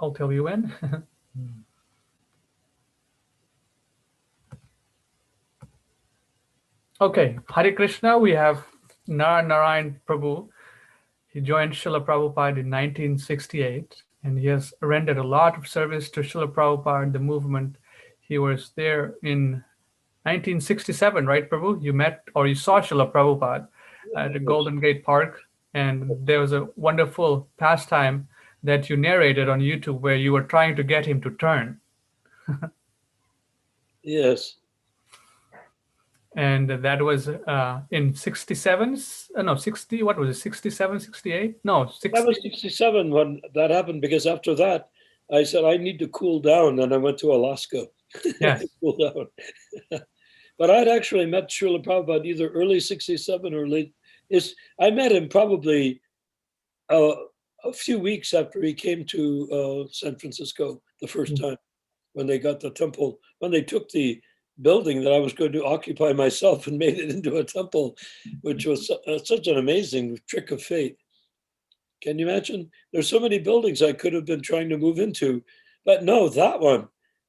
I'll tell you when. Okay, Hare Krishna, we have Narayan Prabhu. He joined Srila Prabhupada in 1968, and he has rendered a lot of service to Srila Prabhupada, the movement. He was there in 1967, right, Prabhu? You met or you saw Srila Prabhupada at the Golden Gate Park, and there was a wonderful pastime that you narrated on YouTube where you were trying to get him to turn. Yes. And that was in 67, no, 60, what was it, 67, 68? No, 60. That was 67 when that happened, because after that, I said, I need to cool down, and I went to Alaska. Yes. Cool down. But I'd actually met Srila Prabhupada either early 67 or late. I met him probably a few weeks after he came to San Francisco the first time, when they got the temple, when they took the building that I was going to occupy myself and made it into a temple, which was such an amazing trick of fate. Can you imagine? There's so many buildings I could have been trying to move into, but no, that one,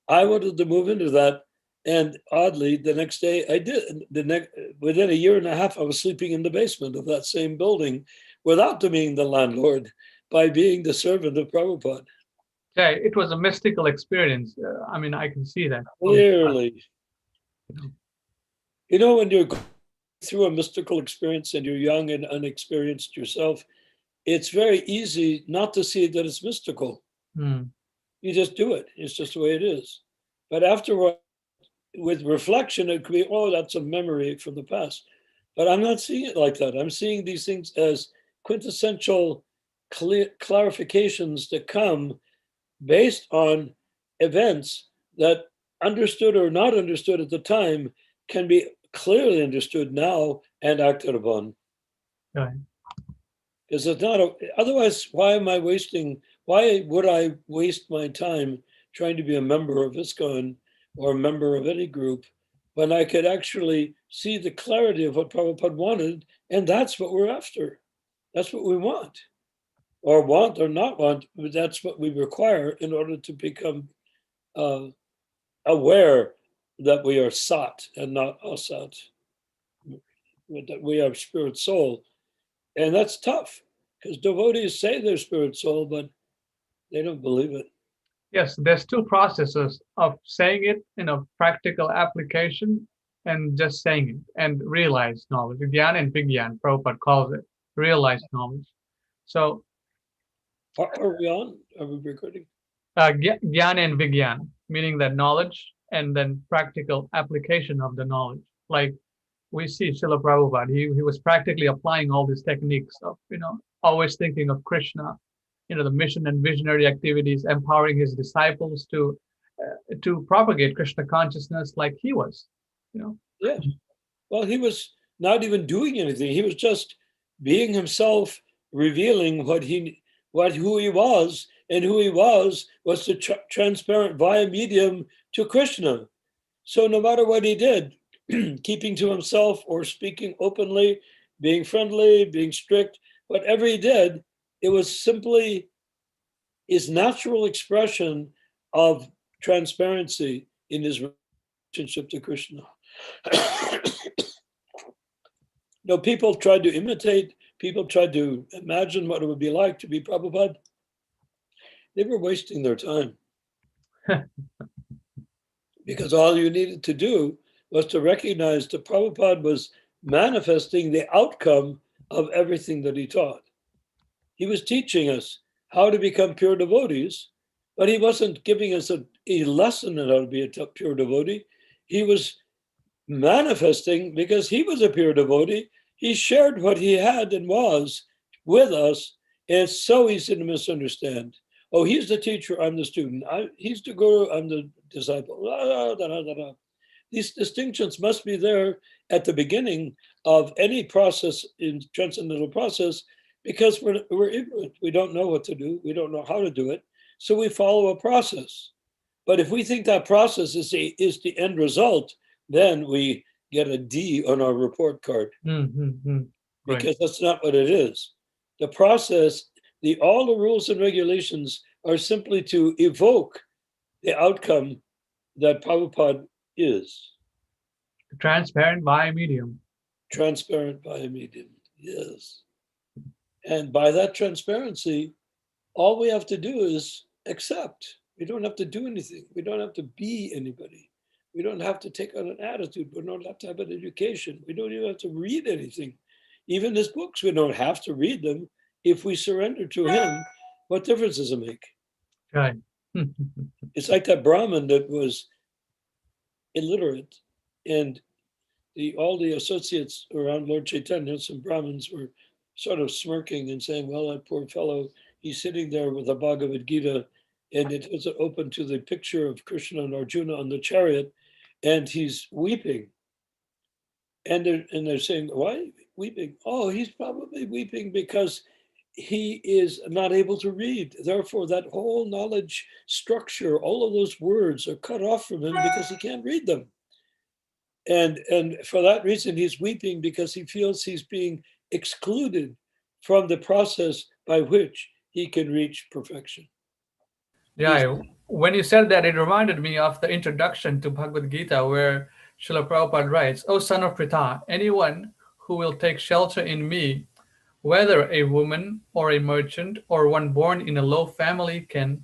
I wanted to move into that. And oddly, the next day I did. Within a year and a half, I was sleeping in the basement of that same building without being the landlord, by being the servant of Prabhupada. Yeah, it was a mystical experience. I mean, I can see that. Clearly. You know, when you're going through a mystical experience and you're young and unexperienced yourself, it's very easy not to see that it's mystical. You just do it. It's just the way it is. But afterward, with reflection, it could be, oh, that's a memory from the past. But I'm not seeing it like that. I'm seeing these things as quintessential clarifications that come based on events that, understood or not understood at the time, can be clearly understood now and acted upon. Right. Because it's not, otherwise, why would I waste my time trying to be a member of ISKCON or a member of any group when I could actually see the clarity of what Prabhupada wanted, and that's what we're after. That's what we want or not want, but that's what we require in order to become aware that we are sat and not asat, that we are spirit soul. And that's tough, because devotees say they're spirit soul, but they don't believe it. Yes, there's two processes of saying it in a practical application and just saying it and realized knowledge. Gyan and Vigyan, Prabhupada calls it realized knowledge. So, Are we on? Are we recording? Gyan and Vigyan, meaning that knowledge and then practical application of the knowledge. Like we see Srila Prabhupada, he was practically applying all these techniques of, always thinking of Krishna, the mission and visionary activities, empowering his disciples to propagate Krishna consciousness like he was, Yeah. Well, he was not even doing anything. He was just being himself, revealing who he was, and who he was the transparent via medium to Krishna. So no matter what he did, keeping to himself or speaking openly, being friendly, being strict, whatever he did, it was simply his natural expression of transparency in his relationship to Krishna. People tried to imitate, people tried to imagine what it would be like to be Prabhupada. They were wasting their time. Because all you needed to do was to recognize that Prabhupada was manifesting the outcome of everything that he taught. He was teaching us how to become pure devotees, but he wasn't giving us a lesson on how to be a pure devotee. He was manifesting because he was a pure devotee. He shared what he had and was with us, and it's so easy to misunderstand. Oh, he's the teacher, I'm the student. He's the guru, I'm the disciple. These distinctions must be there at the beginning of any process, in transcendental process, because we're ignorant. We don't know what to do. We don't know how to do it. So we follow a process. But if we think that process is the end result, then we get a D on our report card. Because that's not what it is. The process, all the rules and regulations are simply to evoke the outcome that Prabhupada is. Transparent by a medium. Transparent by a medium, yes. And by that transparency, all we have to do is accept. We don't have to do anything. We don't have to be anybody. We don't have to take on an attitude. We don't have to have an education. We don't even have to read anything. Even his books, we don't have to read them. If we surrender to him, what difference does it make? Right. It's like that Brahmin that was illiterate, and all the associates around Lord Chaitanya, some Brahmins, were sort of smirking and saying, well, that poor fellow, he's sitting there with a Bhagavad Gita, and it was open to the picture of Krishna and Arjuna on the chariot, and he's weeping. And they're saying, why weeping? Oh, he's probably weeping because he is not able to read. Therefore, that whole knowledge structure, all of those words are cut off from him because he can't read them. And for that reason, he's weeping because he feels he's being excluded from the process by which he can reach perfection. Yeah, when you said that, it reminded me of the introduction to Bhagavad Gita, where Srila Prabhupada writes, O son of Pritha, anyone who will take shelter in me, whether a woman or a merchant or one born in a low family, can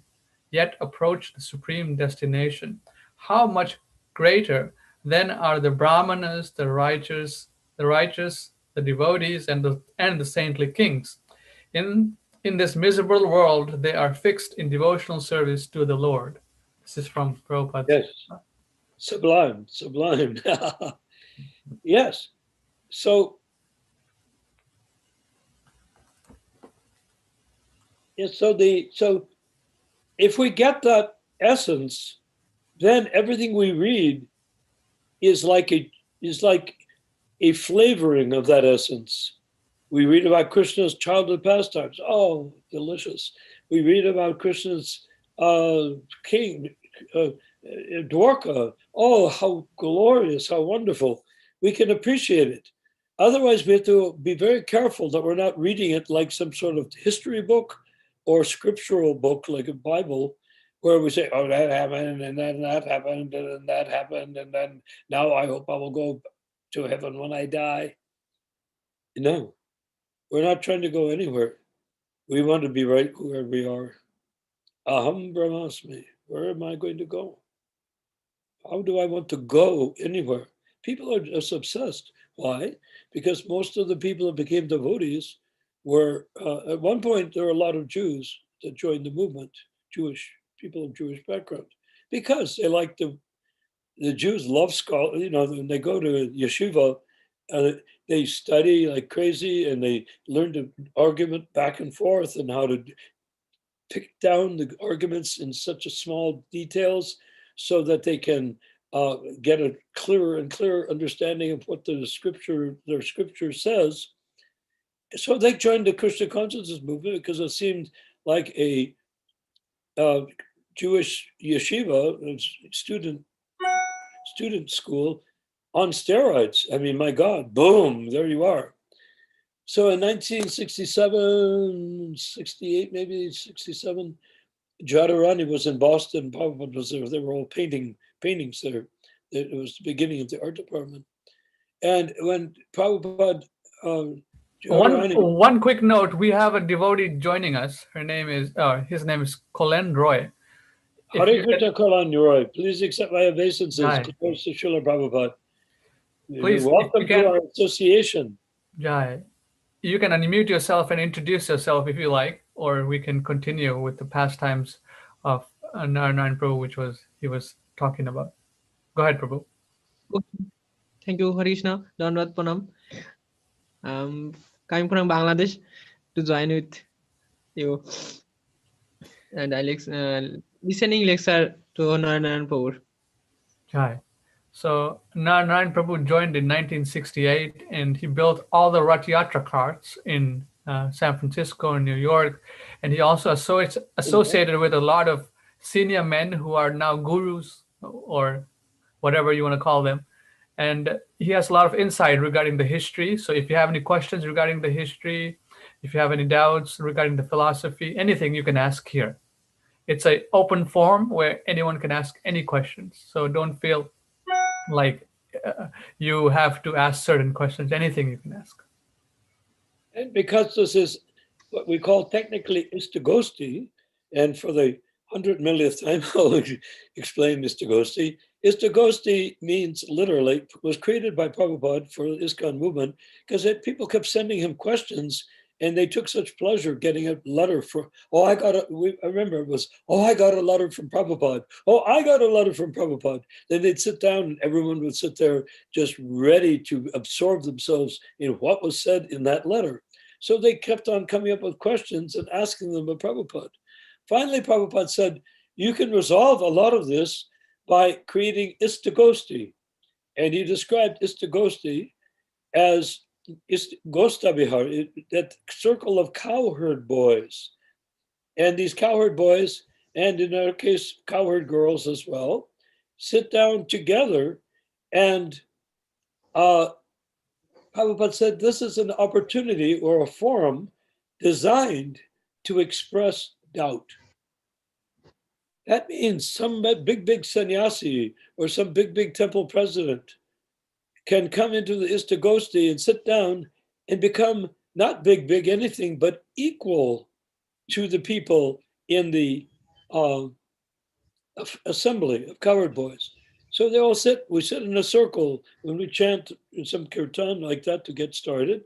yet approach the supreme destination. How much greater then are the brahmanas, the devotees, and the saintly kings. In this miserable world, they are fixed in devotional service to the Lord. This is from Prabhupada. Yes, sublime, sublime. Yes. So if we get that essence, then everything we read is like a flavoring of that essence. We read about Krishna's childhood pastimes. Oh, delicious. We read about Krishna's king, Dwarka. Oh, how glorious, how wonderful. We can appreciate it. Otherwise, we have to be very careful that we're not reading it like some sort of history book or scriptural book like a Bible, where we say, oh, that happened, and then that happened, and then that happened, and then now I hope I will go to heaven when I die. No, we're not trying to go anywhere. We want to be right where we are. Aham brahmasmi. Where am I going to go? How do I want to go anywhere? People are just obsessed. Why? Because most of the people that became devotees were, at one point, there were a lot of Jews that joined the movement, Jewish people of Jewish background, because they like the Jews love scholar. When they go to yeshiva, they study like crazy, and they learn to argument back and forth and how to pick down the arguments in such a small details so that they can get a clearer and clearer understanding of what their scripture says. So they joined the Krishna consciousness movement because it seemed like a Jewish yeshiva, student school on steroids. I mean, my God, boom, there you are. So in 1967, 68, maybe 67, Jadharani was in Boston. Prabhupada was there. They were all paintings there. It was the beginning of the art department. And when Prabhupada, one quick note: we have a devotee joining us. His name is Colin Roy. Hare Krishna Kalan Roy. Please accept my obeisances. Glories to Srila Prabhupada. Please welcome to our association. Jai. You can unmute yourself and introduce yourself if you like, or we can continue with the pastimes of Narayan Prabhu, which he was talking about. Go ahead, Prabhu. Okay. Thank you, Harishna. Dandavat Pranam. Coming from Bangladesh to join with you, and I listening lecture to Narayan Prabhu. Jai. So Narayan Prabhu joined in 1968, and he built all the Rath Yatra carts in San Francisco and New York. And he also associated with a lot of senior men who are now gurus or whatever you want to call them. And he has a lot of insight regarding the history. So if you have any questions regarding the history, if you have any doubts regarding the philosophy, anything, you can ask here. it's an open forum where anyone can ask any questions. So don't feel like you have to ask certain questions. Anything you can ask. And because this is what we call technically ishtagoshthi, and for the 100 millionth time, I'll explain ishtagoshthi. Ishtagoshthi means literally, was created by Prabhupada for the ISKCON movement because people kept sending him questions and they took such pleasure getting a letter for, I remember it was, I got a letter from Prabhupada. Oh, I got a letter from Prabhupada. Then they'd sit down and everyone would sit there just ready to absorb themselves in what was said in that letter. So they kept on coming up with questions and asking them of Prabhupada. Finally, Prabhupada said, you can resolve a lot of this by creating ishtagoshthi. And he described ishtagoshthi as Gostabihar, that circle of cowherd boys. And these cowherd boys, and in our case, cowherd girls as well, sit down together and Prabhupada said this is an opportunity or a forum designed to express doubt. That means some big sannyasi or some big temple president can come into the ishtagoshthi and sit down and become not big anything, but equal to the people in the assembly of cowherd boys. So they all we sit in a circle when we chant in some kirtan like that to get started.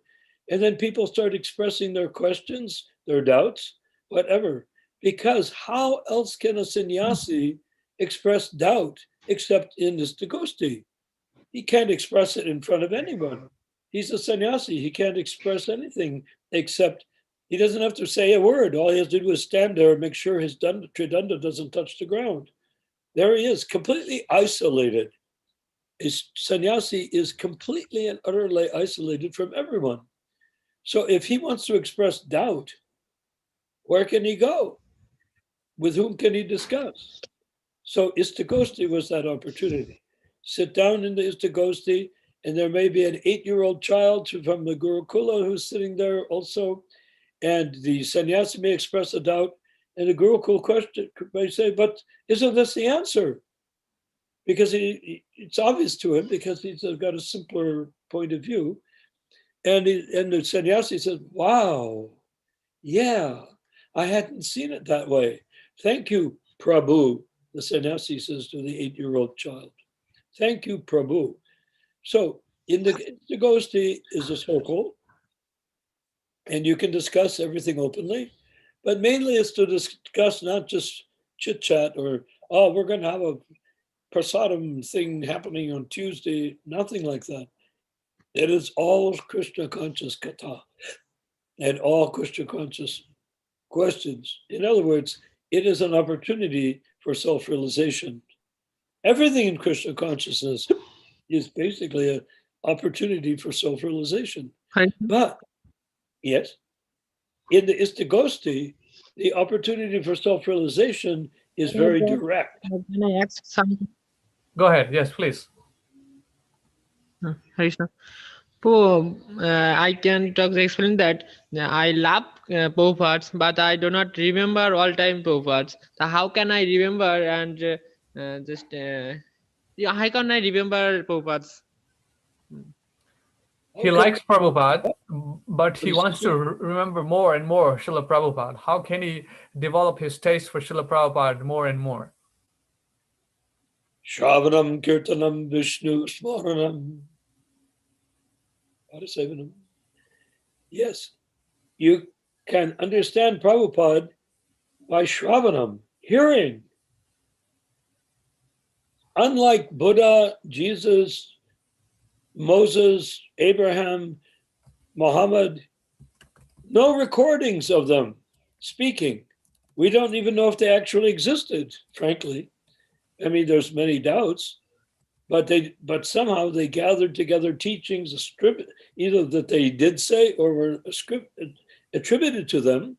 And then people start expressing their questions, their doubts, whatever. Because how else can a sannyasi express doubt except in this ishtagoshthi? He can't express it in front of anyone. He's a sannyasi. He can't express anything except he doesn't have to say a word. All he has to do is stand there and make sure his tridanda doesn't touch the ground. There he is, completely isolated. His sannyasi is completely and utterly isolated from everyone. So if he wants to express doubt, where can he go? With whom can he discuss? So ishtagoshthi was that opportunity. Sit down in the ishtagoshthi, and there may be an 8-year-old child from the Gurukula who's sitting there also, and the sannyasi may express a doubt, and the Gurukul question may say, but isn't this the answer? Because it's obvious to him because he's got a simpler point of view. And the sannyasi says, wow, yeah, I hadn't seen it that way. Thank you, Prabhu, the sannyasi says to the 8-year-old child. Thank you, Prabhu. So in the ishtagoshthi is a circle, and you can discuss everything openly, but mainly it's to discuss not just chit-chat or, we're going to have a prasadam thing happening on Tuesday, nothing like that. It is all Krishna conscious katha and all Krishna conscious questions. In other words, it is an opportunity for self-realization. Everything in Krishna consciousness is basically an opportunity for self-realization. But, yes, in the ishtagoshthi, the opportunity for self-realization is very direct. Can I ask something? Go ahead. Yes, please. Krishna. So, I can explain that I love Prabhupads, but I do not remember all time Prabhupads. So how can I remember and how can I remember Prabhupads? He likes Prabhupada, but he wants to remember more and more Srila Prabhupada. How can he develop his taste for Srila Prabhupada more and more? Shravanam Kirtanam Vishnu Smaranam. Padasevanam. Yes, you can understand Prabhupada by Shravanam, hearing. Unlike Buddha, Jesus, Moses, Abraham, Muhammad, no recordings of them speaking. We don't even know if they actually existed, frankly. I mean, there's many doubts, but somehow they gathered together teachings, either that they did say or were attributed to them.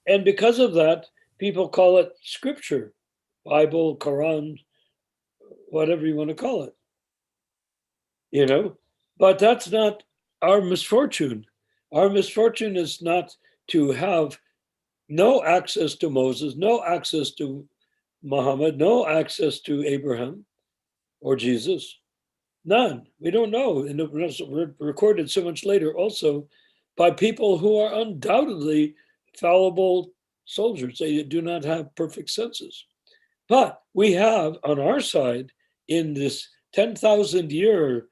And because of that, people call it scripture, Bible, Quran, whatever you want to call it. You know, but that's not our misfortune. Our misfortune is not to have no access to Moses, no access to Muhammad, no access to Abraham or Jesus. None. We don't know. And it was recorded so much later also by people who are undoubtedly fallible soldiers. They do not have perfect senses. But we have on our side, in this 10,000 year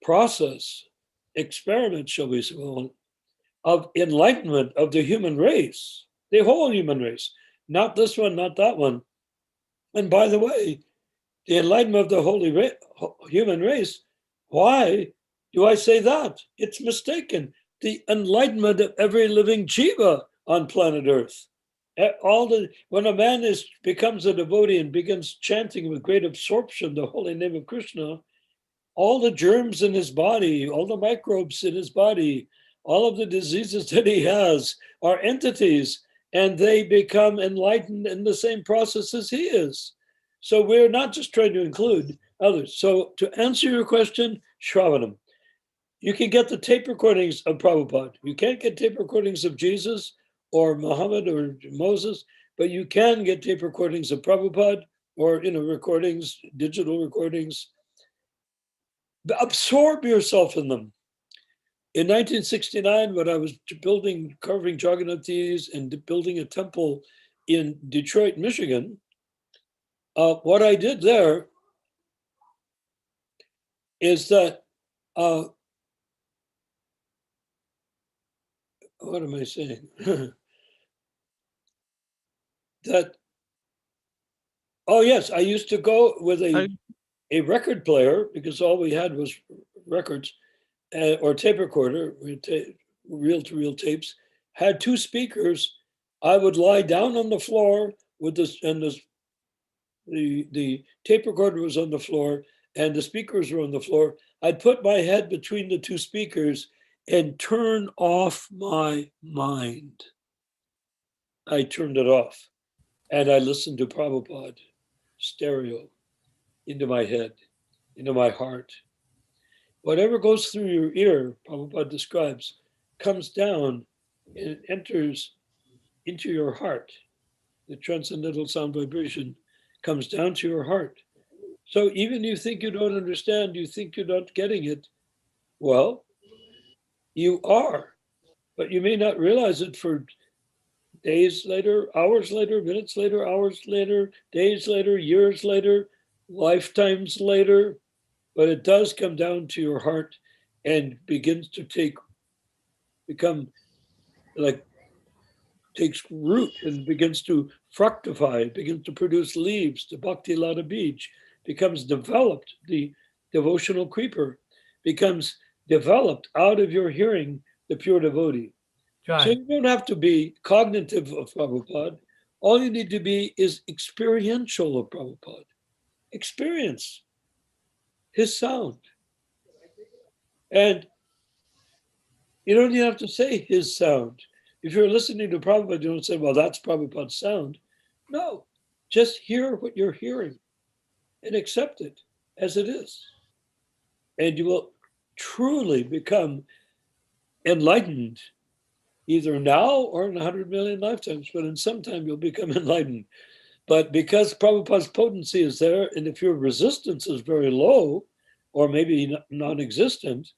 process, experiment, shall we say, of enlightenment of the human race, the whole human race, not this one, not that one. And by the way, the enlightenment of the human race, why do I say that? It's mistaken. The enlightenment of every living jiva on planet Earth. When a man becomes a devotee and begins chanting with great absorption the holy name of Krishna, all the germs in his body, all the microbes in his body, all of the diseases that he has are entities, and they become enlightened in the same process as he is. So we're not just trying to include others. So to answer your question, Shravanam, you can get the tape recordings of Prabhupada. You can't get tape recordings of Jesus or Muhammad or Moses, but you can get tape recordings of Prabhupada or recordings, digital recordings. Absorb yourself in them. In 1969, when I was carving Jagannathis and building a temple in Detroit, Michigan, what I did there is that, what am I saying? Oh yes, I used to go with a record player because all we had was records or tape recorder, reel-to-reel tapes, had two speakers. I would lie down on the floor with this, and the tape recorder was on the floor and the speakers were on the floor. I'd put my head between the two speakers and turn off my mind. I turned it off and I listened to Prabhupada stereo into my head, into my heart. Whatever goes through your ear, Prabhupada describes, comes down and enters into your heart. The transcendental sound vibration comes down to your heart. So even you think you don't understand, you think you're not getting it, well, you are, but you may not realize it for days later, hours later, minutes later, hours later, days later, years later, lifetimes later, but it does come down to your heart and begins to become like takes root and begins to fructify, begins to produce leaves. The Bhakti Lata Bij becomes developed. The devotional creeper becomes developed out of your hearing the pure devotee. So you don't have to be cognitive of Prabhupada. All you need to be is experiential of Prabhupada. Experience his sound. And you don't even have to say his sound. If you're listening to Prabhupada, you don't say, well, that's Prabhupada's sound. No, just hear what you're hearing and accept it as it is. And you will truly become enlightened, either now or in 100 million lifetimes, but in some time you'll become enlightened. But because Prabhupada's potency is there, and if your resistance is very low, or maybe non-existent,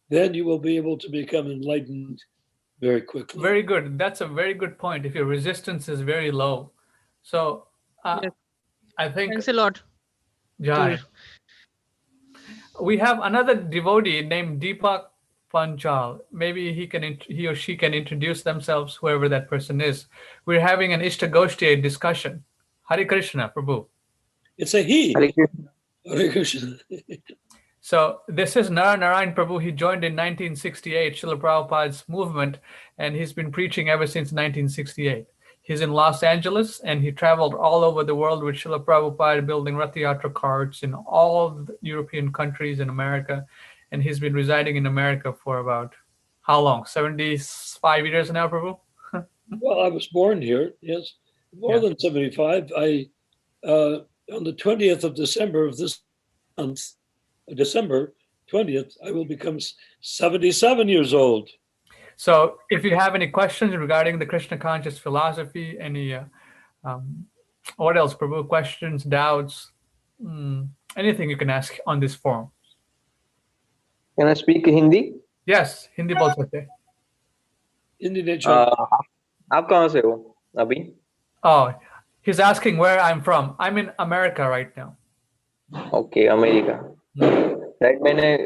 then you will be able to become enlightened very quickly. Very good. That's a very good point. If your resistance is very low. So Yes. I think, Thanks a lot. Jai. We have another devotee named Deepak Panchal. Maybe he or she can introduce themselves, whoever that person is. We're having an ishtagoshthi discussion. Hare Krishna, Prabhu. It's a he. Hare Krishna. Hare Krishna. So this is Narayan Prabhu. He joined in 1968, Srila Prabhupada's movement, and he's been preaching ever since 1968. He's in Los Angeles, and he traveled all over the world with Srila Prabhupada, building Rath Yatra carts in all the European countries in America. And he's been residing in America for about, how long? 75 years now, Prabhu? Well, I was born here, yes. More than 75. On the 20th of December of this month, December 20th, I will become 77 years old. So if you have any questions regarding the Krishna conscious philosophy, any um, what else, Prabhu? Questions, doubts, anything you can ask on this forum. Can I speak Hindi? Yes, Hindi बोल सकते हैं. Hindi नहीं चल आप कहाँ से हो अभी? Oh, he's asking where I'm from. I'm in America right now. Okay America. Right, मैंने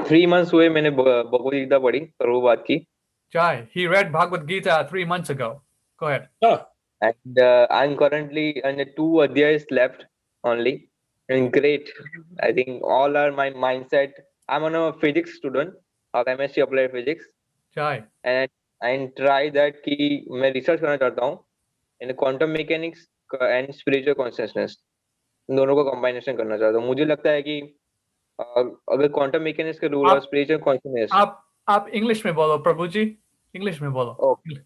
3 months हुए मैंने भगवद गीता पढ़ी प्रभुपाद की। Jai, he read Bhagavad Gita 3 months ago. Go ahead. And I'm currently on the 2 adhyayas left only. And great. I think all are my mindset. I'm on a physics student of MSc Applied Physics. Jai. And I try that कि मैं research करना चाहता हूँ in quantum mechanics and spiritual consciousness. दोनों को combination करना चाहता हूँ। मुझे लगता है कि अगर quantum mechanics के rule और spiritual consciousness आप English में बोलो प्रभु जी, English में बोलो. Okay.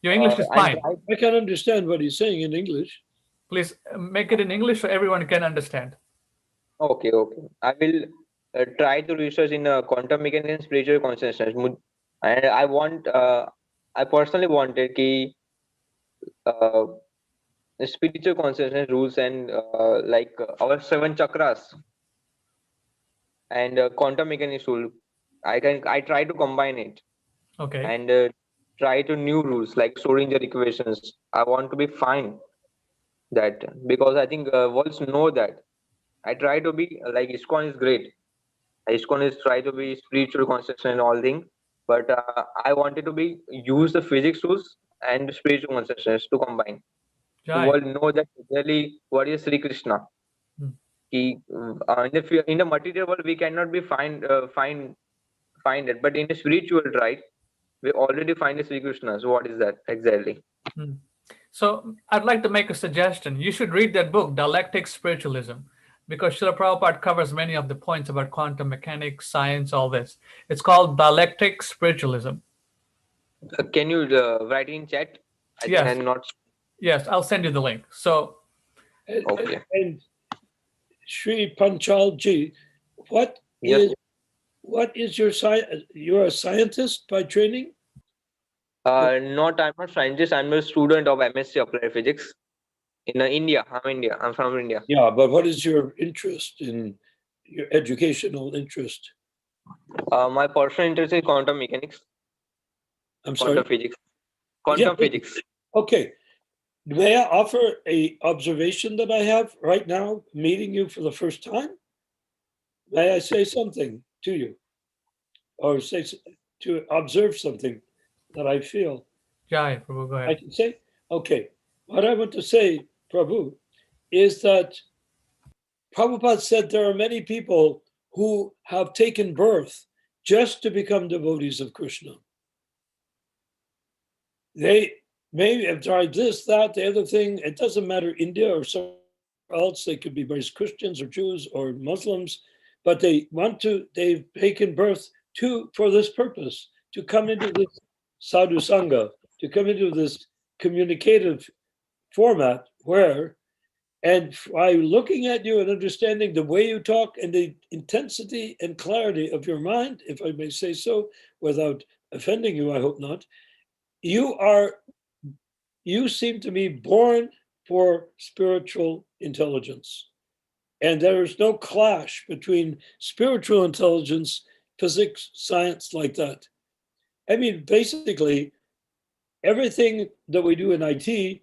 Your English is fine. I can understand what he's saying in English. Please make it in English so everyone can understand. Okay. I will try to research in quantum mechanics and spiritual consciousness. And I personally wanted कि spiritual consciousness rules and like our 7 chakras and quantum mechanics rule. I try to combine it. Okay. And try to new rules like Schrodinger equations. I want to be fine that because I think worlds know that. I try to be like ISKCON is great. ISKCON is try to be spiritual consciousness and all things, but I wanted to be use the physics rules and spiritual consciousness to combine. The world know that really what is Sri Krishna. In the material world we cannot be find it, but in the spiritual, right, we already find the Sri Krishna. So what is that exactly? So I'd like to make a suggestion. You should read that book, Dialectic Spiritualism, because Srila Prabhupada covers many of the points about quantum mechanics, science, all this. It's called Dialectic Spiritualism. Can you write in chat? Yes. Think I'm not. Yes, I'll send you the link. So, okay. And Sri Panchalji, what is your science? You're a scientist by training? I'm not scientist. I'm a student of MSc Applied Physics in India. I'm from India. Yeah, but what is your interest in your educational interest? My personal interest is quantum mechanics. I'm sorry? Quantum physics. Quantum physics. Okay. May I offer a observation that I have right now, meeting you for the first time? May I say something to you? Or to observe something that I feel? Jai, Prabhu, go ahead. I can say? Okay. What I want to say, Prabhu, is that Prabhupada said there are many people who have taken birth just to become devotees of Krishna. They may have tried this, that, the other thing. It doesn't matter, India or somewhere else. They could be raised Christians or Jews or Muslims, but they've taken birth for this purpose, to come into this sadhu sangha, to come into this communicative format where, and by looking at you and understanding the way you talk and the intensity and clarity of your mind, if I may say so, without offending you, I hope not, you seem to be born for spiritual intelligence. And there is no clash between spiritual intelligence, physics, science, like that. I mean, basically, everything that we do in IT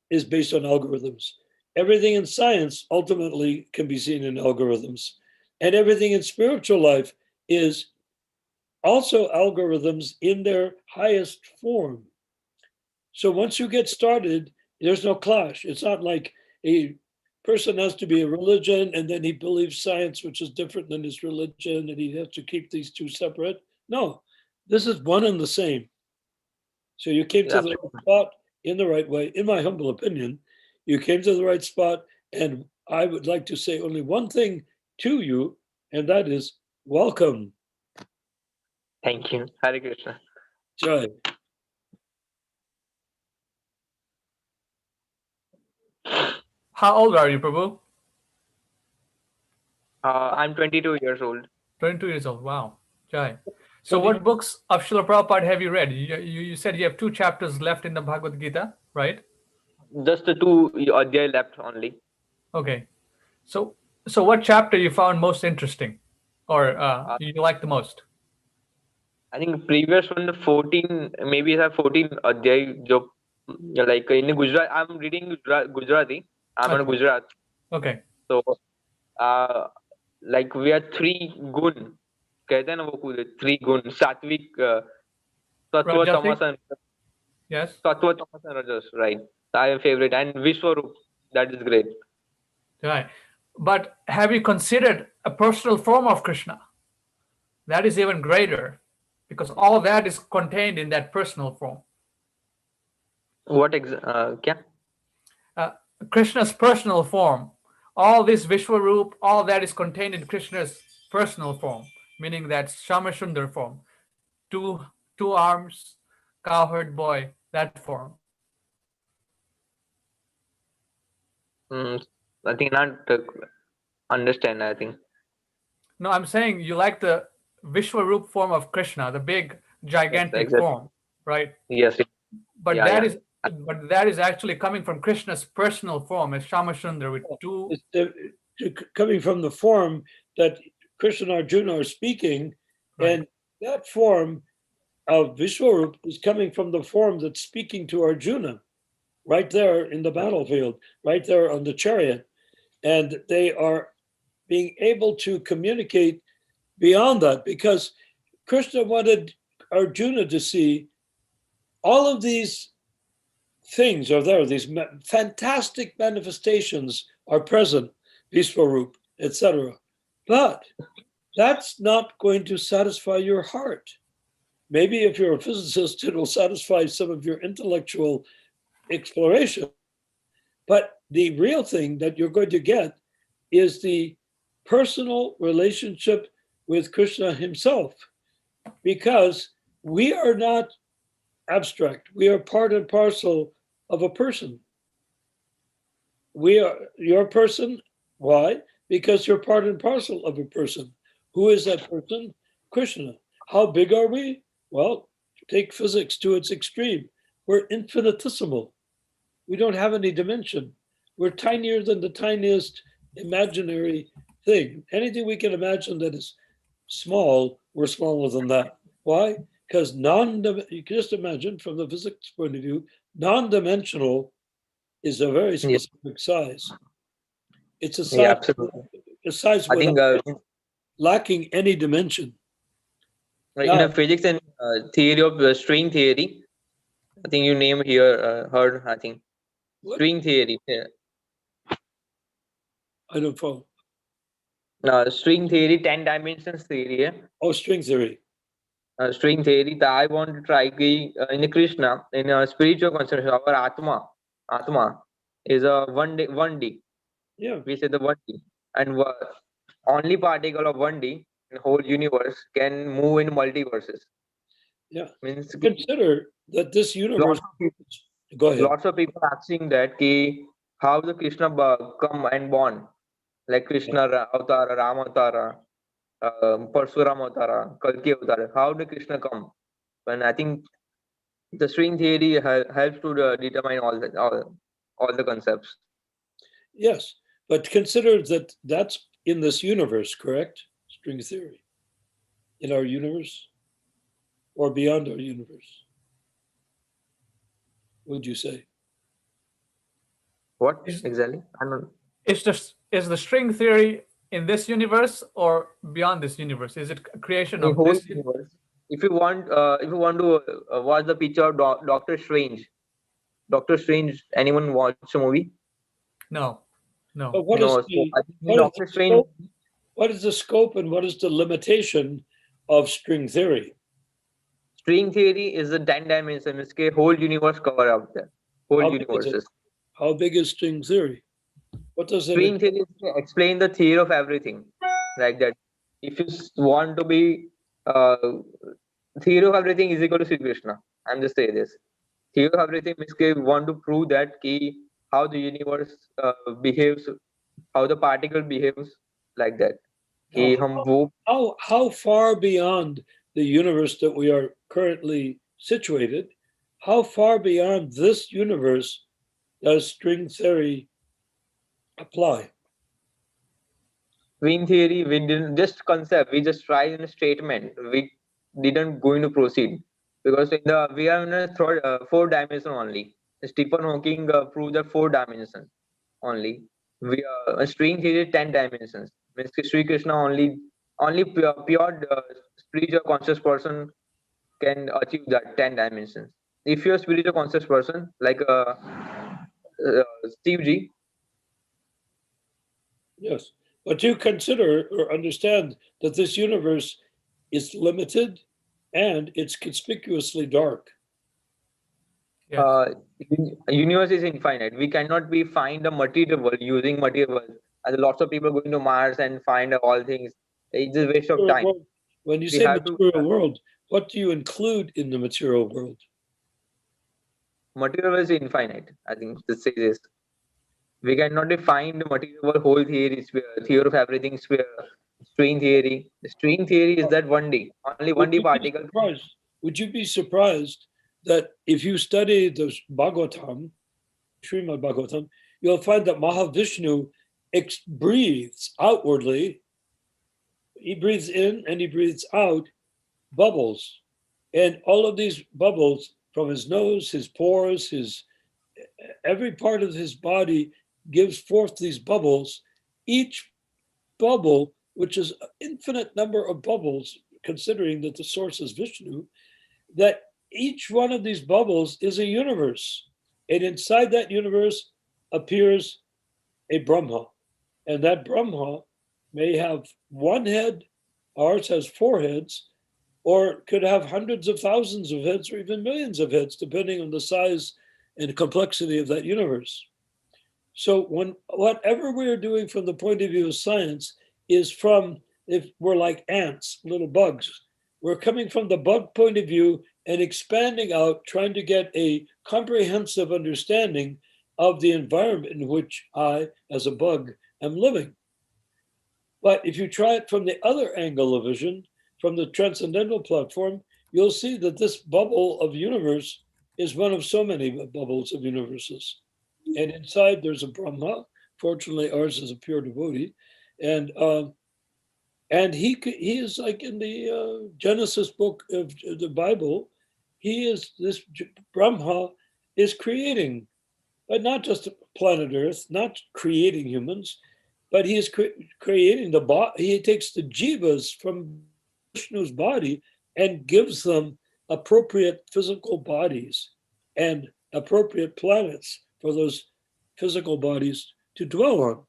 is based on algorithms. Everything in science ultimately can be seen in algorithms. And everything in spiritual life is also algorithms in their highest form. So once you get started, there's no clash. It's not like a person has to be a religion and then he believes science, which is different than his religion, and he has to keep these two separate. No, this is one and the same. So you came to the right spot in the right way. In my humble opinion, you came to the right spot. And I would like to say only one thing to you, and that is welcome. Thank you. Hare Krishna. Jai. How old are you, Prabhu? I'm 22 years old. 22 years old. Wow. Jai. So what books of Srila Prabhupada have you read? You said you have 2 chapters left in the Bhagavad Gita, right? Just the 2 adhyay left only. Okay. So what chapter you found most interesting, or you like the most? I think previous one, the 14, maybe it's a 14 adhyay, jo, like in Gujarat, I'm reading Gujarati. I'm in Okay. Gujarat. Okay. So, like we are 3 gun. कहते हैं ना वो पूरे 3 गुण सात्विक तत्व Rajasi? tamas and Yes. tattva tamas and rajas, right? I am favorite, and Vishwarup, that is great. Right. But have you considered a personal form of Krishna? That is even greater, because all that is contained in that personal form. What kya? Krishna's personal form, all this Vishwarup, all that is contained in Krishna's personal form, meaning that Shamashundar form, two arms, cowherd boy, that form. I think not understand. I think No, I'm saying you like the Vishwarup form of Krishna, the big, gigantic exactly. form, right? Yes. But Yeah, that yeah. is but that is actually coming from Krishna's personal form as Shamashundar with 2. It's coming from the form that Krishna and Arjuna are speaking, Right. and that form of Vishwarup is coming from the form that's speaking to Arjuna, right there in the battlefield, right there on the chariot. And they are being able to communicate beyond that, because Krishna wanted Arjuna to see all of these things are there, these fantastic manifestations are present, Vishwarup, etc. But that's not going to satisfy your heart. Maybe if you're a physicist, it'll satisfy some of your intellectual exploration. But the real thing that you're going to get is the personal relationship with Krishna himself, because we are not abstract. We are part and parcel of a person. We are your person. Why? Because you're part and parcel of a person. Who is that person? Krishna. How big are we? Well, take physics to its extreme. We're infinitesimal. We don't have any dimension. We're tinier than the tiniest imaginary thing. Anything we can imagine that is small, we're smaller than that. Why? Because you can just imagine from the physics point of view, non-dimensional is a very specific size. It's a size, absolutely. a size I think lacking any dimension. in a physics and theory of string theory, I think you name here heard. I think string theory. I don't follow. String theory, 10 dimensions theory. Oh, string theory. String theory. That I want to try in Krishna, in a spiritual concept, our Atma is a 1D. Yeah. We say the 1D, and only particle of 1D in whole universe can move in multiverses. Yeah. Means consider that this universe. Go ahead. Lots of people asking that how the Krishna come and born, like Krishna Avatar, Ram Avatar, Parsuram Avatar, Kalki Avatar. How did Krishna come? And I think the string theory helps to determine all the concepts. Yes, but consider that that's in this universe, correct? String theory. In our universe or beyond our universe? What would you say? What exactly? I don't know. Is the string theory in this universe or beyond this universe? Is it a creation of whole this universe? If you want to watch the picture of Doctor Strange, anyone watch the movie? No. But what is the scope and what is the limitation of string theory? String theory is the 10 dimensions. It's whole universe cover up there. Whole universes. How big is string theory? What does it string theory explain the theory of everything, like that. If you want to be theory of everything is equal to Sri Krishna. I'm just saying this. Theory of everything means we want to prove that how the universe behaves, how the particle behaves, like that. How far beyond the universe that we are currently situated, how far beyond this universe does string theory apply? We in theory, we didn't just concept, we just tried in a statement. We didn't going to proceed because in the we are in a third, four dimension only. Stephen Hawking proved the four dimension only. We a string theory 10 dimensions. Means Sri Krishna only pure spiritual conscious person can achieve that 10 dimensions. If you're a spiritual conscious person like Steve G, Yes. But you consider or understand that this universe is limited and it's conspicuously dark. Yes. universe is infinite. We cannot be find a material world using material world. As lots of people going to Mars and find all things. It's just waste of time. When you We say have to material world, what do you include in the material world? material world is infinite. I think this says this. We cannot define the material world whole theory sphere, theory of everything sphere, string theory. The string theory is that only one D particle. Would you be surprised that if you study the Bhagavatam, Srimad Bhagavatam, you'll find that Mahavishnu breathes outwardly. He breathes in and he breathes out bubbles. And all of these bubbles from his nose, his pores, every part of his body gives forth these bubbles. Each bubble, which is an infinite number of bubbles, considering that the source is Vishnu, that each one of these bubbles is a universe. And inside that universe appears a Brahma. And that Brahma may have one head, ours has four heads, or could have hundreds of thousands of heads or even millions of heads, depending on the size and complexity of that universe. So whatever we're doing from the point of view of science is from, if we're like ants, little bugs, we're coming from the bug point of view and expanding out, trying to get a comprehensive understanding of the environment in which I, as a bug, am living. But if you try it from the other angle of vision, from the transcendental platform, you'll see that this bubble of universe is one of so many bubbles of universes. And inside there's a Brahma. Fortunately, ours is a pure devotee. And he is like in the Genesis book of the Bible, this Brahma is creating, but not just planet Earth, not creating humans, but he is creating the body. He takes the jivas from Vishnu's body and gives them appropriate physical bodies and appropriate planets for those physical bodies to dwell on.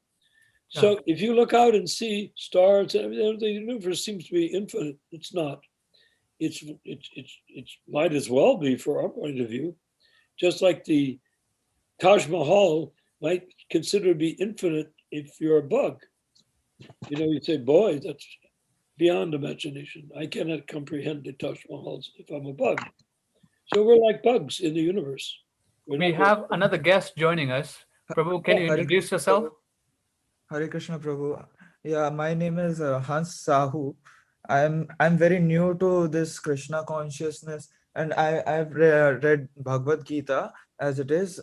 So if you look out and see stars, the universe seems to be infinite. It's not. It's might as well be for our point of view, just like the Taj Mahal might consider to be infinite if you're a bug. You say, boy, that's beyond imagination. I cannot comprehend the Taj Mahal if I'm a bug. So we're like bugs in the universe. We have another guest joining us. Prabhu, can you introduce yourself? Hare Krishna Prabhu. Yeah, my name is Hans Sahu. I'm very new to this Krishna consciousness, and I've read Bhagavad Gita as it is,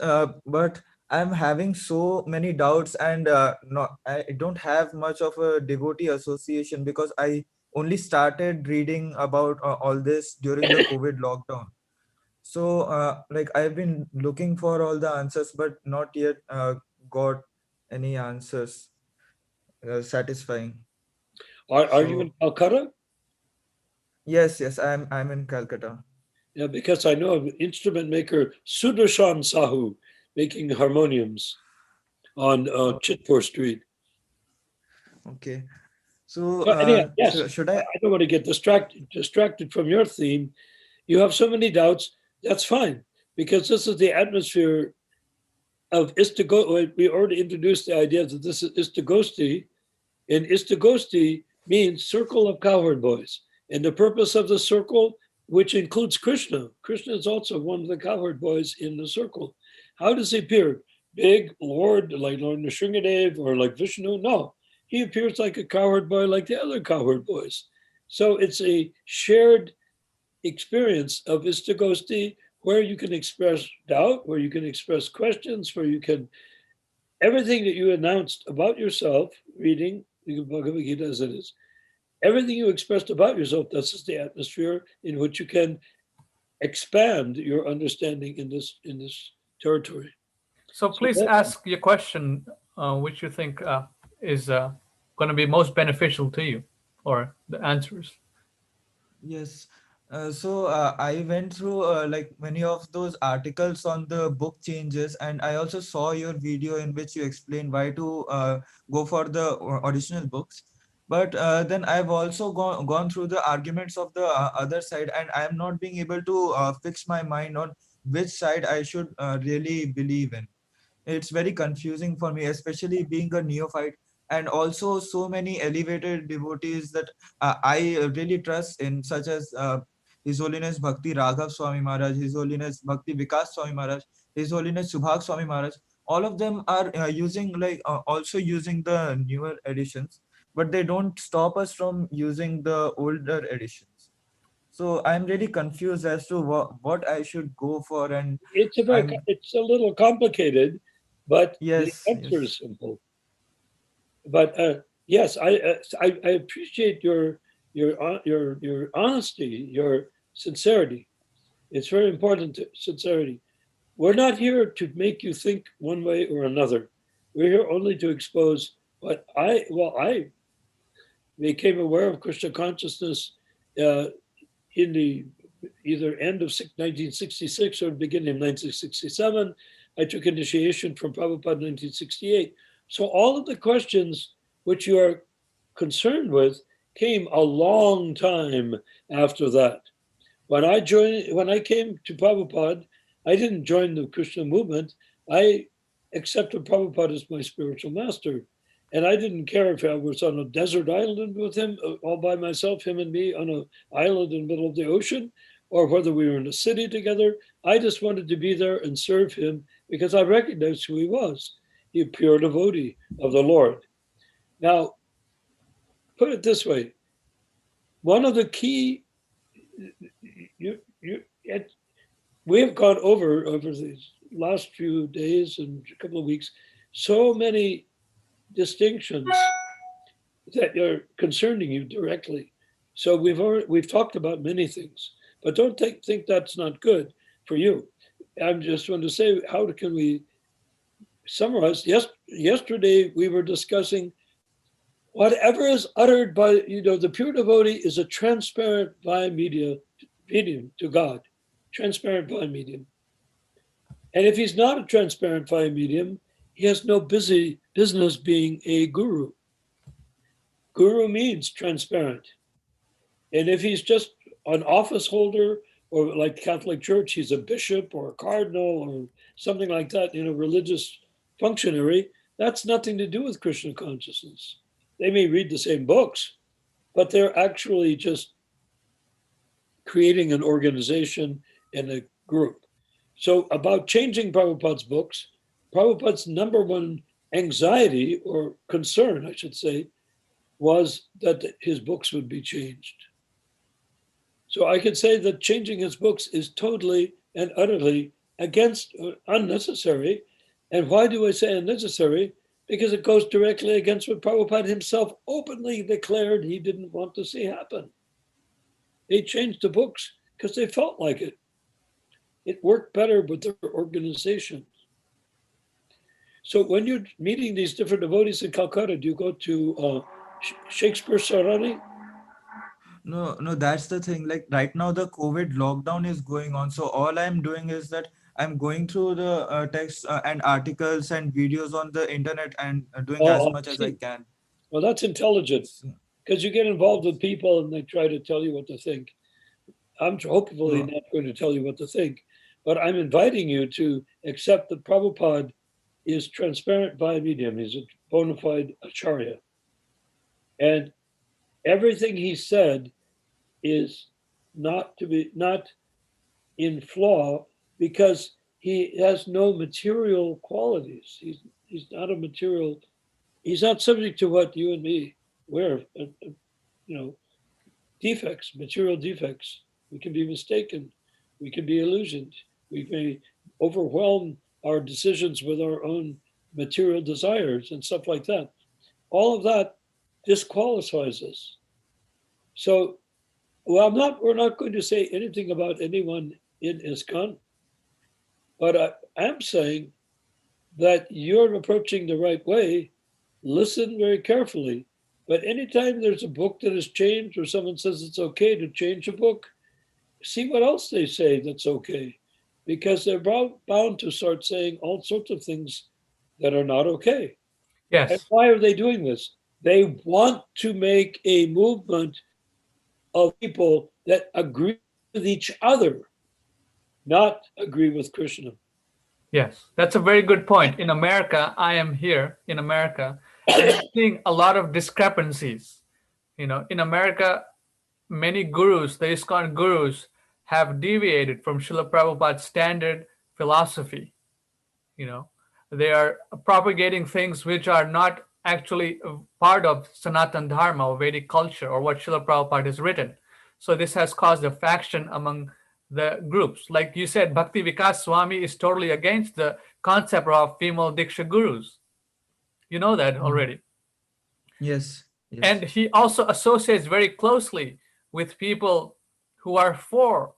but I'm having so many doubts, and I don't have much of a devotee association because I only started reading about all this during the COVID lockdown. So like I've been looking for all the answers, but not yet got any answers satisfying. Are you in Calcutta? Yes, I'm in Calcutta. Yeah, because I know an instrument maker, Sudarshan Sahu, making harmoniums on Chitpur Street. Okay. So, anyhow, yes, should I? I don't want to get distracted from your theme. You have so many doubts. That's fine, because this is the atmosphere of ishtagoshthi. We already introduced the idea that this is ishtagoshthi, and ishtagoshthi means circle of cowherd boys. And the purpose of the circle, which includes Krishna. Krishna is also one of the cowherd boys in the circle. How does he appear? Big Lord, like Lord Nrsimhadev or like Vishnu? No, he appears like a cowherd boy like the other cowherd boys. So it's a shared experience of ishtagoshthi where you can express doubt, where you can express questions, where you can, everything that you announced about yourself, reading the Bhagavad Gita as it is, everything you expressed about yourself, this is the atmosphere in which you can expand your understanding in this territory. So please ask your question, which you think is going to be most beneficial to you, or the answers. Yes. I went through like many of those articles on the book changes, and I also saw your video in which you explained why to go for the original books. But then I've also gone through the arguments of the other side, and I am not being able to fix my mind on which side I should really believe in. It's very confusing for me, especially being a neophyte, and also so many elevated devotees that I really trust in, such as His Holiness Bhakti Raghav Swami Maharaj, His Holiness Bhakti Vikas Swami Maharaj, His Holiness Subhag Swami Maharaj. All of them are also using the newer editions, but they don't stop us from using the older editions. So I'm really confused as to what I should go for, and I'm It's a little complicated, but the yes, answer yes. is simple. But yes, I appreciate your honesty, your sincerity. It's very important to sincerity. We're not here to make you think one way or another. We're here only to expose what I became aware of Krishna consciousness uh, in the either end of 1966 or beginning of 1967. I took initiation from Prabhupada in 1968. So all of the questions which you are concerned with came a long time after that. When I came to Prabhupada, I didn't join the Krishna movement. I accepted Prabhupada as my spiritual master. And I didn't care if I was on a desert island with him, all by myself, him and me on an island in the middle of the ocean, or whether we were in a city together. I just wanted to be there and serve him because I recognized who he was. He a pure devotee of the Lord. Now, put it this way. One of the key, we have gone over these last few days and a couple of weeks so many distinctions that are concerning you directly. So we've talked about many things, but don't think that's not good for you. I'm just want to say, how can we summarize? Yesterday we were discussing whatever is uttered by the pure devotee is a transparent medium to God, transparent via medium. And if he's not a transparent via medium, he has no business being a guru. Guru means transparent. And if he's just an office holder, or like Catholic Church, he's a bishop or a cardinal or something like that, religious functionary, that's nothing to do with Krishna consciousness. They may read the same books, but they're actually just creating an organization and a group. So about changing Prabhupada's books, Prabhupada's number one anxiety or concern, I should say, was that his books would be changed. So I could say that changing his books is totally and utterly against unnecessary. And why do I say unnecessary? Because it goes directly against what Prabhupada himself openly declared he didn't want to see happen. They changed the books because they felt like it. It worked better with their organization. So when you're meeting these different devotees in Calcutta, do you go to Shakespeare Sarani? No, that's the thing. Like right now, the COVID lockdown is going on. So all I'm doing is that I'm going through the text and articles and videos on the internet and doing as much as I See. can. Well, that's intelligent So, because you get involved with people and they try to tell you what to think. I'm hopefully no, not going to tell you what to think, but I'm inviting you to accept that Prabhupada is transparent by medium. He's a bona fide acharya. And everything he said is not in flaw because he has no material qualities. He's not a material. He's not subject to what you and me wear. defects, material defects. We can be mistaken. We can be illusioned. We may overwhelm our decisions with our own material desires and stuff like that. All of that disqualifies us. So, well, we're not going to say anything about anyone in ISKCON, but I am saying that you're approaching the right way. Listen very carefully. But anytime there's a book that has changed or someone says it's okay to change a book, see what else they say that's okay. Because they're bound to start saying all sorts of things that are not okay. And Yes. why are they doing this? They want to make a movement of people that agree with each other, not agree with Krishna. Yes. That's a very good point. In America, I am here in America, and I'm seeing a lot of discrepancies. In America, many gurus, the ISKCON gurus, have deviated from Srila Prabhupada's standard philosophy. You know, they are propagating things which are not actually part of Sanatan Dharma or Vedic culture or what Srila Prabhupada has written. So this has caused a faction among the groups. Like you said, Bhakti Vikas Swami is totally against the concept of female Diksha gurus. You know that already. Yes, yes. And he also associates very closely with people who are for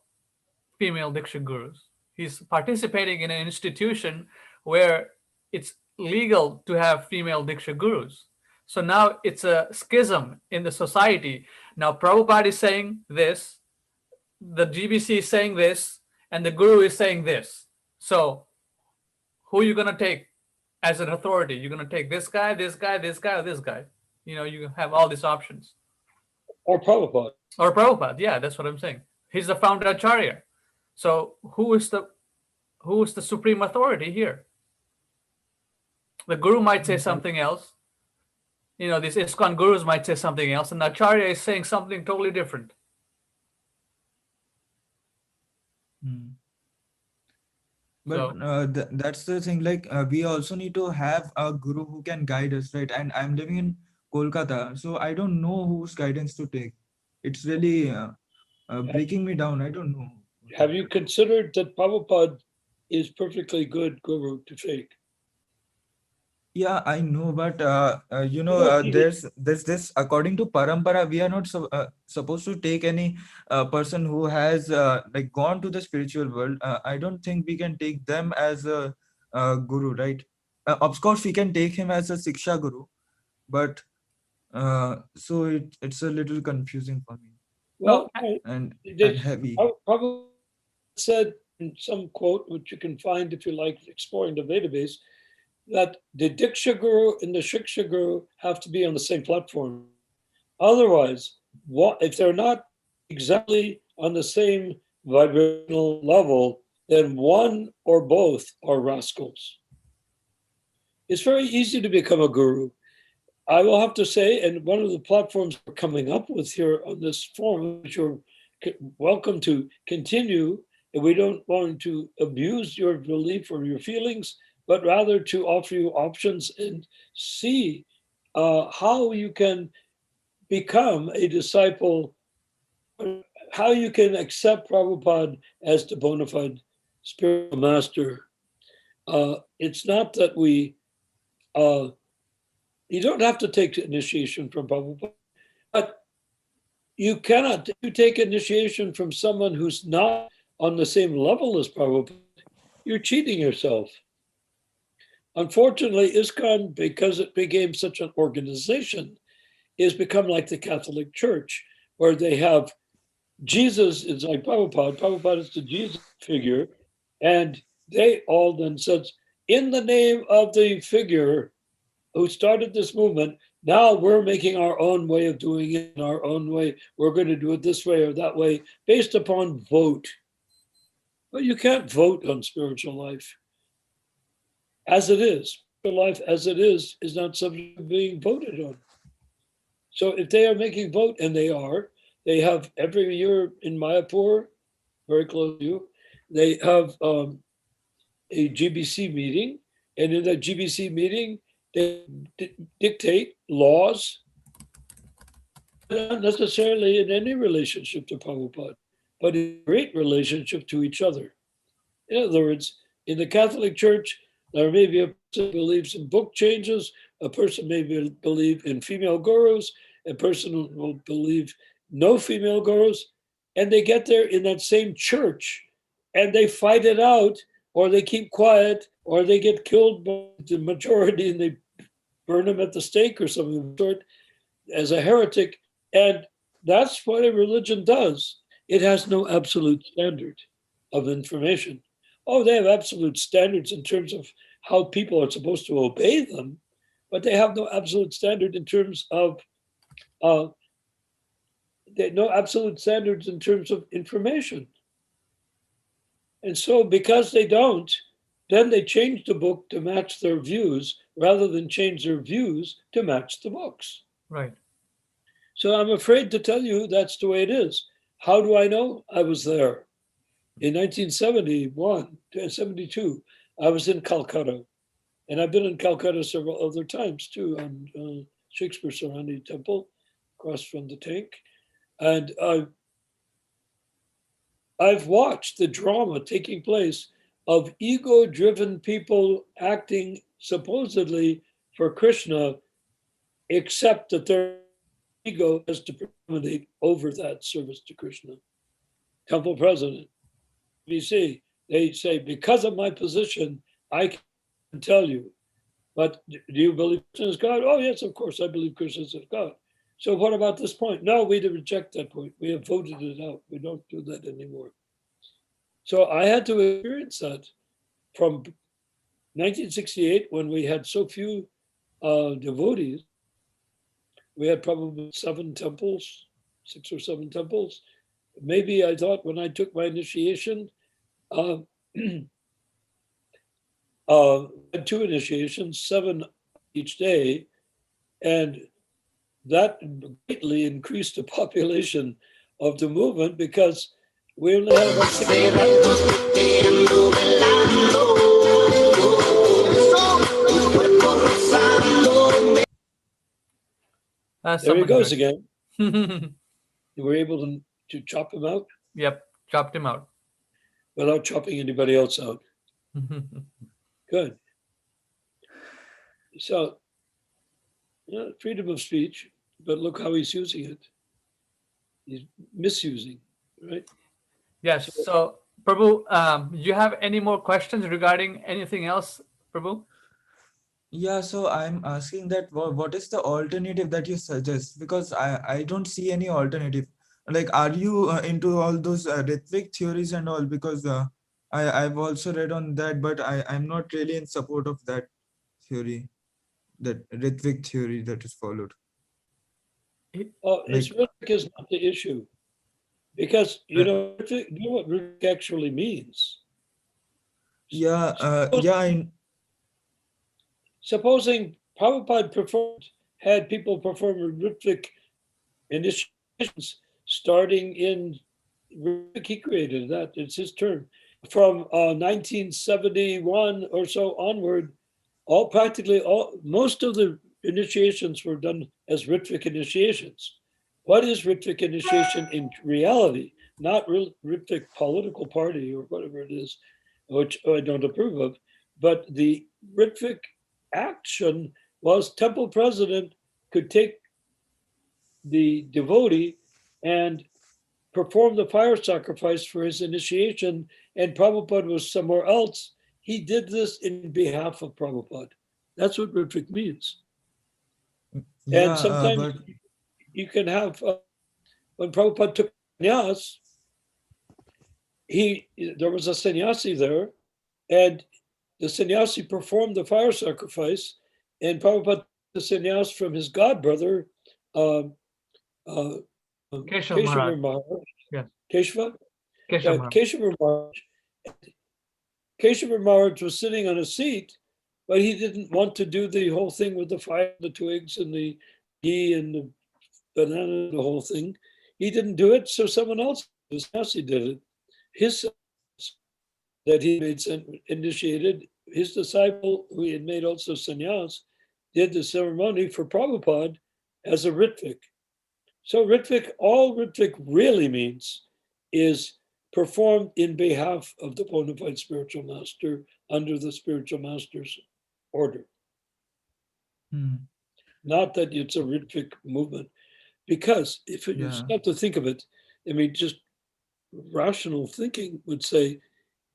female Diksha gurus. He's participating in an institution where it's legal to have female Diksha gurus. So now it's a schism in the society. Now Prabhupada is saying this, the GBC is saying this, and the guru is saying this. So who are you going to take as an authority? You're going to take this guy, this guy, this guy, or this guy. You have all these options. Or Prabhupada. Or Prabhupada, yeah, that's what I'm saying. He's the founder acharya. So who is the supreme authority here? The guru might say something else. These ISKCON gurus might say something else, and the acharya is saying something totally different. But So, that's the thing. Like we also need to have a guru who can guide us, right? And I'm living in Kolkata, so I don't know whose guidance to take. It's really breaking me down. I don't know. Have you considered that Prabhupada is perfectly good guru to take? Yeah, I know, but You don't need it. there's this, according to parampara, we are not supposed to take any person who has like gone to the spiritual world. I don't think we can take them as a guru, right? Of course, we can take him as a Siksha guru, but so it's a little confusing for me Well, and they heavy. probably said in some quote, which you can find if you like exploring the database, that the Diksha Guru and the Shiksha Guru have to be on the same platform. Otherwise, if they're not exactly on the same vibrational level, then one or both are rascals. It's very easy to become a guru. I will have to say, and one of the platforms we're coming up with here on this forum, which you're welcome to continue, and we don't want to abuse your belief or your feelings, but rather to offer you options and see how you can become a disciple, how you can accept Prabhupada as the bona fide spiritual master. It's not that you don't have to take initiation from Prabhupada, but you cannot. If you take initiation from someone who's not on the same level as Prabhupada, you're cheating yourself. Unfortunately, ISKCON, because it became such an organization, has become like the Catholic Church, where they have Jesus is like Prabhupada. Prabhupada is the Jesus figure, and they all then said, in the name of the figure who started this movement, now we're making our own way of doing it in our own way. We're going to do it this way or that way based upon vote. But you can't vote on spiritual life. As it is, spiritual life as it is not subject to being voted on. So if they are making vote, and they have every year in Mayapur, very close to you, they have a GBC meeting, and in that GBC meeting, they dictate laws not necessarily in any relationship to Prabhupada, but in great relationship to each other. In other words, in the Catholic Church, there may be a person who believes in book changes, a person may believe in female gurus, a person will believe no female gurus, and they get there in that same church and they fight it out, or they keep quiet, or they get killed by the majority and they burn them at the stake or something of the sort as a heretic. And that's what a religion does. It has no absolute standard of information. Oh, they have absolute standards in terms of how people are supposed to obey them, but they have no absolute standard in terms of no absolute standards in terms of information. And so because they don't, then they change the book to match their views rather than change their views to match the books. Right. So I'm afraid to tell you that's the way it is. How do I know? I was there. In 1971, 72, I was in Calcutta. And I've been in Calcutta several other times too, on Shakespeare Sarani Temple, across from the tank. And I've watched the drama taking place of ego-driven people acting supposedly for Krishna, except that their ego has to predominate over that service to Krishna. Temple president, BC, they say, because of my position, I can tell you. But do you believe Krishna is God? Oh, yes, of course, I believe Krishna is God. So what about this point? No, we reject that point. We have voted it out. We don't do that anymore. So I had to experience that from 1968, when we had so few devotees. We had probably 7 temples, 6 or 7 temples. Maybe I thought when I took my initiation, I had 2 initiations, 7 each day, and that greatly increased the population of the movement because we only had about 6. There he goes again. You were able to chop him out? Yep, chopped him out. Without chopping anybody else out. Good. So, freedom of speech, but look how he's using it. He's misusing, right? Yes. So, Prabhu, you have any more questions regarding anything else, Prabhu? Yeah, so I'm asking that what is the alternative that you suggest? Because I don't see any alternative. Like, are you into all those Ritvik theories and all? Because I've also read on that, but I'm not really in support of that theory, that Ritvik theory that is followed. It's Ritvik is not the issue. Because, you know what Ritvik actually means? Supposing Prabhupada had people perform Ritvik initiations starting in Ritvik, he created that, it's his term. From 1971 or so onward, most of the initiations were done as Ritvik initiations. What is Ritvik initiation in reality? Not Ritvik political party or whatever it is, which I don't approve of, but the Ritvik action was temple president could take the devotee and perform the fire sacrifice for his initiation, and Prabhupada was somewhere else. He did this in behalf of Prabhupada. That's what Ritvik means. And sometimes you can have, when Prabhupada took sannyas, there was a sannyasi there, and the sannyasi performed the fire sacrifice, and Prabhupada took the sannyas from his godbrother, Keshava Maharaj. Yeah. Keshava Maharaj. Keshava Maharaj was sitting on a seat, but he didn't want to do the whole thing with the fire, the twigs, and the ghee, and the banana, the whole thing. He didn't do it, so someone else, the sannyasi, did it. His that he made initiated, his disciple, who he had made also sannyas, did the ceremony for Prabhupada as a Ritvik. So Ritvik, all Ritvik really means is performed in behalf of the bona fide spiritual master under the spiritual master's order. Not that it's a Ritvik movement, because if you start to think of it, I mean, just rational thinking would say,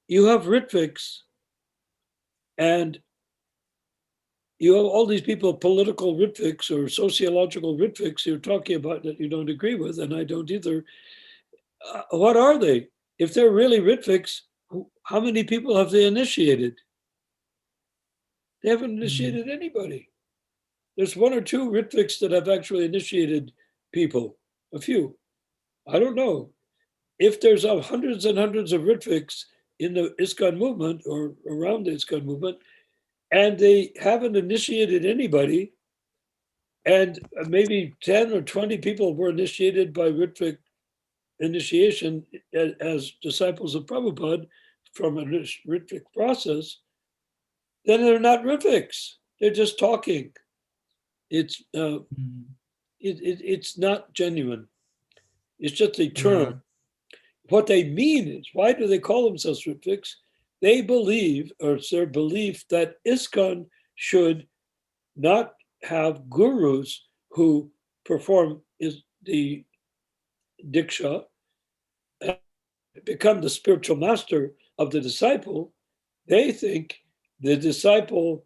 you have Ritviks and you have all these people, political Ritviks or sociological Ritviks you're talking about that you don't agree with, and I don't either. What are they? If they're really Ritviks, how many people have they initiated? They haven't initiated anybody. There's one or two Ritviks that have actually initiated people, a few. I don't know. If there's hundreds and hundreds of Ritviks in the ISKCON movement or around the ISKCON movement, and they haven't initiated anybody, and maybe 10 or 20 people were initiated by Ritvik initiation as disciples of Prabhupada from a Ritvik process, then they're not Ritviks. They're just talking. It's it's not genuine. It's just a term. What they mean is, why do they call themselves Ritviks? They believe, or it's their belief, that ISKCON should not have gurus who perform the diksha and become the spiritual master of the disciple. They think the disciple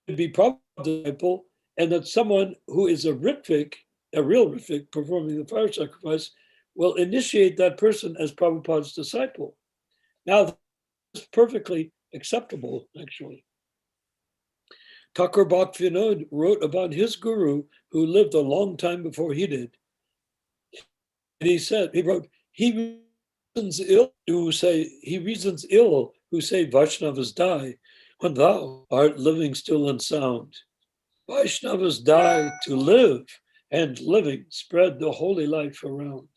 should be Prabhupada's disciple, and that someone who is a Ritvik, a real Ritvik, performing the fire sacrifice, will initiate that person as Prabhupada's disciple. Now, that's perfectly acceptable, actually. Thakur Bhaktivinoda wrote about his guru who lived a long time before he did. And he wrote, he reasons ill who say Vaishnavas die when thou art living still and sound. Vaishnavas die to live, and living spread the holy life around.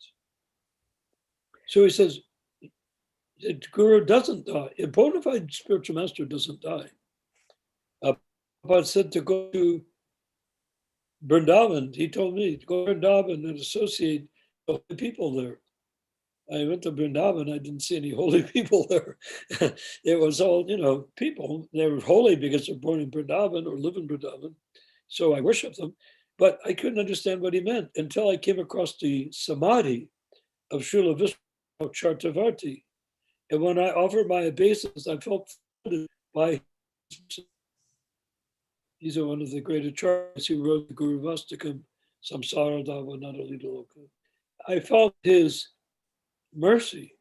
So he says, the guru doesn't die. A bona fide spiritual master doesn't die. Prabhupada said to go to Vrindavan. He told me to go to Vrindavan and associate with holy people there. I went to Vrindavan. I didn't see any holy people there. It was all, people. They were holy because they're born in Vrindavan or live in Vrindavan. So I worshiped them. But I couldn't understand what he meant until I came across the samadhi of Srila Vishnu Chartavarti. And when I offered my obeisance, I felt flooded by. These are one of the great acharyas who wrote the Guru Vastakam, Samsara Dava Nadalidaloka. I felt his mercy.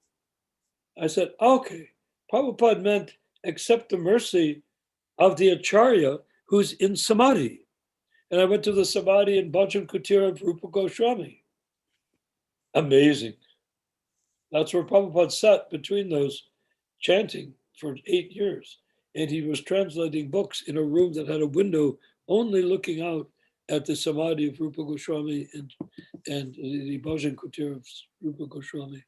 I said, okay, Prabhupada meant accept the mercy of the acharya who's in samadhi. And I went to the samadhi in Bhajan Kutir of Rupa Goswami. Amazing. That's where Prabhupada sat between those, chanting for 8 years. And he was translating books in a room that had a window only looking out at the samadhi of Rupa Goswami and the Bhajan Kutir of Rupa Goswami.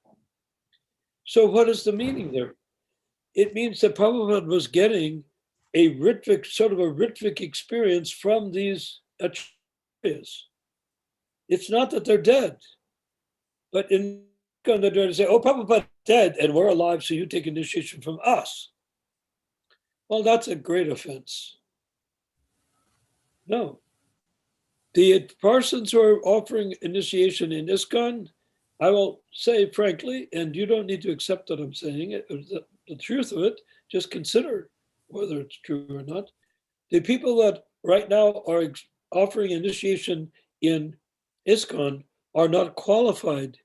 So what is the meaning there? It means that Prabhupada was getting a Ritvik, sort of a Ritvik experience from these acharyas. It's not that they're dead, but in they're to say, oh, Prabhupada's dead and we're alive, so you take initiation from us. Well, that's a great offense. No. The persons who are offering initiation in ISKCON, I will say frankly, and you don't need to accept that I'm saying it, the truth of it, just consider whether it's true or not. The people that right now are offering initiation in ISKCON are not qualified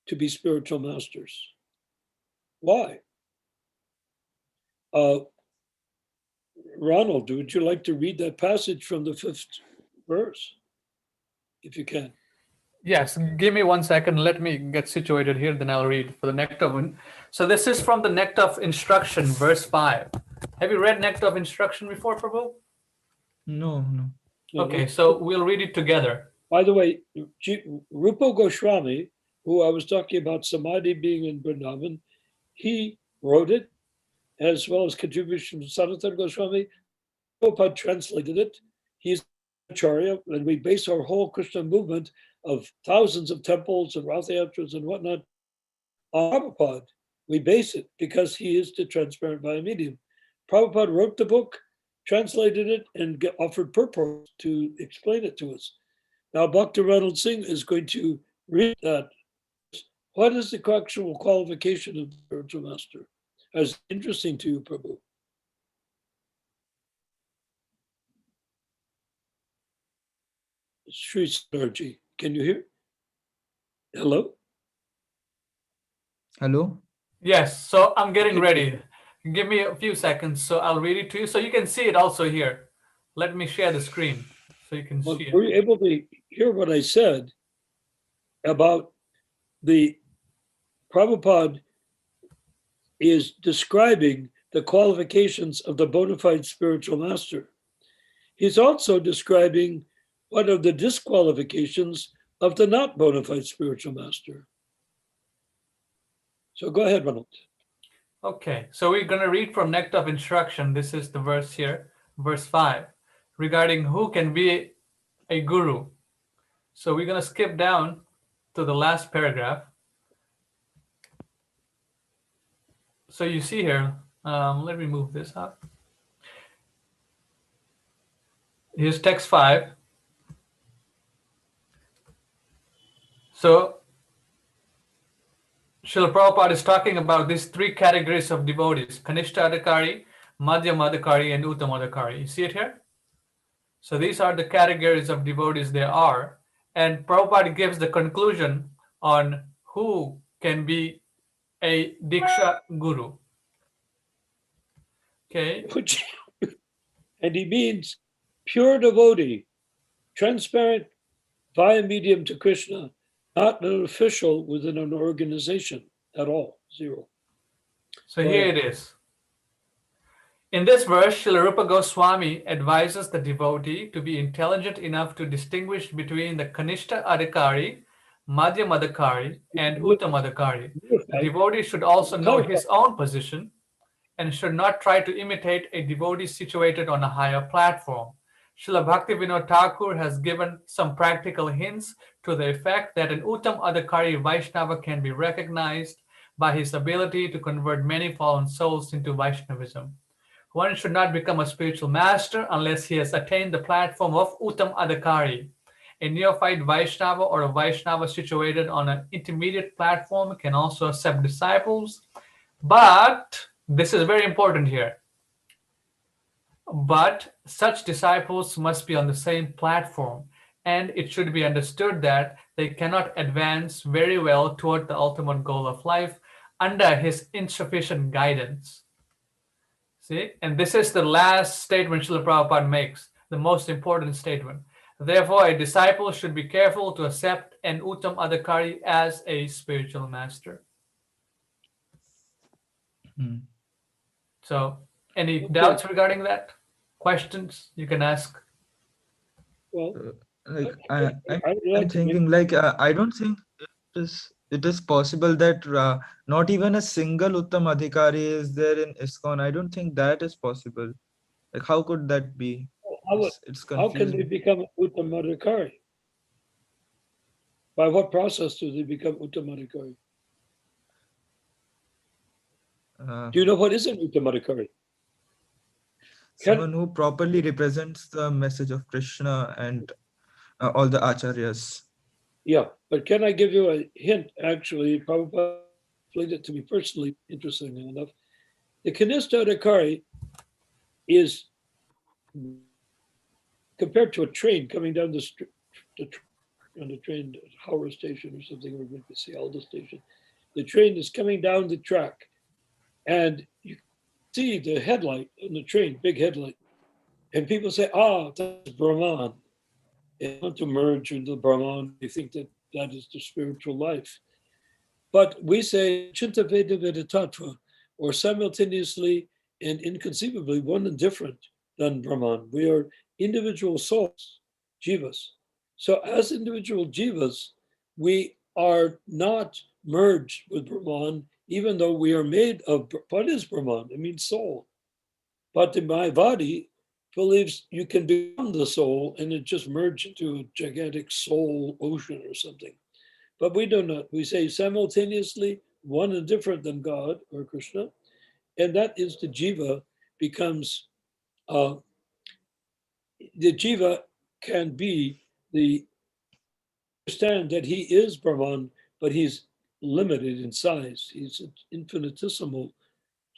to be spiritual masters. Why? Ronald, would you like to read that passage from the 5th verse, if you can? Yes, give me 1 second. Let me get situated here, then I'll read for the Nectar one. So this is from the Nectar of Instruction, verse 5. Have you read Nectar of Instruction before, Prabhu? No. Okay, so we'll read it together. By the way, Rupa Goswami, who I was talking about Samadhi being in Vrindavan, he wrote it, as well as contribution from Sanatana Goswami. Prabhupada translated it. He's Acharya, and we base our whole Krishna movement of thousands of temples and Rathayatras and whatnot on Prabhupada. We base it because he is the transparent via medium. Prabhupada wrote the book, translated it, and offered purport to explain it to us. Now, Bhakti Ronald Singh is going to read that. What is the actual qualification of the spiritual master? As interesting to you, Prabhu. Sri Sarji, can you hear? Hello? Hello? Yes, so I'm getting ready. Give me a few seconds, so I'll read it to you. So you can see it also here. Let me share the screen so you can Well, see were it. you able to hear what I said about the Prabhupada is describing the qualifications of the bona fide spiritual master. He's also describing what are the disqualifications of the not bona fide spiritual master. So go ahead, Ronald. Okay, so we're going to read from Nectar of Instruction. This is the verse here, verse 5, regarding who can be a guru. So we're going to skip down to the last paragraph. So you see here, let me move this up. Here's text 5. So Srila Prabhupada is talking about these three categories of devotees: Kanishta Adhikari, Madhyama Adhikari, and Uttama Adhikari. You see it here? So these are the categories of devotees there are. And Prabhupada gives the conclusion on who can be a Diksha Guru. Okay. And he means pure devotee, transparent via medium to Krishna, not an official within an organization at all, zero. So here it is. In this verse, Srila Rupa Goswami advises the devotee to be intelligent enough to distinguish between the Kanishta Adhikari, Madhyama Adhikari, and Uttama Adhikari. The devotee should also know his own position and should not try to imitate a devotee situated on a higher platform. Srila Bhaktivinoda Thakur has given some practical hints to the effect that an Uttam Adhikari Vaishnava can be recognized by his ability to convert many fallen souls into Vaishnavism. One should not become a spiritual master unless he has attained the platform of Uttam Adhikari. A neophyte Vaishnava or a Vaishnava situated on an intermediate platform can also accept disciples, but this is very important here. But such disciples must be on the same platform, and it should be understood that they cannot advance very well toward the ultimate goal of life under his insufficient guidance. See, and this is the last statement Srila Prabhupada makes, the most important statement. Therefore, a disciple should be careful to accept an Uttam Adhikari as a spiritual master. So, any doubts regarding that? Questions you can ask? Well, Like I'm thinking, like I don't think it is possible that not even a single Uttam Adhikari is there in ISKCON. I don't think that is possible. Like, how could that be? It's how can they confusing. become Uttam Adhikari? By what process do they become Uttam Adhikari? Do you know what is an Uttam Adhikari? Someone who properly represents the message of Krishna and all the acharyas. Yeah, but can I give you a hint? Actually, Prabhupada explained it to me personally, interestingly enough. The Kanishta Adhikari is compared to a train coming down the street, on the train at Howrah station or something, or maybe Sealda station. The train is coming down the track, and you see the headlight on the train, big headlight, and people say, that's Brahman. They want to merge into Brahman. They think that that is the spiritual life. But we say Chinta Veda Veda Tattva, or simultaneously and inconceivably one and different than Brahman. We are individual souls, jivas. So as individual jivas, we are not merged with Brahman, even though we are made of, what is Brahman? It means soul. But the Mayavadi believes you can become the soul and it just merge into a gigantic soul ocean or something. But we do not. We say simultaneously one and different than God or Krishna, and that is the jiva becomes, the jiva can be the, understand that he is Brahman, but he's limited in size. He's an infinitesimal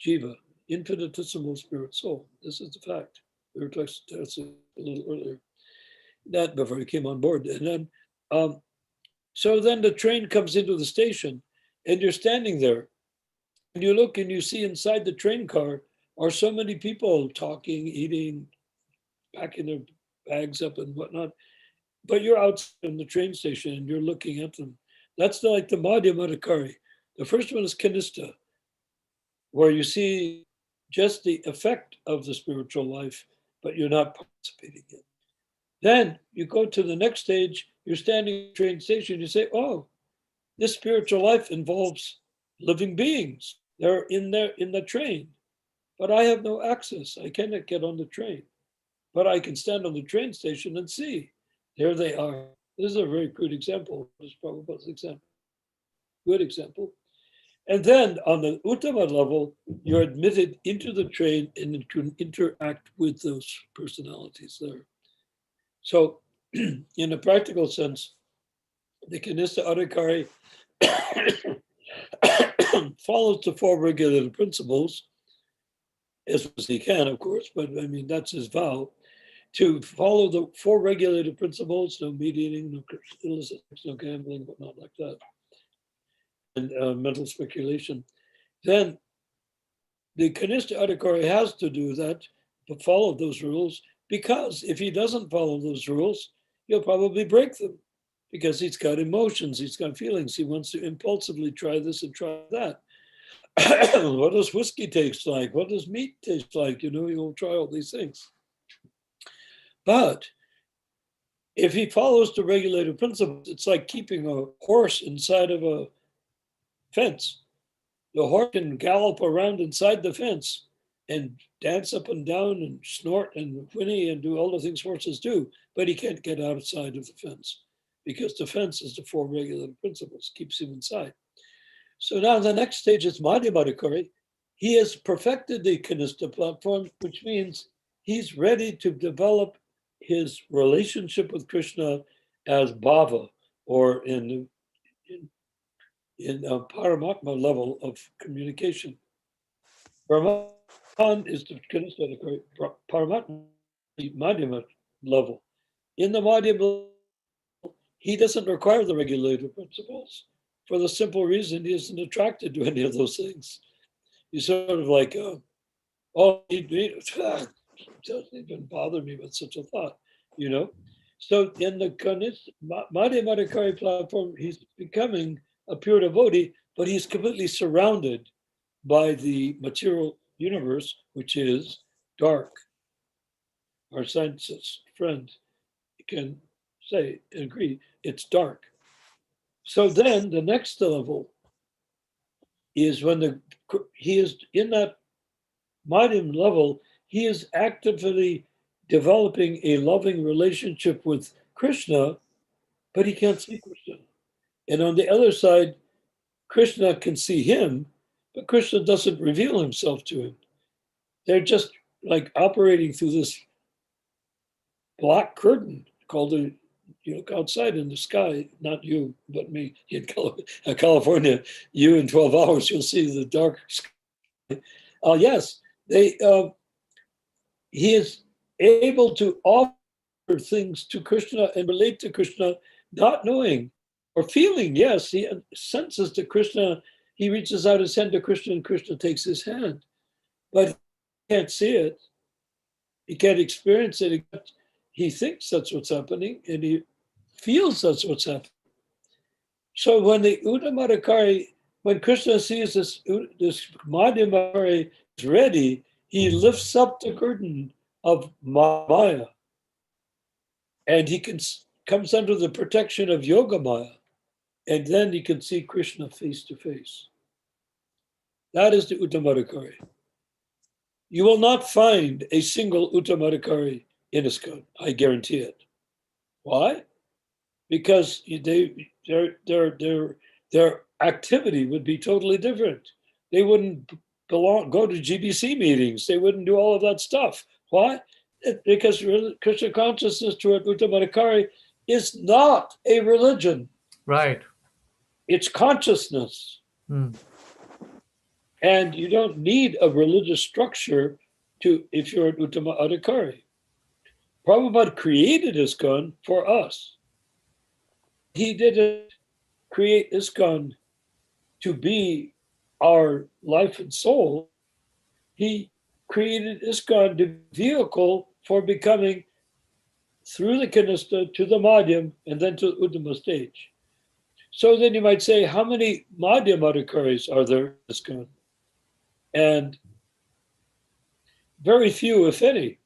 jiva, infinitesimal spirit soul. This is the fact. We were talking a little earlier, that before he came on board. And then, so then the train comes into the station and you're standing there and you look and you see inside the train car are so many people talking, eating, packing their bags up and whatnot. But you're outside in the train station and you're looking at them. That's like the Madhyamadikari. The first one is Kanista, where you see just the effect of the spiritual life, but you're not participating in it. Then you go to the next stage, you're standing in the train station, you say, oh, this spiritual life involves living beings. They're in there in the train, but I have no access. I cannot get on the train, but I can stand on the train station and see. There they are. This is a very good example. This is Prabhupada's example. Good example. And then on the Uttama level, you're admitted into the train and you can interact with those personalities there. So in a practical sense, the Kanista Adhikari follows the four regulated principles as much as he can, of course, but I mean, that's his vow, to follow the four regulated principles, no meat eating, no illicit, no gambling, but not like that, and mental speculation. Then the Kanista Adhikari has to do that, to follow those rules, because if he doesn't follow those rules, he'll probably break them, because he's got emotions, he's got feelings, he wants to impulsively try this and try that. What does whiskey taste like? What does meat taste like? You know, he'll try all these things. But if he follows the regulated principles, it's like keeping a horse inside of a fence. The horse can gallop around inside the fence and dance up and down and snort and whinny and do all the things horses do, but he can't get outside of the fence because the fence is the four regulated principles, keeps him inside. So now the next stage is Madhyamadikari. He has perfected the Kanista platform, which means he's ready to develop his relationship with Krishna as bhava, or in a Paramatma level of communication. Brahman is the Kanista Paramatma Madhyama level. In the Madhyama level, he doesn't require the regulated principles for the simple reason he isn't attracted to any of those things. He's sort of like, it doesn't even bother me with such a thought, you know? So in the Madhyamadikari platform, he's becoming a pure devotee, but he's completely surrounded by the material universe, which is dark. Our scientist friend can say and agree, it's dark. So then the next level is when he is in that Madhyam level, he is actively developing a loving relationship with Krishna, but he can't see Krishna. And on the other side, Krishna can see him, but Krishna doesn't reveal himself to him. They're just like operating through this black curtain called you look outside in the sky, not you, but me in California, you in 12 hours, you'll see the dark sky. Yes, he is able to offer things to Krishna and relate to Krishna, not knowing or feeling, yes, he senses to Krishna, he reaches out his hand to Krishna and Krishna takes his hand, but he can't see it. He can't experience it. He thinks that's what's happening and he feels that's what's happening. So when the Uttama, when Krishna sees this Madhyamadikari is ready, he lifts up the curtain of Maya and he comes under the protection of Yoga Maya, and then he can see Krishna face to face. That is the Uttama. You will not find a single Uttamadhikari in ISKCON. I guarantee it. Why? Because their activity would be totally different. They wouldn't go to GBC meetings. They wouldn't do all of that stuff. Why? Because Krishna consciousness to an Uttamadhikari is not a religion. Right. It's consciousness. Mm. And you don't need a religious structure if you're an Uttama Adhikari. Prabhupada created ISKCON for us. He didn't create ISKCON to be our life and soul. He created ISKCON the vehicle for becoming through the Kanistha to the Madhyam and then to the Uttama stage. So then you might say, how many Madhyam Adhikaris are there in ISKCON? And very few, if any.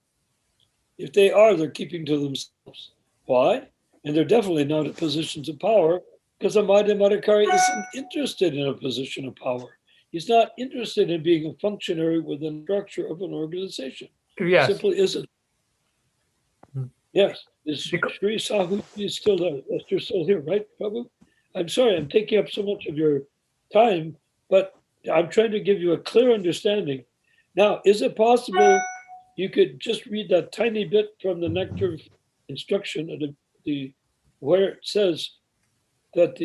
If they are, they're keeping to themselves. Why? And they're definitely not in positions of power because a Madhyam Adhikari isn't interested in a position of power. He's not interested in being a functionary within the structure of an organization. Yes. Simply isn't. Yes. Is Sri Sahu is still there? Yes, you're still here, right, Prabhu? I'm sorry, I'm taking up so much of your time, but I'm trying to give you a clear understanding. Now, is it possible you could just read that tiny bit from the nectar instruction of where it says that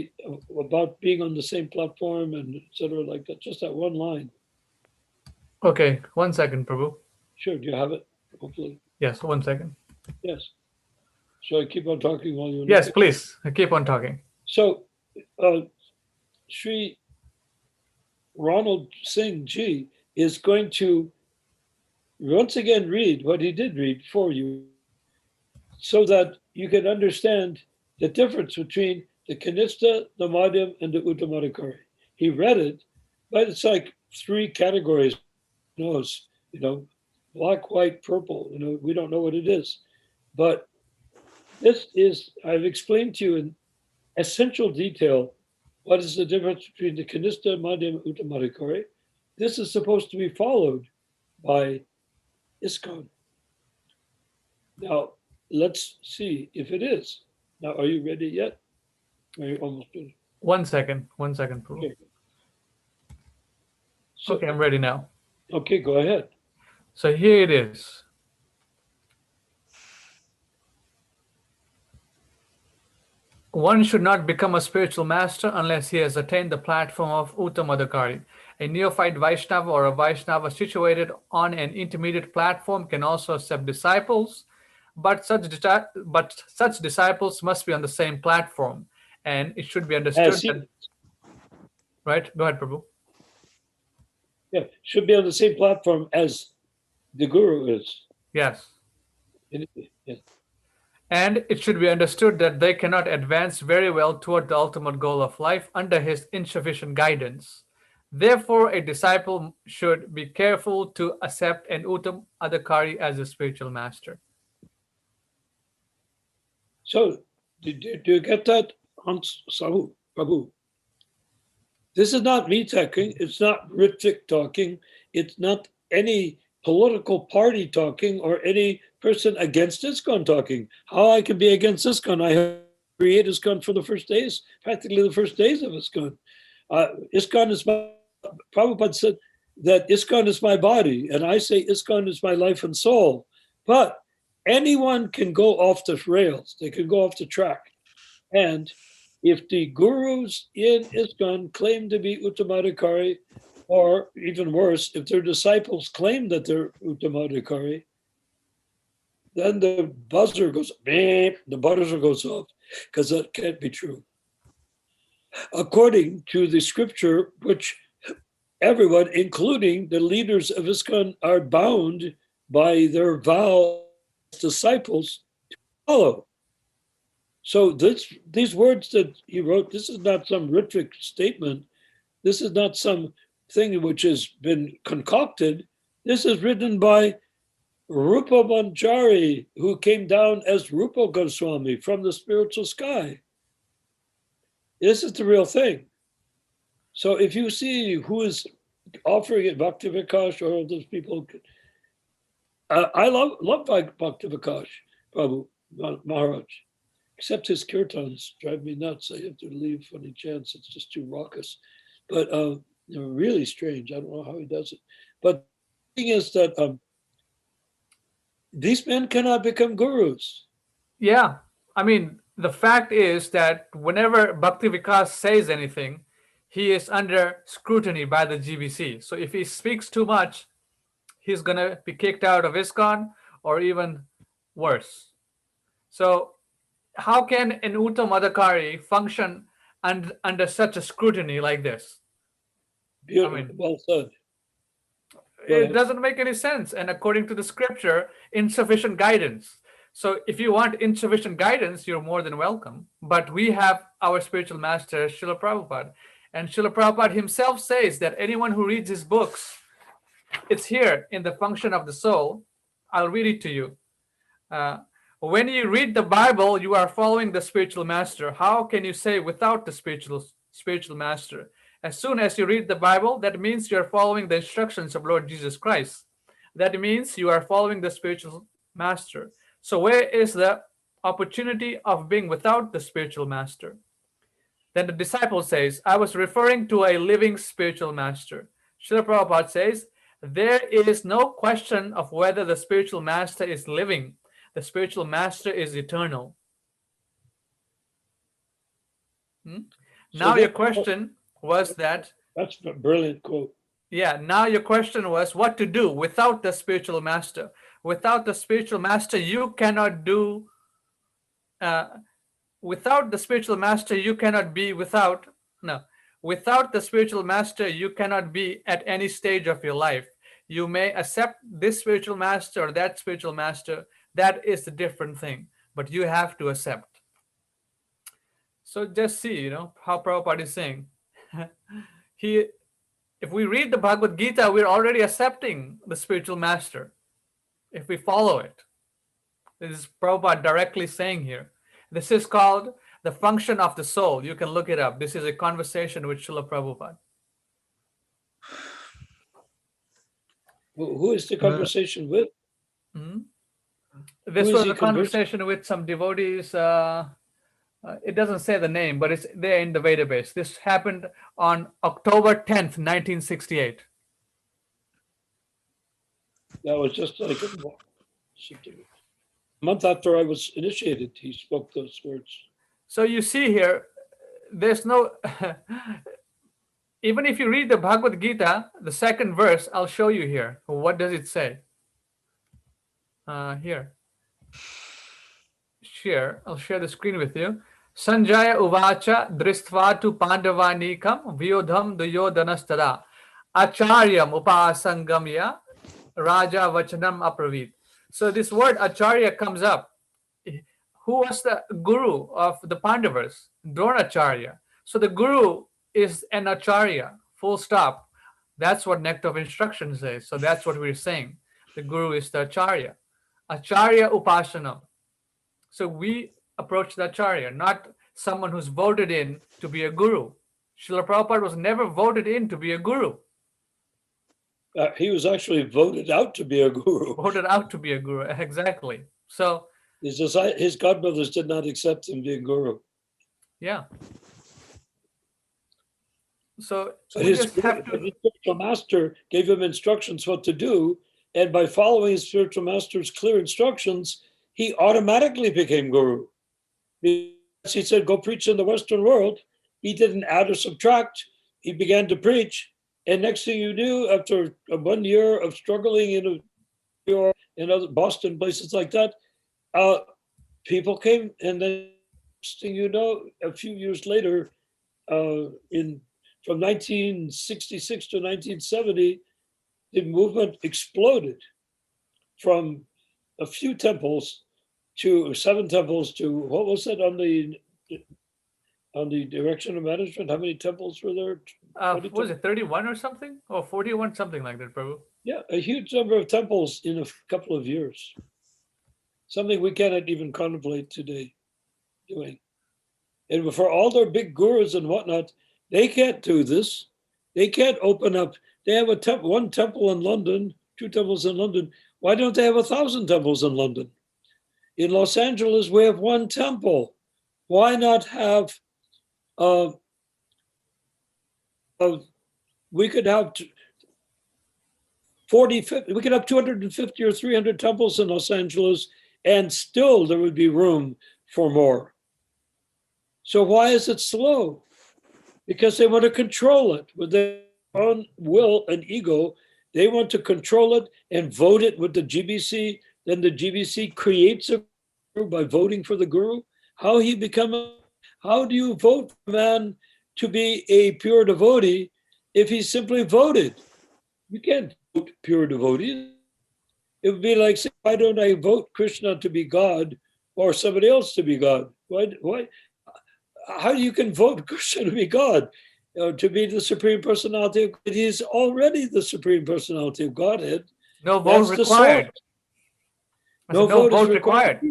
about being on the same platform and etc. like that, just that one line. Okay, 1 second, Prabhu. Sure, do you have it? Hopefully. Yes, 1 second. Yes. So I keep on talking while you're Yes, please. Keep on talking. So Sri Ronald Singh Ji is going to once again read what he did read for you so that you can understand the difference between the Kanistha, the Madhyam, and the Uttamadhikari. He read it, but it's like 3 categories. Knows, black, white, purple. We don't know what it is. But this is, I've explained to you in essential detail what is the difference between the Kanistha, Madhyam, and Uttamadhikari. This is supposed to be followed by ISKCON. Now, let's see if it is. Now, are you ready yet? Are you almost ready? 1 second. 1 second, Prabhu. Okay. So, Okay, I'm ready now. Okay, go ahead. So here it is. One should not become a spiritual master unless he has attained the platform of Uttamadhikari. A neophyte Vaishnava or a Vaishnava situated on an intermediate platform can also accept disciples, but such disciples must be on the same platform, and it should be understood that, right? Go ahead, Prabhu. Yeah, should be on the same platform as the Guru is. Yes. Yes. And it should be understood that they cannot advance very well toward the ultimate goal of life under his insufficient guidance. Therefore, a disciple should be careful to accept an Uttam Adhikari as a spiritual master. So, do you get that, Hans Sahu, Prabhu? This is not me talking. It's not Ritvik talking. It's not any political party talking or any person against ISKCON talking. How I can be against ISKCON? I have created ISKCON for the first days, practically the first days of ISKCON. ISKCON is my, Prabhupada said that ISKCON is my body, and I say ISKCON is my life and soul. But anyone can go off the rails. They can go off the track. And if the gurus in ISKCON claim to be Uttamadhikari, or even worse, if their disciples claim that they're Uttamadhikari, then the buzzer goes, beep, the buzzer goes off, because that can't be true. According to the scripture, which everyone, including the leaders of ISKCON, are bound by their vow as disciples to follow. So these words that he wrote, this is not some Ritvik statement. This is not some thing which has been concocted. This is written by Rupa Manjari, who came down as Rupa Goswami from the spiritual sky. This is the real thing. So if you see who is offering it, Bhakti Vikash or all those people, I love Bhaktivinoda Prabhu Maharaj, except his kirtans drive me nuts. I have to leave when he chants. It's just too raucous. But they're really strange. I don't know how he does it. But the thing is that these men cannot become gurus. Yeah, I mean, the fact is that whenever Bhakti Vikas says anything, he is under scrutiny by the GBC. So if he speaks too much, he's gonna be kicked out of ISKCON or even worse. So how can an Uttam Adhikari function under such a scrutiny like this? Beautiful. I mean, Well said. Go it ahead. doesn't make any sense. And according to the scripture, insufficient guidance. So if you want insufficient guidance, you're more than welcome. But we have our spiritual master, Srila Prabhupada. And Srila Prabhupada himself says that anyone who reads his books, it's here in the function of the soul. I'll read it to you. When you read the Bible, you are following the spiritual master. How can you say without the spiritual master? As soon as you read the Bible, that means you are following the instructions of Lord Jesus Christ. That means you are following the spiritual master. So where is the opportunity of being without the spiritual master? Then the disciple says, I was referring to a living spiritual master. Srila Prabhupada says, there is no question of whether the spiritual master is living. The spiritual master is eternal. Now your question was that... That's a brilliant quote. Yeah, now your question was what to do without the spiritual master. Without the spiritual master, you cannot do... without the spiritual master, you cannot be without... No. Without the spiritual master, you cannot be at any stage of your life. You may accept this spiritual master or that spiritual master. That is a different thing, but you have to accept. So just see, how Prabhupada is saying. If we read the Bhagavad Gita, we're already accepting the spiritual master. If we follow it. This is Prabhupada directly saying here. This is called the function of the soul. You can look it up. This is a conversation with Srila Prabhupada. Who is the conversation with? This was a conversation with some devotees. It doesn't say the name, but it's there in the database. This happened on October 10th, 1968. That was just like a month after I was initiated. He spoke those words. So you see here, there's no... Even if you read the Bhagavad Gita, the second verse, I'll show you here. What does it say? Here. I'll share the screen with you. Sanjaya uvacha dristvatu pandavanikam vyodham duyodanastada acharyam upasangamya raja vachanam apravit. So this word acharya comes up. Who was the guru of the Pandavas? Dronacharya. So the guru is an acharya, full stop. That's what Nectar of Instruction says. So that's what we're saying. The guru is the acharya. Acharya upasana. So we approach the acharya, not someone who's voted in to be a guru. Srila Prabhupada was never voted in to be a guru. He was actually voted out to be a guru. Voted out to be a guru, exactly. So his godbrothers did not accept him being guru. Yeah. So his spiritual master gave him instructions what to do, and by following his spiritual master's clear instructions, he automatically became guru. He said, go preach in the Western world. He didn't add or subtract. He began to preach. And next thing you knew, after 1 year of struggling in New York and other Boston, places like that, people came. And then next thing you know, a few years later, from 1966 to 1970, the movement exploded from a few temples to 7 temples to, what was it on the direction of management? How many temples were there? Was it 31 or something? Or 41, something like that, Prabhu? Yeah, a huge number of temples in a couple of years. Something we cannot even contemplate today doing. And for all their big gurus and whatnot, they can't do this. They can't open up. They have one temple in London, 2 temples in London, Why don't they have 1,000 temples in London? In Los Angeles, we have one temple. Why not have, we could have 40, 50, we could have 250 or 300 temples in Los Angeles, and still there would be room for more. So why is it slow? Because they want to control it with their own will and ego. They want to control it and vote it with the GBC. Then the GBC creates a guru by voting for the guru. How do you vote for a man to be a pure devotee if he simply voted? You can't vote pure devotees. It would be like saying, why don't I vote Krishna to be God or somebody else to be God? Why? How you can vote Krishna to be God, to be the Supreme Personality of God? He's already the Supreme Personality of Godhead. No vote That's required. No No vote is vote required.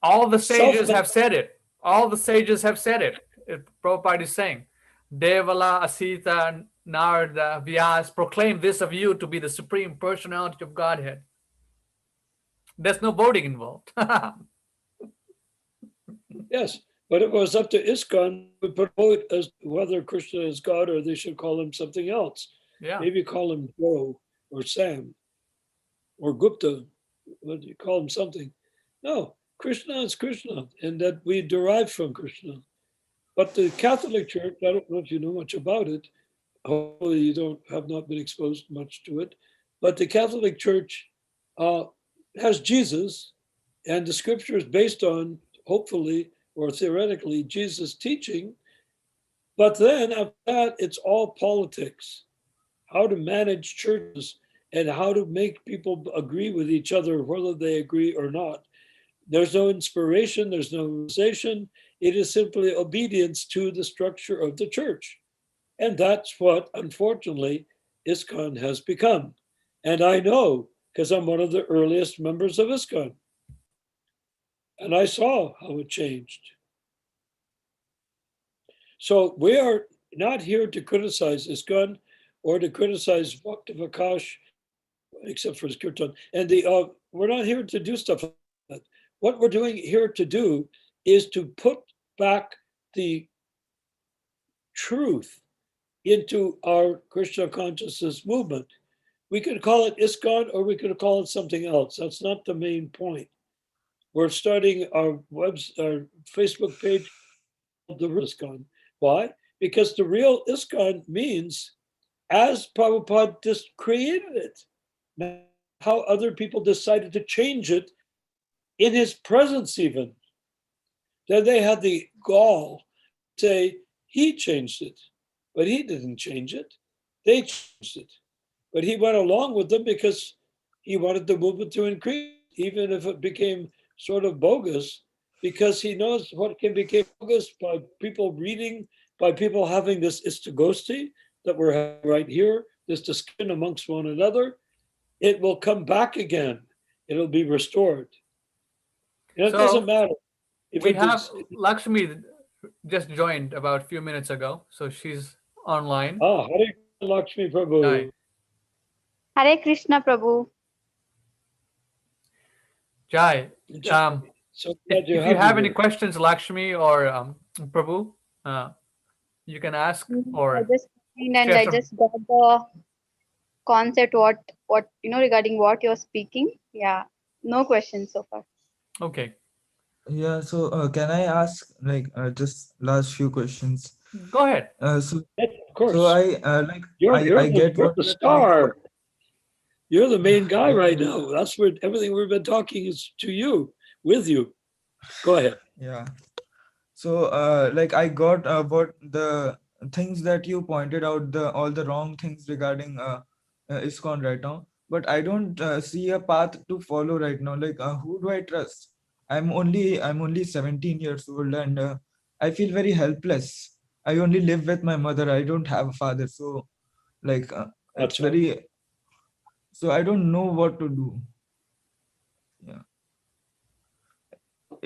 All the sages Self- have said it. All the sages have said it. Prabhupada is saying, Devala, Asita, Narada, Vyas proclaim this of you to be the Supreme Personality of Godhead. There's no voting involved. Yes, but it was up to ISKCON to put a vote as to whether Krishna is God or they should call him something else. Yeah. Maybe call him Joe or Sam or Gupta. What do you call him something? No, Krishna is Krishna, and that we derive from Krishna. But the Catholic Church, I don't know if you know much about it. Hopefully, you have not been exposed much to it. But the Catholic Church has Jesus, and the scripture is based on, hopefully or theoretically, Jesus' teaching. But then after that, it's all politics. How to manage churches and how to make people agree with each other, whether they agree or not. There's no inspiration, there's no realization. It is simply obedience to the structure of the church. And that's what, unfortunately, ISKCON has become. And I know, because I'm one of the earliest members of ISKCON. And I saw how it changed. So we are not here to criticize ISKCON or to criticize Bhakti Vakash, except for his kirtan. And we're not here to do stuff like that. What we're doing here to do is to put back the truth into our Krishna consciousness movement. We could call it ISKCON or we could call it something else. That's not the main point. We're starting our Facebook page called the ISKCON. Why? Because the real ISKCON means as Prabhupada just created it, not how other people decided to change it in his presence even. Then they had the gall to say he changed it, but he didn't change it. They changed it. But he went along with them because he wanted the movement to increase, even if it became sort of bogus, because he knows what can become bogus by people reading, by people having this ishtagoshthi that we're having right here, this discussion amongst one another. It will come back again. It'll be restored. And it doesn't matter. If we have Lakshmi just joined about a few minutes ago, so she's online. Ah, Hare Lakshmi Prabhu. Hi. Hare Krishna Prabhu. Jai. So if you have any questions, Lakshmi or Prabhu, you can ask. Or I just got the concept what regarding what you're speaking. Yeah, no questions so far. Okay. Yeah, so can I ask just last few questions? Go ahead. So of course. So I you're get what the star. You're the main guy right now. That's where everything we've been talking is to you, with you. Go ahead. Yeah. So I got what the things that you pointed out, all the wrong things regarding ISKCON right now, but I don't see a path to follow right now. Who do I trust? I'm only 17 years old, and I feel very helpless. I only live with my mother. I don't have a father, so it's very. So I don't know what to do. Yeah.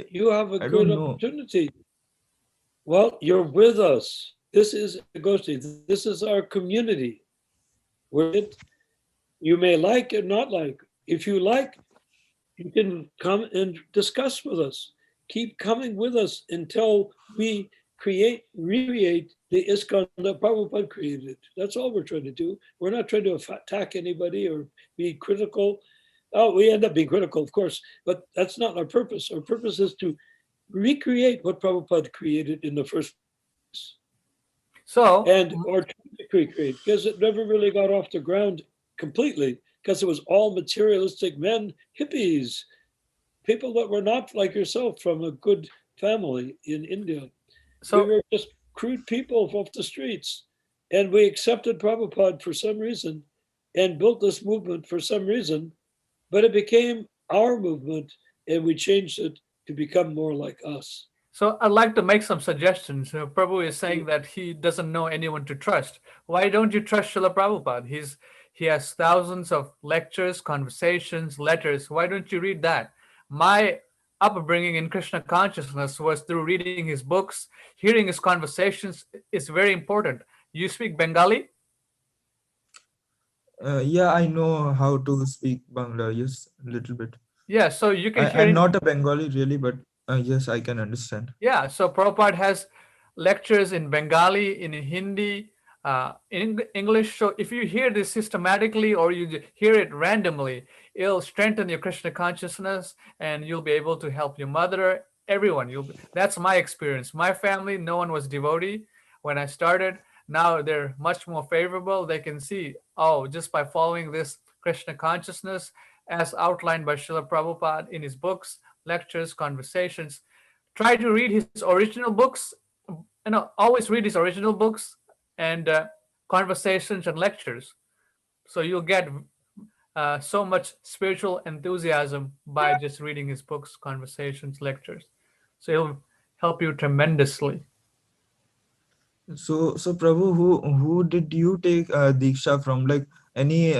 You have a good opportunity. Well, you're with us. This is Gosti. This is our community. You may like or not like. If you like, you can come and discuss with us. Keep coming with us until we recreate the ISKCON that Prabhupada created. That's all we're trying to do. We're not trying to attack anybody or be critical. Oh, we end up being critical, of course, but that's not our purpose. Our purpose is to recreate what Prabhupada created in the first place. So, Or to recreate, because it never really got off the ground completely, because it was all materialistic men, hippies, people that were not like yourself from a good family in India. We were just crude people off the streets. And we accepted Prabhupada for some reason and built this movement for some reason, but it became our movement and we changed it to become more like us. So I'd like to make some suggestions. Prabhu is saying that he doesn't know anyone to trust. Why don't you trust Srila Prabhupada? He has thousands of lectures, conversations, letters. Why don't you read that? My upbringing in Krishna consciousness was through reading his books, hearing his conversations is very important. You speak Bengali? Yeah, I know how to speak Bangla. Yes, a little bit. Yeah, so you can hear. I'm not a Bengali really, but yes, I can understand. Yeah, so Prabhupada has lectures in Bengali, in Hindi, in English. So if you hear this systematically or you hear it randomly, it'll strengthen your Krishna consciousness and you'll be able to help your mother, everyone. That's my experience. My family, no one was devotee when I started. Now they're much more favorable. They can see, oh, just by following this Krishna consciousness as outlined by Srila Prabhupada in his books, lectures, conversations, try to read his original books. Always read his original books and conversations and lectures. So you'll get so much spiritual enthusiasm by just reading his books, conversations, lectures. So he'll help you tremendously. So Prabhu, who did you take Diksha from? Like any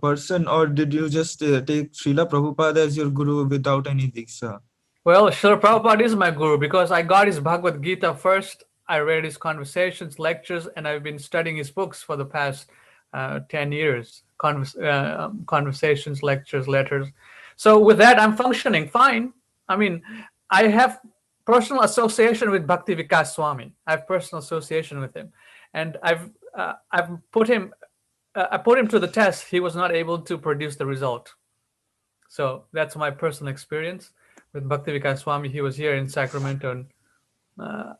person, or did you just take Srila Prabhupada as your guru without any Diksha? Well, Srila Prabhupada is my guru because I got his Bhagavad Gita first. I read his conversations, lectures, and I've been studying his books for the past 10 years. Conversations, lectures, letters. So with that, I'm functioning fine. I mean, I have personal association with Bhakti Vikas Swami. I have personal association with him. And I've put him, I put him to the test. He was not able to produce the result. So that's my personal experience with Bhakti Vikas Swami. He was here in Sacramento a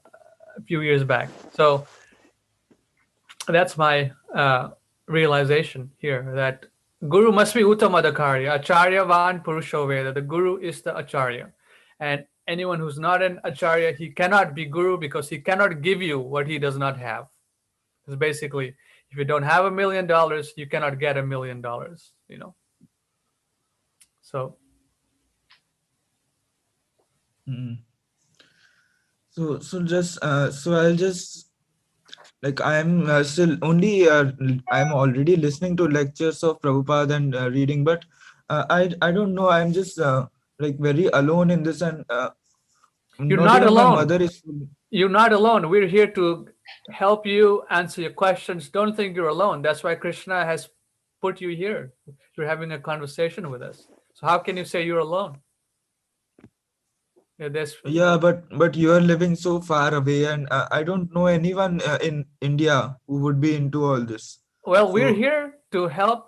few years back. So that's my realization here, that Guru must be Uttamadakari, Acharya Van Purusho Veda. The Guru is the Acharya. And anyone who's not an Acharya, he cannot be Guru because he cannot give you what he does not have. Because basically, if you don't have $1 million, you cannot get $1 million, So So I'll just like I'm still only I'm already listening to lectures of Prabhupada and reading, but I don't know. I'm just like very alone in this, and you're not not even my alone. mother is. You're not alone. We're here to help you answer your questions. Don't think you're alone. That's why Krishna has put you here. You're having a conversation with us. So how can you say you're alone? Yeah, but you are living so far away, and I don't know anyone in India who would be into all this. Well, we're here to help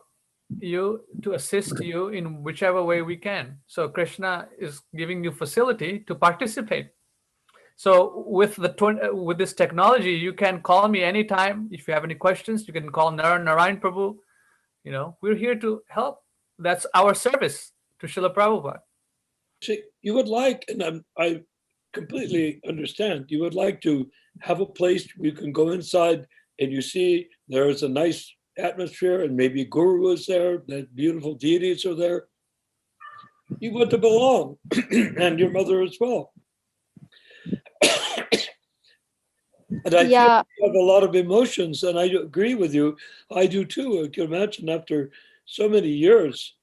you, to assist you in whichever way we can. So Krishna is giving you facility to participate. So with this technology, you can call me anytime. If you have any questions, you can call Narayan Prabhu. We're here to help. That's our service to Srila Prabhupada. See, you would like, and I completely understand, you would like to have a place where you can go inside and you see there is a nice atmosphere and maybe Guru is there, that beautiful deities are there. You want to belong, and your mother as well. And I feel you have a lot of emotions, and I agree with you. I do too. I can imagine after so many years,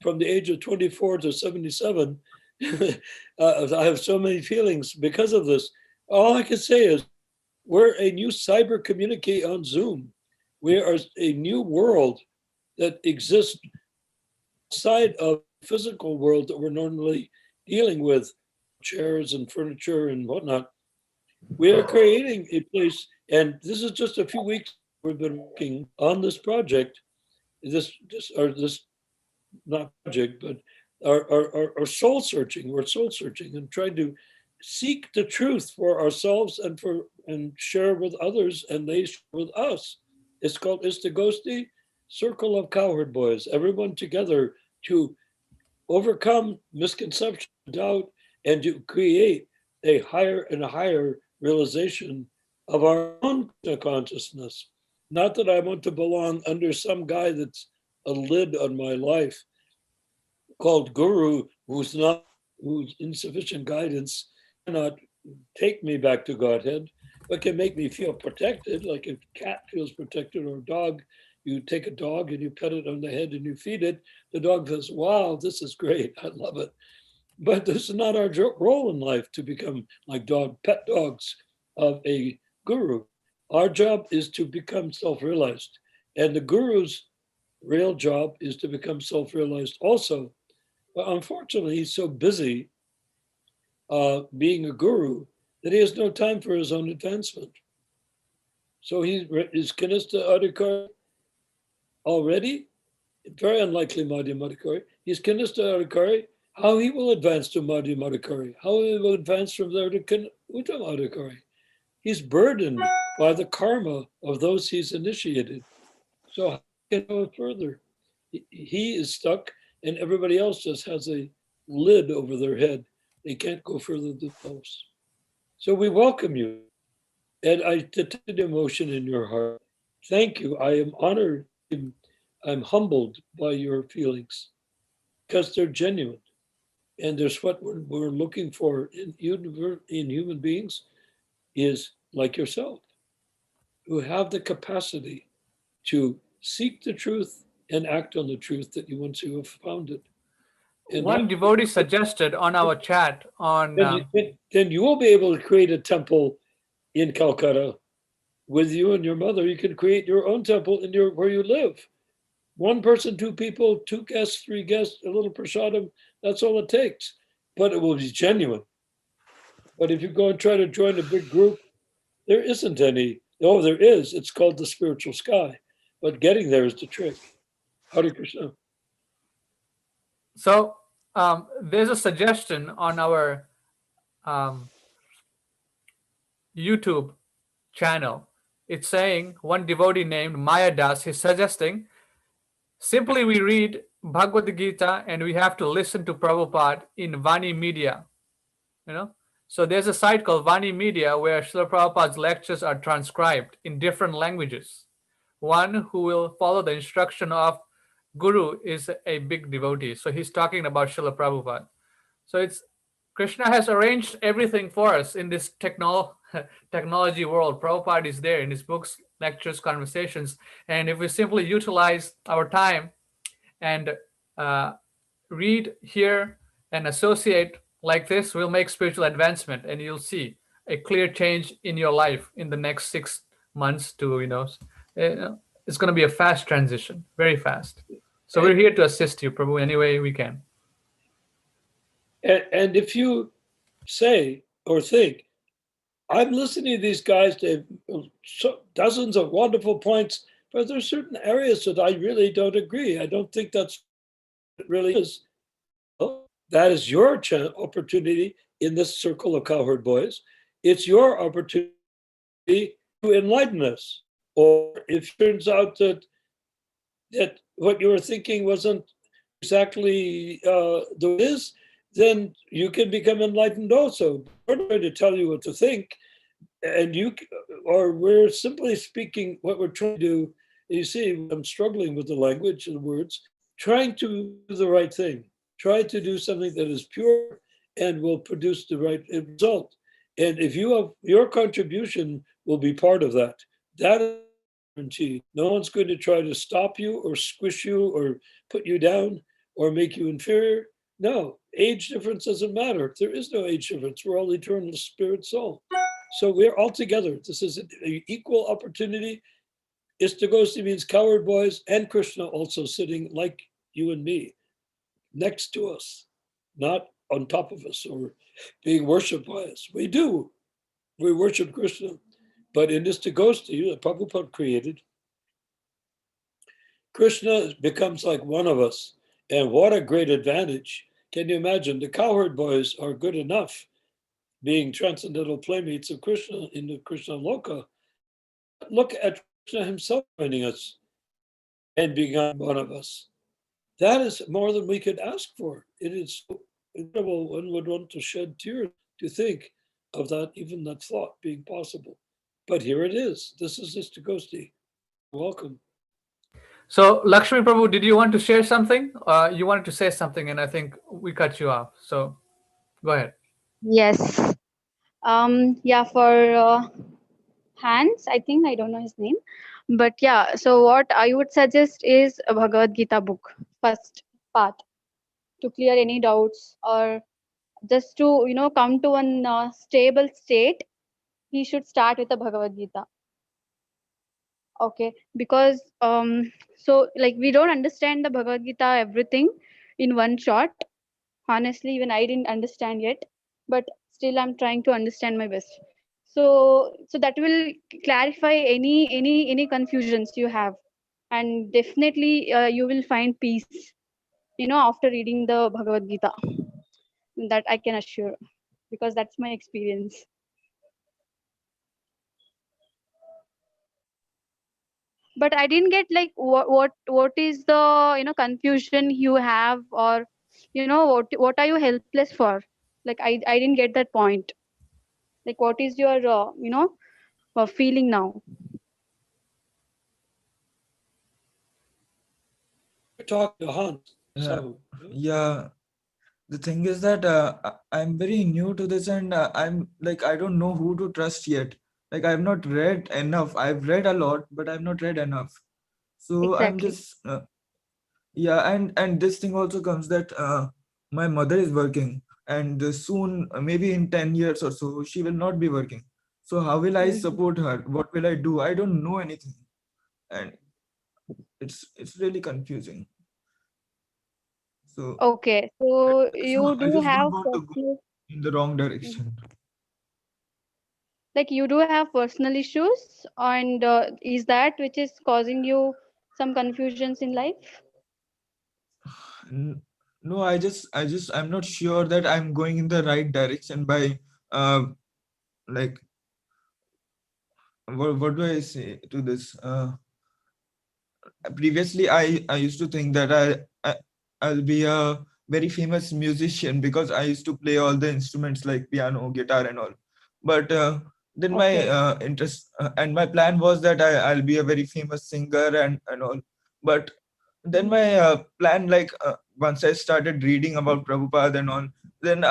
from the age of 24 to 77, I have so many feelings because of this. All I can say is we're a new cyber community on Zoom. We are a new world that exists outside of the physical world that we're normally dealing with, chairs and furniture and whatnot. We are creating a place, and this is just a few weeks we've been working on this project. This not project, but our soul searching. We're soul searching and trying to seek the truth for ourselves and share with others, and they share with us. It's called ishtagoshthi, circle of cowherd boys. Everyone together to overcome misconception, doubt, and to create a higher and higher realization of our own consciousness. Not that I want to belong under some guy that's a lid on my life called guru, who's insufficient guidance, cannot take me back to Godhead, but can make me feel protected, like a cat feels protected, or a dog. You take a dog and you pet it on the head and you feed it. The dog says, wow, this is great. I love it. But this is not our role in life, to become like pet dogs of a guru. Our job is to become self-realized. And the guru's real job is to become self-realized also. But unfortunately, he's so busy being a guru that he has no time for his own advancement. So he is Kanista Adhikari already, very unlikely Madhyama Adhikari. He's Kanista Adhikari. How he will advance to Madhyama Adhikari, how he will advance from there to Uttama Adhikari. He's burdened by the karma of those he's initiated. So how can he go further? He is stuck, and everybody else just has a lid over their head. They can't go further themselves. So we welcome you. And I detected emotion in your heart. Thank you. I am honored. I'm humbled by your feelings because they're genuine. And there's what we're looking for in human beings is like yourself, who have the capacity to seek the truth and act on the truth that you once you have found it. And one devotee suggested on our chat on... then you will be able to create a temple in Calcutta with you and your mother. You can create your own temple in where you live. One person, two people, 2 guests, 3 guests, a little prasadam, that's all it takes. But it will be genuine. But if you go and try to join a big group, there isn't any. Oh, there is. It's called the spiritual sky. But getting there is the trick. Hare Krishna. So there's a suggestion on our YouTube channel. It's saying, one devotee named Maya Das is suggesting, simply we read Bhagavad Gita and we have to listen to Prabhupada in Vani Media. So there's a site called Vani Media where Srila Prabhupada's lectures are transcribed in different languages. One who will follow the instruction of Guru is a big devotee. So he's talking about Srila Prabhupada. So Krishna has arranged everything for us in this technology world. Prabhupada is there in his books, lectures, conversations. And if we simply utilize our time and read, hear, and associate like this, we'll make spiritual advancement, and you'll see a clear change in your life in the next 6 months to, it's going to be a fast transition, very fast. So we're here to assist you, Prabhu, any way we can. And if you say or think, I'm listening to these guys, they have dozens of wonderful points, but there's certain areas that I really don't agree. I don't think that's what it really is. Well, that is your opportunity in this circle of cowherd boys. It's your opportunity to enlighten us. Or if it turns out that what you were thinking wasn't exactly the way it is, then you can become enlightened also. We're not going to tell you what to think, and we're simply speaking what we're trying to do. You see, I'm struggling with the language and the words, trying to do the right thing. Try to do something that is pure and will produce the right result. And if you have, your contribution will be part of that. That is guaranteed. No one's going to try to stop you or squish you or put you down or make you inferior. No, age difference doesn't matter. There is no age difference. We're all eternal spirit soul. So we're all together. This is an equal opportunity. Ishtagoshthi means cowherd boys, and Krishna also sitting like you and me. next to us, not on top of us or being worshipped by us. We do. We worship Krishna. But in ishtagoshthi that Prabhupada created, Krishna becomes like one of us. And what a great advantage. Can you imagine? The cowherd boys are good enough being transcendental playmates of Krishna in the Krishna Loka. Look at Krishna himself joining us and becoming one of us. That is more than we could ask for. It is so incredible. One would want to shed tears to think of that, even that thought being possible. But here it is. This is ishtagoshthi. Welcome. So, Lakshmi Prabhu, did you want to share something? You wanted to say something, and I think we cut you off. So, go ahead. Yes. Yeah, for Hans, I think, I don't know his name, but yeah. So what I would suggest is a Bhagavad Gita book, first path, to clear any doubts, or just to come to one stable state. He should start with the Bhagavad Gita. Okay, because so like we don't understand the Bhagavad Gita everything in one shot. Honestly, even I didn't understand yet, but still I'm trying to understand my best. So that will clarify any confusions you have, and definitely you will find peace, after reading the Bhagavad Gita. That I can assure, because that's my experience. But I didn't get like what is the confusion you have, or what are you helpless for? Like I didn't get that point. Like what is your feeling now? We're talking to Hans Yeah, Sahu. yeah. The thing is that I'm very new to this, and I'm like, I don't know who to trust yet. Like, I've not read enough. I've read a lot, but I've not read enough. So I'm Exactly. just yeah, and this thing also comes that my mother is working, and soon, maybe in 10 years or so, she will not be working. So how will I Mhm. support her? What will I do? I don't know anything, and it's really confusing. So Okay, so so you I do just don't have want to go personal, in the wrong Mhm. direction. Like you do have personal issues, and is that which is causing you some confusions in life? N- No, I'm not sure that I'm going in the right direction by, uh, like, what do I say to this? Previously I used to think that I'll be a very famous musician because I used to play all the instruments like piano, guitar, and all. But then my Okay. interest and my plan was that I'll be a very famous singer and all. But then Mhm. my plan, like, once I started reading about Prabhupada and all, then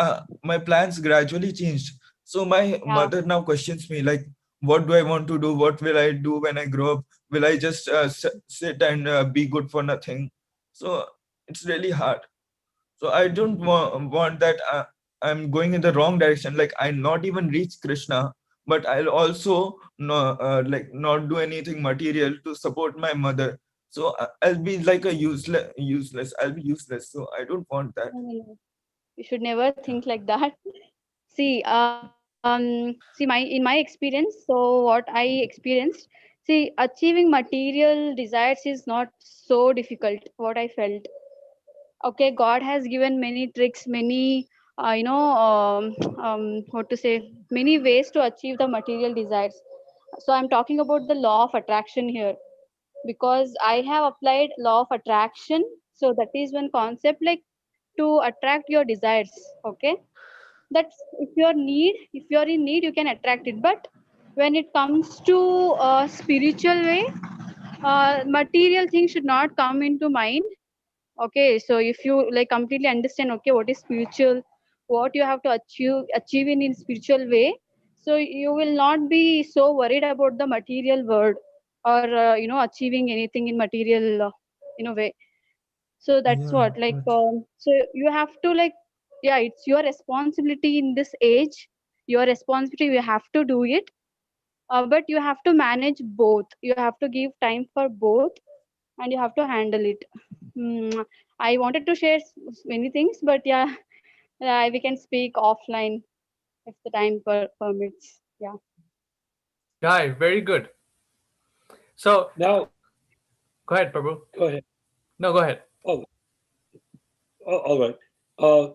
my plans gradually changed. So my Yeah. mother now questions me, like, what do I want to do? What will I do when I grow up? Will I just sit and be good for nothing? So it's really hard. So I don't want that I'm going in the wrong direction. Like, I'll not even reach Krishna, but I'll also like, not do anything material to support my mother. So I'll be like a useless. I'll be useless. So I don't want that. No, no, no. You should never think like that. See, in my experience, so what I experienced, see, achieving material desires is not so difficult. What I felt, okay, God has given many tricks, many, what to say, many ways to achieve the material desires. So I'm talking about the law of attraction here, because I have applied law of attraction. So that is one concept, like to attract your desires. Okay, that's if you're in need, you can attract it. But when it comes to spiritual way, material things should not come into mind. Okay, so if you like completely understand, okay, what is spiritual, what you have to achieve in spiritual way, so you will not be so worried about the material world, or achieving anything in material way. So that's Yeah, what, like, but so you have to, like, yeah, it's your responsibility in this age, your responsibility, you have to do it. But you have to manage both, you have to give time for both, and you have to handle it. I wanted to share many things, but yeah, we can speak offline if the time permits. Yeah. Guy, very good. So Now, go ahead, Prabhu. go ahead. No, go ahead. Oh, all right. Uh,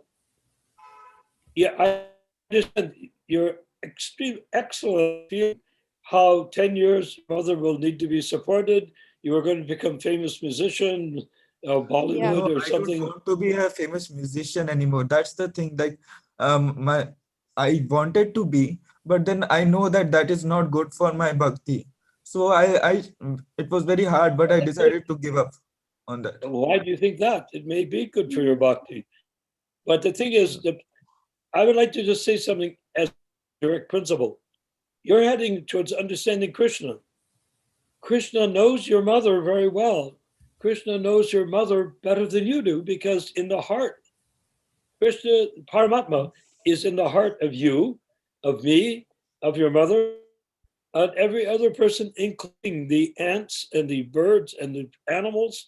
yeah, I understand your extreme excellent feeling how 10 years your mother will need to be supported. You are going to become famous musician, Yeah. Bollywood No, or I don't something. want to be a famous musician anymore. That's the thing. Like, my I wanted to be, but then I know that that is not good for my bhakti. So it was very hard, but I decided to give up on that. Why do you think that? It may be good for your bhakti. But the thing is that I would like to just say something as a direct principle. You're heading towards understanding Krishna. Krishna knows your mother very well. Krishna knows your mother better than you do because in the heart, Krishna, Paramatma, is in the heart of you, of me, of your mother, and every other person, including the ants and the birds and the animals.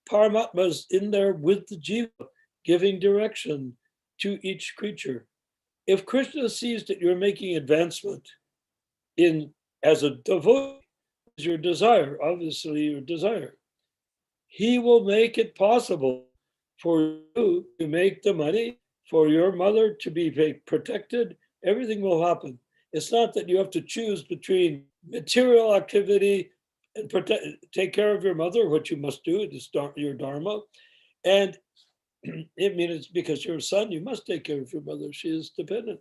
Paramatma is in there with the jiva, giving direction to each creature. If Krishna sees that you're making advancement in as a devotee, is your desire, obviously your desire, he will make it possible for you to make the money, for your mother to be protected. Everything will happen. It's not that you have to choose between material activity and take care of your mother, what you must do, it is your dharma. And I mean, it's because you're a son, you must take care of your mother. She is dependent.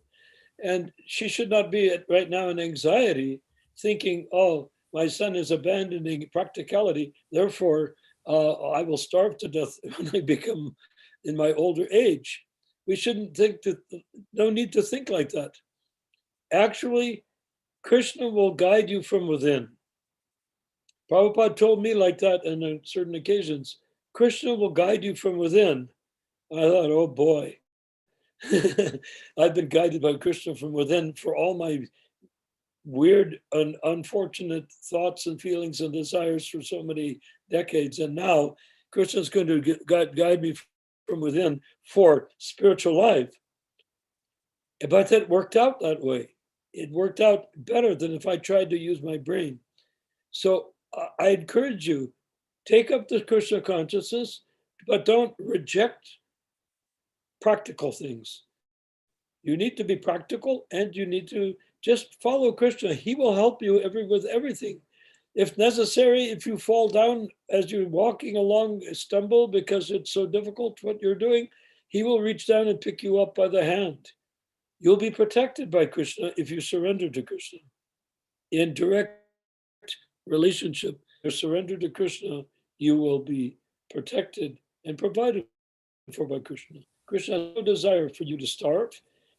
And she should not be right now in anxiety, thinking, oh, my son is abandoning practicality. Therefore, I will starve to death when I become in my older age. We shouldn't think that, no need to think like that. Actually, Krishna will guide you from within. Prabhupada told me like that on certain occasions. Krishna will guide you from within. I thought, oh boy, I've been guided by Krishna from within for all my weird and unfortunate thoughts and feelings and desires for so many decades. And now Krishna's going to guide me from within for spiritual life. But that worked out that way. It worked out better than if I tried to use my brain. So I encourage you, take up the Krishna consciousness, but don't reject practical things. You need to be practical and you need to just follow Krishna. He will help you with everything. If necessary, if you fall down as you're walking along, stumble because it's so difficult what you're doing, he will reach down and pick you up by the hand. You'll be protected by Krishna if you surrender to Krishna. In direct relationship, your surrender to Krishna, you will be protected and provided for by Krishna. Krishna has no desire for you to starve,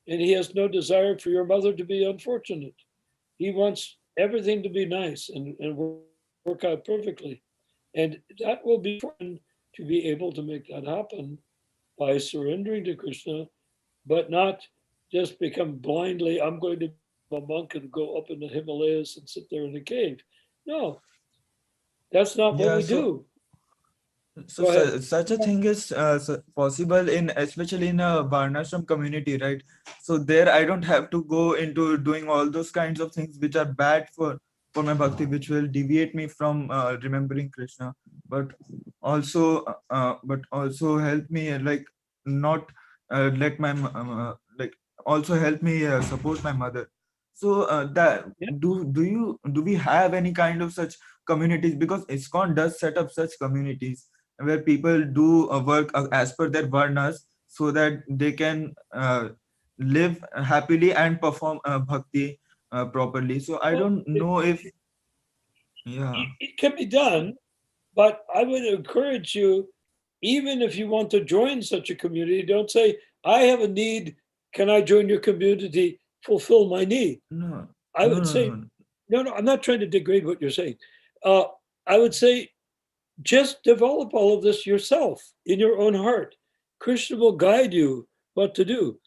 and he has no desire for your mother to be unfortunate. He wants everything to be nice and work out perfectly. And that will be important to be able to make that happen by surrendering to Krishna, but not just become blindly, I'm going to be a monk and go up in the Himalayas and sit there in a cave. No, that's not what Yeah, we so do. Go ahead. such a thing is possible in, especially in a Varnashram community, right? So there I don't have to go into doing all those kinds of things which are bad for my bhakti, which will deviate me from remembering Krishna, but also help me like not let my like also help me support my mother. So that Yeah. do we have any kind of such communities, because ISKCON does set up such communities where people do work as per their varnas so that they can live happily and perform bhakti properly. So I Well, don't know if, yeah, it can be done, but I would encourage you, even if you want to join such a community, don't say, I have a need. Can I join your community? Fulfill my need. no, I no, would no, say, no, no, I'm not trying to degrade what you're saying. Uh, I would say, just develop all of this yourself in your own heart. Krishna will guide you what to do.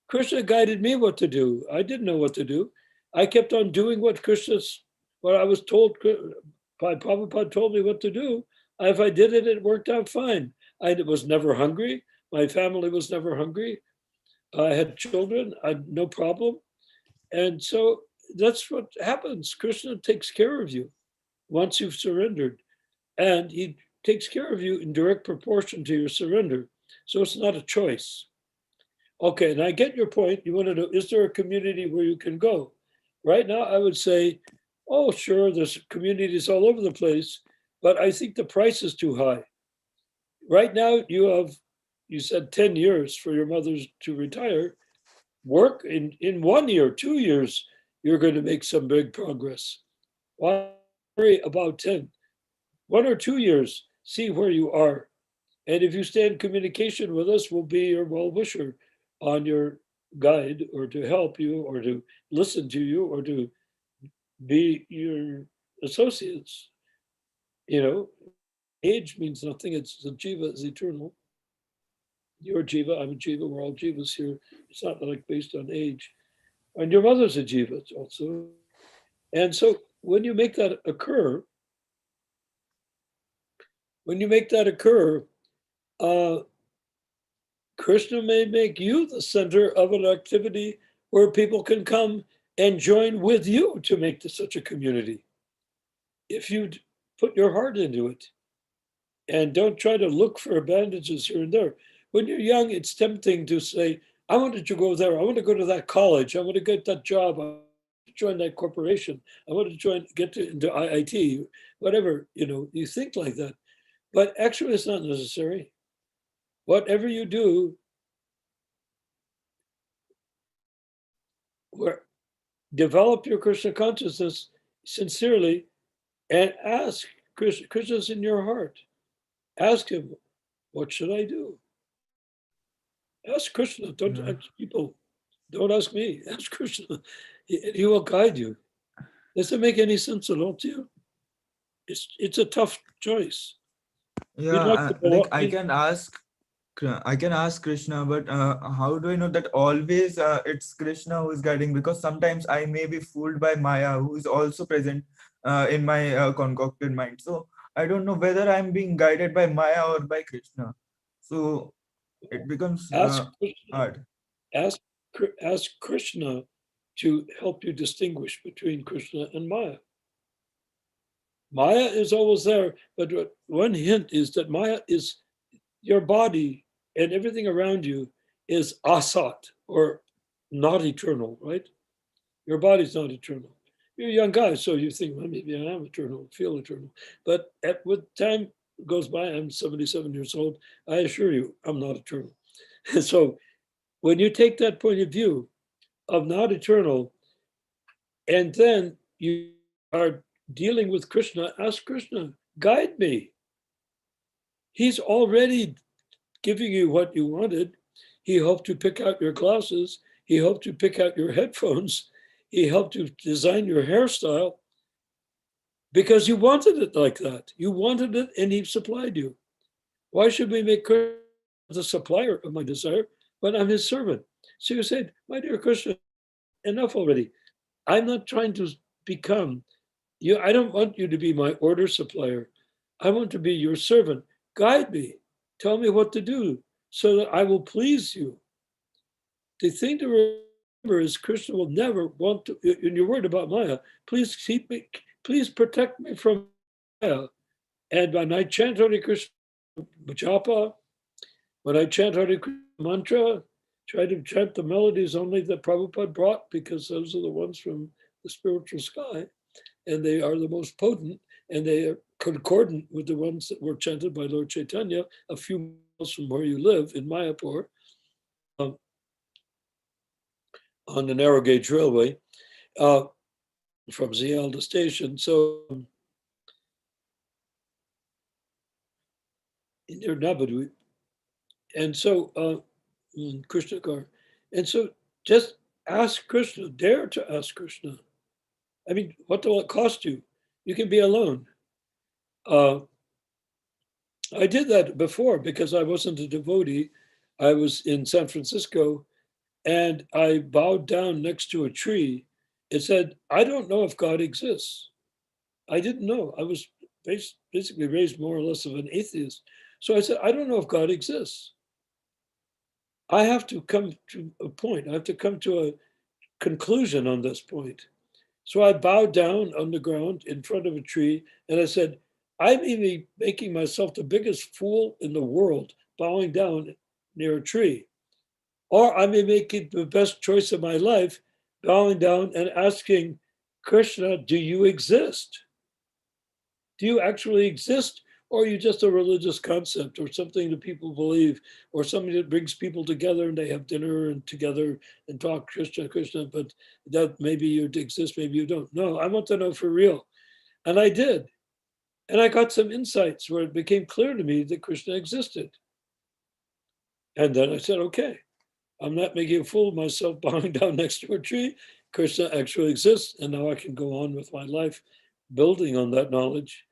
Krishna guided me what to do. I didn't know what to do. I kept on doing what I was told by Prabhupada told me what to do. If I did it, it worked out fine. I was never hungry. My family was never hungry. I had children. I had no problem. And so that's what happens. Krishna takes care of you once you've surrendered. And he takes care of you in direct proportion to your surrender. So it's not a choice. Okay, and I get your point. You want to know, is there a community where you can go? Right now, I would say, oh, sure, there's communities all over the place, but I think the price is too high. Right now, you said 10 years for your mothers to retire. Work in 1 year, 2 years, you're going to make some big progress. Why worry about 10? 1 or 2 years, see where you are. And if you stay in communication with us, we'll be your well-wisher on your guide, or to help you, or to listen to you, or to be your associates. You know, age means nothing. It's the jiva is eternal. You're a jiva, I'm a jiva, we're all jivas here. It's not like based on age. And your mother's a jiva also. And so when you make that occur, uh, Krishna may make you the center of an activity where people can come and join with you to make this such a community. If you put your heart into it and don't try to look for advantages here and there. When you're young, it's tempting to say, I wanted to go there. I want to go to that college. I want to get that job. I want to join that corporation. I want to into IIT, whatever, you think like that. But actually, it's not necessary. Whatever you do, develop your Krishna consciousness sincerely and ask Krishna's in your heart. Ask him, what should I do? Ask Krishna. Don't ask people. Don't ask me. Ask Krishna. He will guide you. Does it make any sense at all to you? It's a tough choice. Yeah, I can ask Krishna, but how do I know that always it's Krishna who is guiding? Because sometimes I may be fooled by Maya, who is also present in my concocted mind. So I don't know whether I'm being guided by Maya or by Krishna. So it becomes hard. Ask Krishna to help you distinguish between Krishna and Maya. Maya is always there, but one hint is that Maya is your body and everything around you is asat, or not eternal, right? Your body's not eternal. You're a young guy, so you think, well, maybe I am eternal, feel eternal. But with time goes by, I'm 77 years old, I assure you, I'm not eternal. So when you take that point of view of not eternal, and then you are dealing with Krishna, ask Krishna, guide me. He's already giving you what you wanted. He helped you pick out your glasses. He helped you pick out your headphones. He helped you design your hairstyle because you wanted it like that. You wanted it and he supplied you. Why should we make Krishna the supplier of my desire when I'm his servant? So you said, my dear Krishna, enough already. I'm not trying to become you. I don't want you to be my order supplier. I want to be your servant. Guide me. Tell me what to do so that I will please you. The thing to remember is Krishna will never want to, in your word about Maya, please keep me, please protect me from Maya. And when I chant Hare Krishna japa, when I chant Hare Krishna mantra, try to chant the melodies only that Prabhupada brought, because those are the ones from the spiritual sky, and they are the most potent, and they are concordant with the ones that were chanted by Lord Chaitanya a few miles from where you live in Mayapur, on the narrow gauge railway from Zialda station. So near Nabadwi. And so Krishna Kar. And so just ask Krishna, dare to ask Krishna. I mean, what will it cost you? You can be alone. I did that before because I wasn't a devotee. I was in San Francisco and I bowed down next to a tree. It said, I don't know if God exists. I didn't know. I was basically raised more or less of an atheist. So I said, I don't know if God exists. I have to come to a point. I have to come to a conclusion on this point. So I bowed down on the ground in front of a tree and I said, I'm even making myself the biggest fool in the world, bowing down near a tree. Or I may make it the best choice of my life, bowing down and asking, Krishna, do you exist? Do you actually exist? Or are you just a religious concept or something that people believe or something that brings people together and they have dinner and together and talk Krishna, Krishna, but that maybe you exist, maybe you don't. No, I want to know for real. And I did. And I got some insights where it became clear to me that Krishna existed. And then I said, okay, I'm not making a fool of myself bowing down next to a tree. Krishna actually exists. And now I can go on with my life building on that knowledge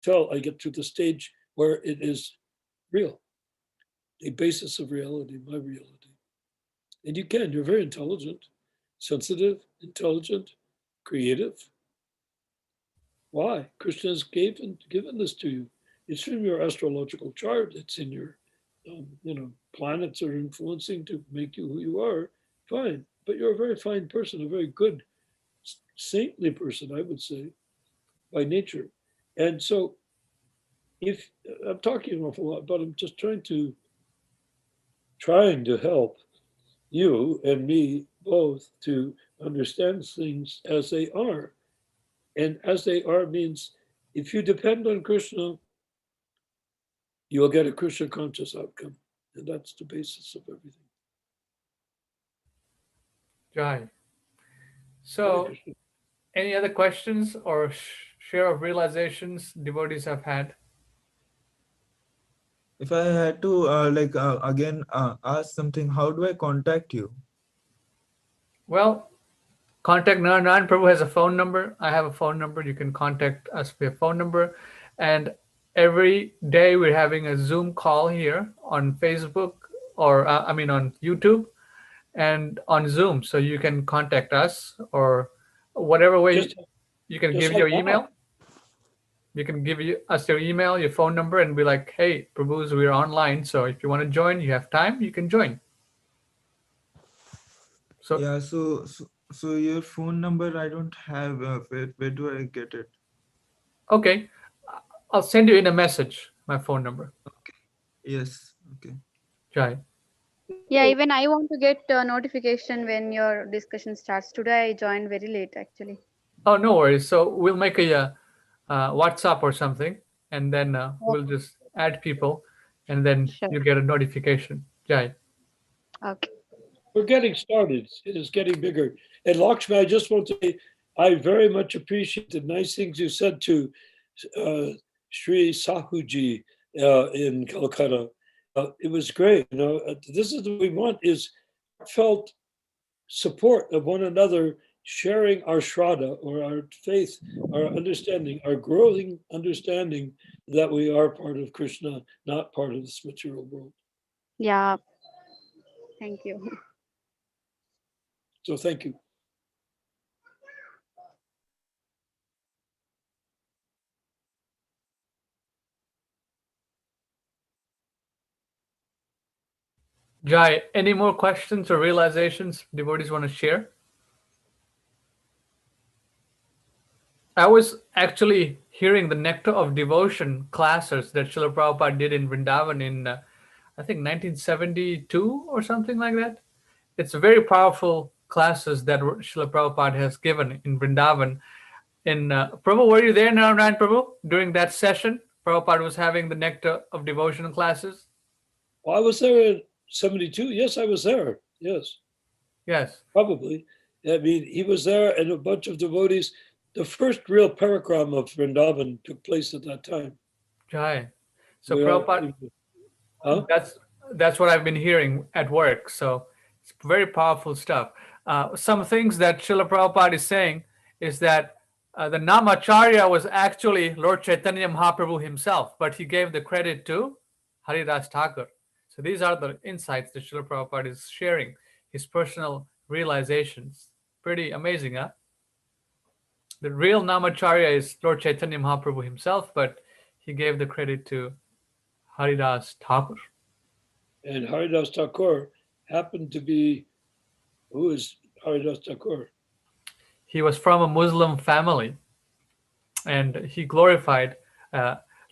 till I get to the stage where it is real, a basis of reality, my reality. And you can, you're very intelligent, sensitive, intelligent, creative. Why? Krishna has given this to you. It's in your astrological chart. It's in your, planets are influencing to make you who you are. Fine, but you're a very fine person, a very good, saintly person, I would say, by nature. And so, if I'm talking an awful lot, but I'm just trying to help you and me both to understand things as they are. And as they are means if you depend on Krishna, you'll get a Krishna conscious outcome. And that's the basis of everything. Jai. So, any other questions or share of realizations devotees have had? If I had to again ask something, how do I contact you? Well, contact Narayan. Prabhu has a phone number. I have a phone number. You can contact us via phone number. And every day we're having a Zoom call here on Facebook or, on YouTube and on Zoom. So you can contact us or whatever way Just, you can just give like your now. email. You can give us your email, your phone number, and be like, hey, Prabhus, we're online. So if you want to join, you have time, you can join. So Yeah, so your phone number I don't have. Where do I get it? okay, I'll send you in a message my phone number. Okay. Yes. Okay. Jai. Yeah, even I want to get a notification when your discussion starts. Today I joined very late actually. Oh, no worries. So we'll make a WhatsApp or something, and then we'll just add people, and then Sure. you get a notification. Jai. Okay. We're getting started. It is getting bigger. And Lakshmi, I just want to say, I very much appreciate the nice things you said to Sri Sahuji in Calcutta. It was great. This is what we want is felt support of one another, sharing our shraddha or our faith, our understanding, our growing understanding that we are part of Krishna, not part of this material world. Yeah. Thank you. So thank you. Jai, any more questions or realizations devotees want to share? I was actually hearing the Nectar of Devotion classes that Srila Prabhupada did in Vrindavan in, I think, 1972 or something like that. It's very powerful classes that Srila Prabhupada has given in Vrindavan. In Prabhu, were you there, Narayan Prabhu, during that session? Prabhupada was having the Nectar of Devotion classes. Well, I was there in 72. Yes, I was there. Yes. Yes. Probably. I mean, he was there and a bunch of devotees. The first real parikram of Vrindavan took place at that time. Jai. So We Prabhupada, huh? that's what I've been hearing at work. So it's very powerful stuff. Some things that Srila Prabhupada is saying is that the Namacharya was actually Lord Chaitanya Mahaprabhu himself, but he gave the credit to Haridas Thakur. So these are the insights that Srila Prabhupada is sharing, his personal realizations. Pretty amazing, huh? The real Namacharya is Lord Chaitanya Mahaprabhu himself, but he gave the credit to Haridas Thakur. And Haridas Thakur happened to be, who is Haridas Thakur? He was from a Muslim family, and he glorified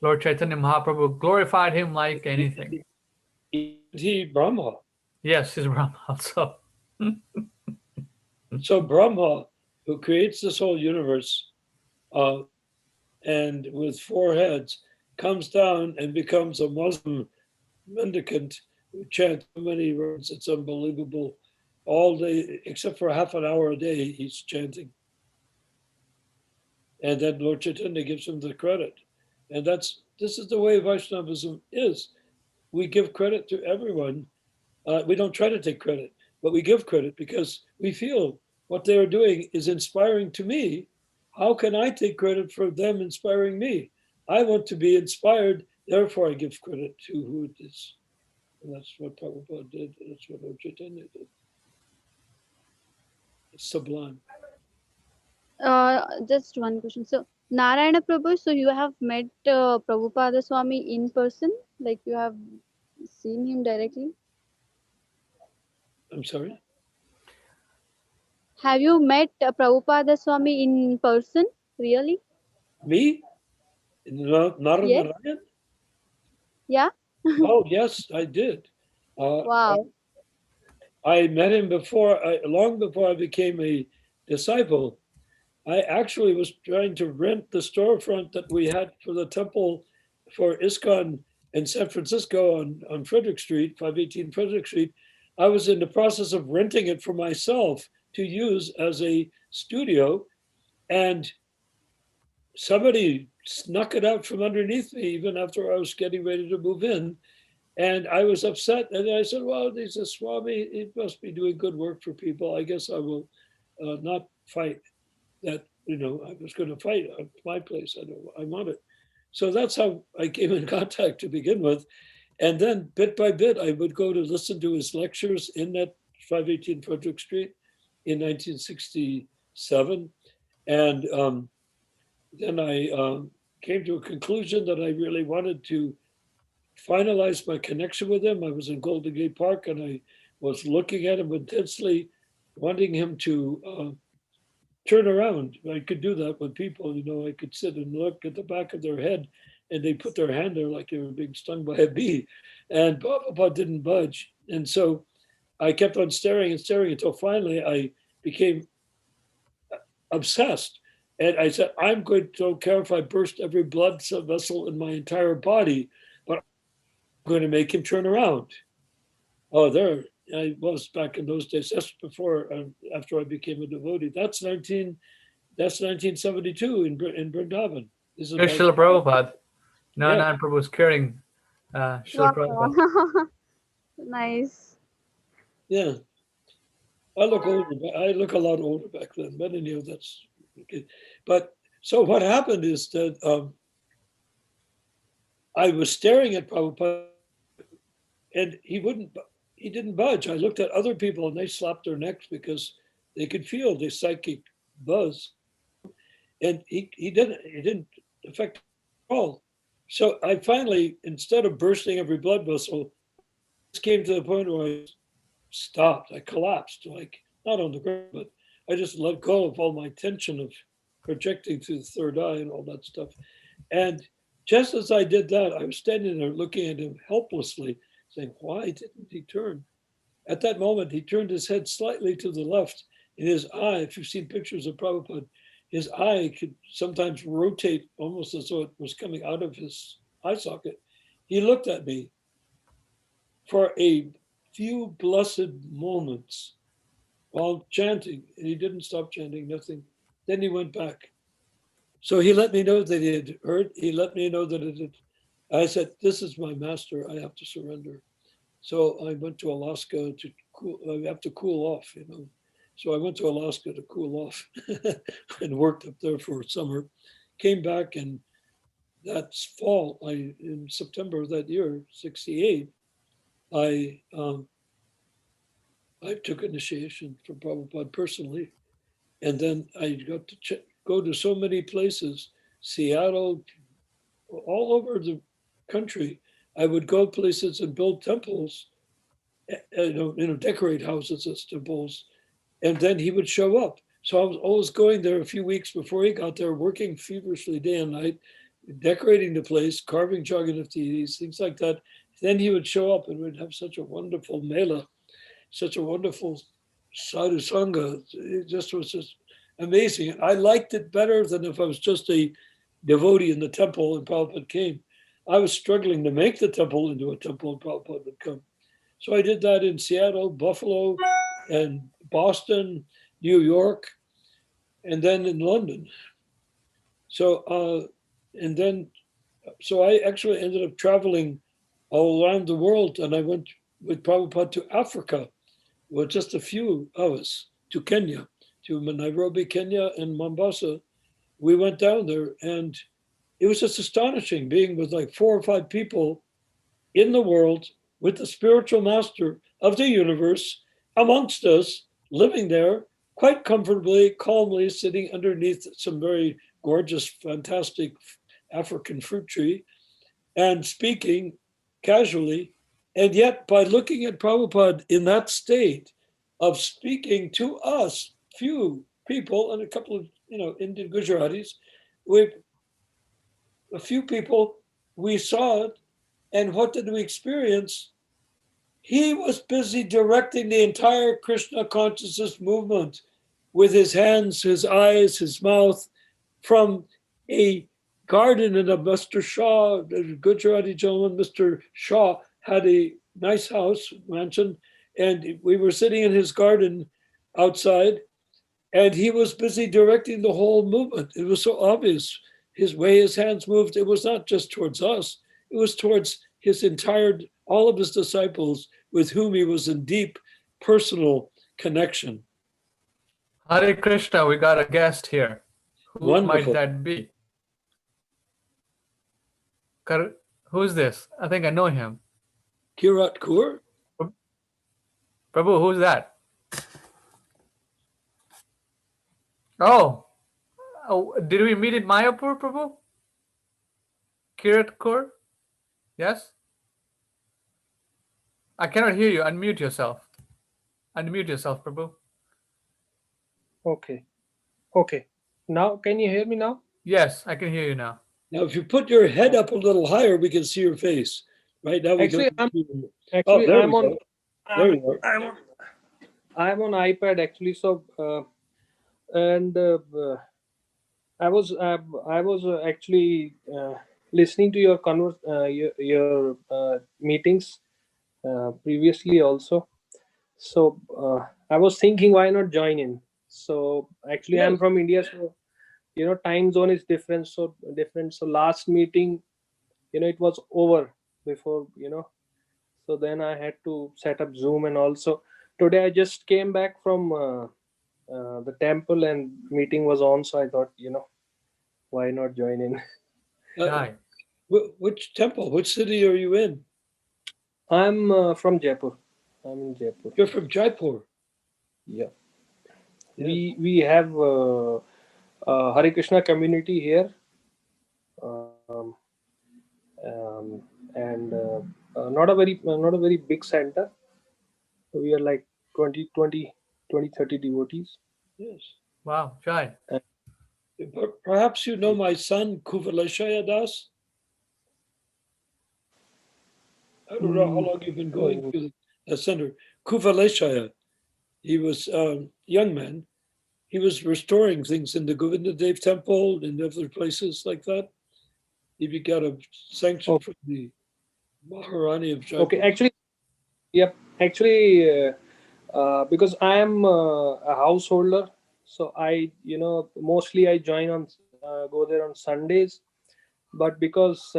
Lord Chaitanya Mahaprabhu, glorified him like anything. He Brahma. Yes, he's Brahma also. So Brahma, who creates this whole universe, and with 4 heads, comes down and becomes a Muslim mendicant who chants so many words. It's unbelievable. All day, except for half an hour a day, he's chanting. And then Lord Chaitanya gives him the credit. And this is the way Vaishnavism is. We give credit to everyone. We don't try to take credit, but we give credit because we feel what they are doing is inspiring to me. How can I take credit for them inspiring me? I want to be inspired, therefore I give credit to who it is. And that's what Prabhupada did. That's what Lord Chaitanya did. It's sublime. Just one question. So, Narayana Prabhu, so you have met Prabhupada Swami in person? Like you have seen him directly? I'm sorry? Have you met Prabhupada Swami in person? Really? Me? Nara Yes. Narayan? Yeah. Oh, yes, I did. Wow. I met him long before I became a disciple. I actually was trying to rent the storefront that we had for the temple for ISKCON in San Francisco on Frederick Street, 518 Frederick Street. I was in the process of renting it for myself to use as a studio, and somebody snuck it out from underneath me even after I was getting ready to move in. And I was upset. And I said, well, he says, Swami, he must be doing good work for people. I guess I will not fight that, I was going to fight at my place. I want it. So that's how I came in contact to begin with. And then bit by bit, I would go to listen to his lectures in that 518 Frederick Street in 1967. And then I came to a conclusion that I really wanted to finalize my connection with him. I was in Golden Gate Park and I was looking at him intensely, wanting him to turn around. I could do that with people, I could sit and look at the back of their head and they put their hand there like they were being stung by a bee. And Prabhupada didn't budge. And so I kept on staring and staring until finally I became obsessed. And I said, I'm going to, don't care if I burst every blood vessel in my entire body, but I'm going to make him turn around. Oh, there I was back in those days. That's before, after I became a devotee. That's 1972 in Vrindavan. This is Here's about, Srila Prabhupada. yeah, Narayan Prabhu is carrying Srila Prabhupada. Wow. Nice. yeah. I look older. I look a lot older back then, but anyhow, that's okay. But so what happened is that I was staring at Prabhupada, and he didn't budge. I looked at other people, and they slapped their necks because they could feel the psychic buzz, and he didn't affect at all. So I finally, instead of bursting every blood vessel, just came to the point where I stopped. I collapsed, like not on the ground, but I just let go of all my tension of projecting through the third eye and all that stuff. And just as I did that, I was standing there looking at him helplessly, saying, why didn't he turn? At that moment, he turned his head slightly to the left, and his eye, if you've seen pictures of Prabhupada, his eye could sometimes rotate almost as though it was coming out of his eye socket. He looked at me for a few blessed moments while chanting, and he didn't stop chanting, nothing. Then he went back. So he let me know that he had heard. He let me know that it had. I said, this is my master. I have to surrender. So I went to Alaska to cool. I have to cool off, So I went to Alaska to cool off and worked up there for summer. Came back, and that's fall. In September of that year, 68, I took initiation from Prabhupada personally. And then I got to go to so many places, Seattle, all over the country, I would go places and build temples, decorate houses as temples, and then he would show up. So I was always going there a few weeks before he got there, working feverishly day and night, decorating the place, carving Jagannathis, things like that. Then he would show up and we'd have such a wonderful mela, such a wonderful sadhu sangha. It just was just amazing. I liked it better than if I was just a devotee in the temple and Prabhupada came. I was struggling to make the temple into a temple and Prabhupada would come. So I did that in Seattle, Buffalo, and Boston, New York, and then in London. So, so I actually ended up traveling all around the world, and I went with Prabhupada to Africa with just a few of us, to Kenya, to Nairobi, Kenya, and Mombasa. We went down there, and it was just astonishing being with like 4 or 5 people in the world with the spiritual master of the universe amongst us, living there quite comfortably, calmly, sitting underneath some very gorgeous, fantastic African fruit tree and speaking casually. And yet, by looking at Prabhupada in that state of speaking to us, few people, and a couple of, Indian Gujaratis, we, a few people, we saw it. And what did we experience? He was busy directing the entire Krishna consciousness movement with his hands, his eyes, his mouth, from a garden in a Mr. Shaw, the Gujarati gentleman, Mr. Shaw, had a nice house, mansion, and we were sitting in his garden outside, and he was busy directing the whole movement. It was so obvious. His way his hands moved, it was not just towards us, it was towards his entire, all of his disciples with whom he was in deep personal connection. Hare Krishna, we got a guest here. Who Wonderful. might that be? Who's this? I think I know him. Kirat Kaur? Prabhu, who's that? Oh, did we meet in Mayapur, Prabhu? Kirat Kaur? Yes? I cannot hear you. Unmute yourself. Unmute yourself, Prabhu. Okay. Okay. Now, can you hear me now? Yes, I can hear you now. Now, if you put your head up a little higher, we can see your face. Right now, we Actually, can. Actually, there I'm we on. go. There you are. I'm on iPad actually. So, I was actually listening to your meetings previously also. So I was thinking, why not join in? So actually, I'm Yes. from India, so time zone is different. So last meeting, it was over before. So then I had to set up Zoom, and also today I just came back from the temple and meeting was on. So I thought, why not join in? Hi. Which temple? Which city are you in? I'm from Jaipur. I'm in Jaipur. You're from Jaipur. Yeah. Yes. We have Hare Krishna community here, and not a very big center. We are like 20, 30 devotees. Yes. Wow, Jai. Perhaps you know my son, Kuvaleshaya Das. I don't know how long you've been going to the center. Kuvaleshaya. He was a young man. He was restoring things in the Govinda Dev temple and other places like that. He got a sanction from the Maharani of Jaipur. Okay, actually, yep. Actually, because I am a householder, so I, mostly I join on go there on Sundays. But because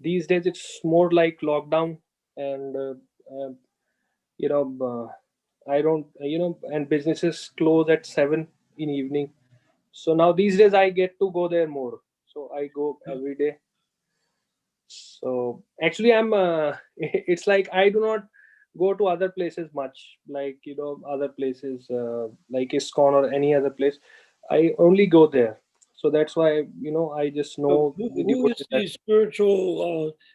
these days it's more like lockdown, and I don't, and businesses close at 7 in evening. So now these days I get to go there more. So I go every day. So actually, it's like I do not go to other places much, like other places like ISKCON or any other place. I only go there. So that's why I just So know the who is devotees the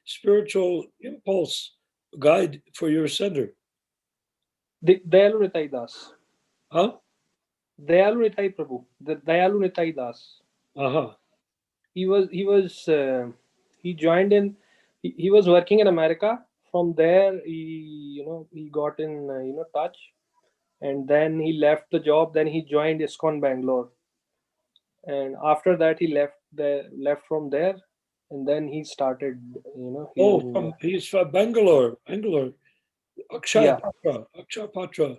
spiritual impulse guide for your center? Dayalu Nitai Das. Huh? Dayalu Nitai Prabhu. The Dayalu Nitai Das. Uh-huh. He joined in. He was working in America. From there, he got in touch, and then he left the job. Then he joined ISKCON Bangalore, and after that he left from there, and then he started here Oh, in he's from Bangalore. Akshay yeah, Patra. Akshay Patra.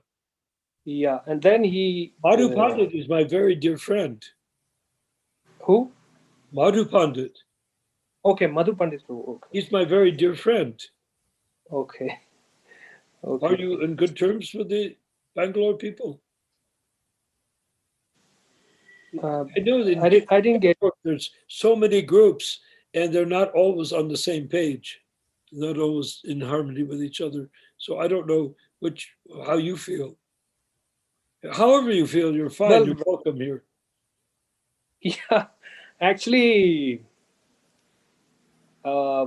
yeah, and then he Madhu Pandit is my very dear friend. who? Madhu Pandit. Okay, Madhu Pandit Prabhu. Okay, He's my very dear friend. okay, Are okay. you in good terms with the Bangalore people? I know that I didn't get. there's so many groups and they're not always on the same page, not always in harmony with each other. So I don't know how you feel. However you feel, you're fine. Well, You're welcome here. yeah, actually, I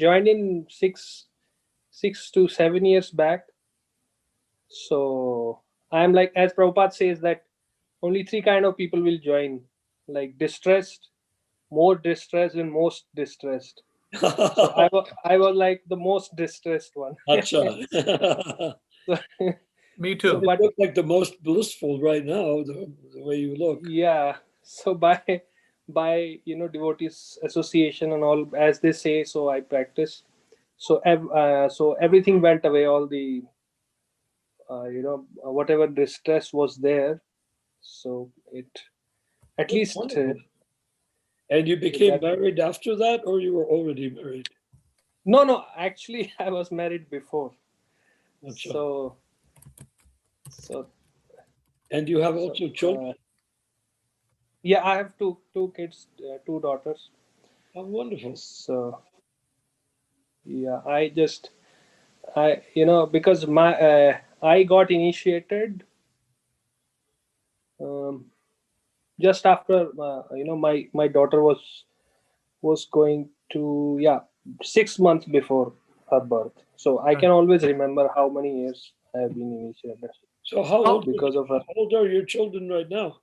joined in 6 to 7 years back. So I'm like, as Prabhupada says, that only three kind of people will join, like distressed, more distressed, and most distressed. So I was like the most distressed one. Acha. Me So, too. You but look like the most blissful right now, the way you look. yeah, so by devotees association and all, as they say, so I practiced. So so everything went away, all the whatever distress was there. So it at That's least wonderful. And you became that married after that, or you were already married? no, actually I was married before. Acha. So And you have also children? yeah, I have two kids, two daughters. How wonderful. So yeah, I because I got initiated just after my daughter was going to 6 months before her birth. So I can always remember how many years I have been initiated. So how old How are your children right now?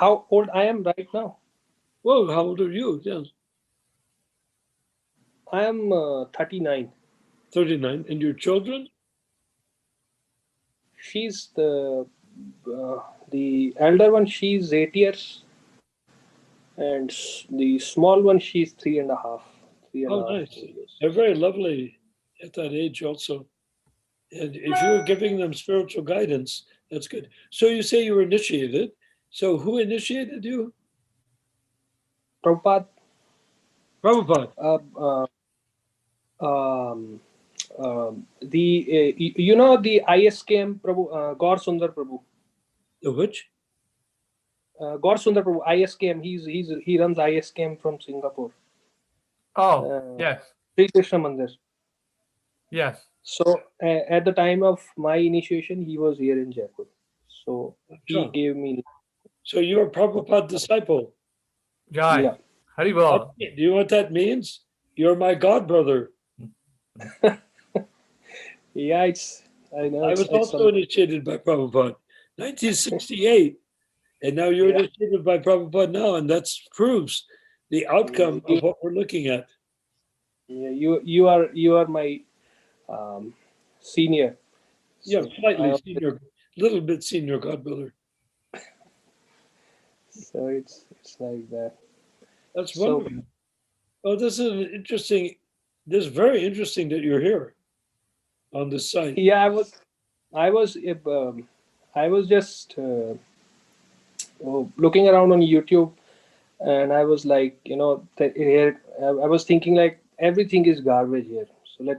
how old I am right now? Well, how old are you? Yes. I am 39. 39. And your children? She's the elder one. She's 8 years, and the small one, she's 3.5. Oh, nice. They're very lovely at that age also. And if you're giving them spiritual guidance, that's good. So you say you were initiated. So who initiated you? Prabhupada. Prabhupada. The ISKM Prabhu, Gaur Sundar Prabhu. The which? Gaur Sundar Prabhu, ISKM. He runs ISKM from Singapore. Oh, yes. Sri Krishna Mandir. Yes. So at the time of my initiation, he was here in Jaipur. So he gave me. So you're a Prabhupada disciple. Jai. Yeah. Haribol. Do you know what that means? You're my god brother. Yeah, I know. I was also initiated by Prabhupada, 1968, and now you're initiated by Prabhupada now, and that proves the outcome of what we're looking at. Yeah, you are my senior. Yeah, slightly senior, little bit senior godbrother. So it's like that. That's wonderful. Oh, this is very interesting that you're here on this site. Yeah, I was just looking around on YouTube, and I was like, here I was thinking like everything is garbage here. So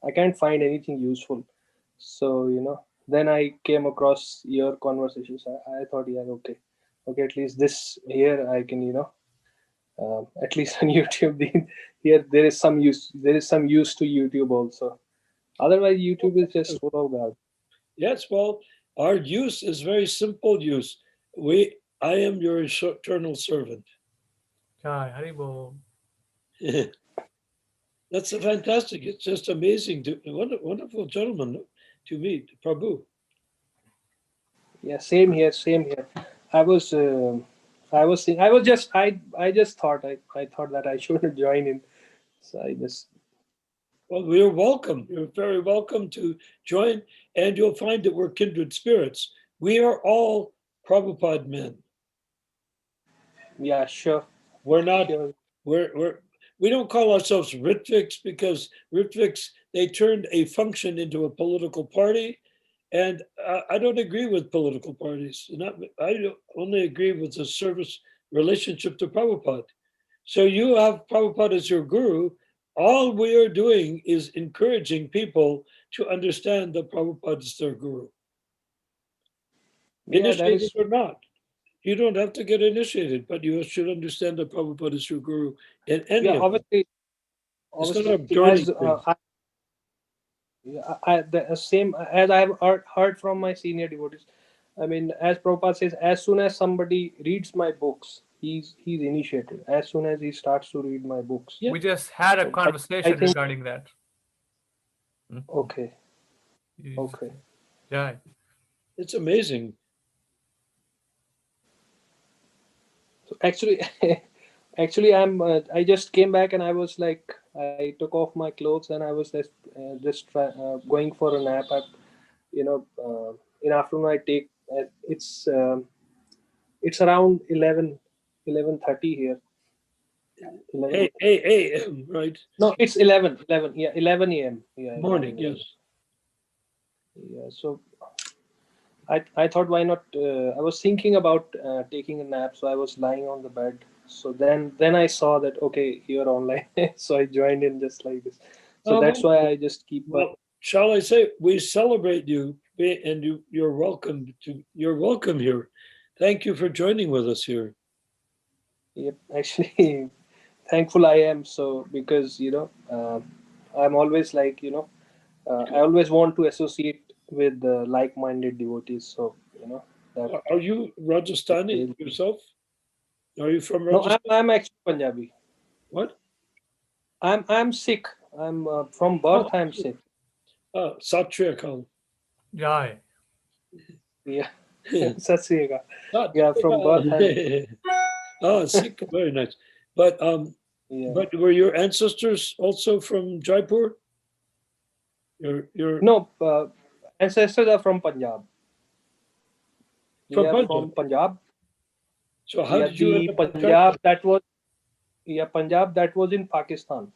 I can't find anything useful. So then I came across your conversations. I thought, yeah, okay, at least this here I can at least on YouTube here there is some use to YouTube also. Otherwise, YouTube is just full of garbage. Yes, well, our use is very simple use. I am your eternal servant. Jai Haribo. That's fantastic. It's just amazing to wonderful gentleman to meet, Prabhu. Yeah, same here, same here. I was saying, I just thought I thought that I should join in. So I just Well, you're welcome. You're very welcome to join, and you'll find that we're kindred spirits. We are all Prabhupada men. yeah, sure. We're not. Sure. We don't call ourselves Ritviks because Ritviks they turned a function into a political party, and I don't agree with political parties. I only agree with the service relationship to Prabhupada. So you have Prabhupada as your guru. All we are doing is encouraging people to understand that Prabhupada is their guru. Yeah, that Initiated is or not. You don't have to get initiated, but you should understand that Prabhupada is your guru in any yeah. of them. Obviously, It's not a obviously, joining as thing. the same as I have heard from my senior devotees. I mean, as Prabhupada says, as soon as somebody reads my books, he's initiated. As soon as he starts to read my books. Yeah. We just had a So I conversation think regarding that. okay, You- okay. Jai. It's amazing. So actually, actually, I just came back and I was like, I took off my clothes and I was going for a nap. In afternoon I take it's around 11:30 here. 11. Hey, right? No, it's 11. Yeah, 11 a.m. Yeah, 11 Morning, a.m. yes. Yeah, so I thought why not? I was thinking about taking a nap, so I was lying on the bed. So then I saw that okay, you're online, so I joined in just like this. So that's why I just keep. Well, shall I say we celebrate you, and you're welcome here. Thank you for joining with us here. Yep, actually, thankful I am. So because I'm always like I always want to associate with like-minded devotees. So that. Are you Rajasthani yourself? Are you from No, Rajasthan? I'm actually Punjabi. What? I'm Sikh. I'm from birth. I'm Sikh. Sat Shri Akal. Jai. Yeah. Sat Shri Akal. Sat Yeah, Shri from birth. Akal. Sikh, very nice. But Yeah. but were your ancestors also from Jaipur? Your No, ancestors are from Punjab. from Yeah, Punjab. from Punjab. So how Yeah, did you end the up in Punjab Jaipur? Punjab that was in Pakistan,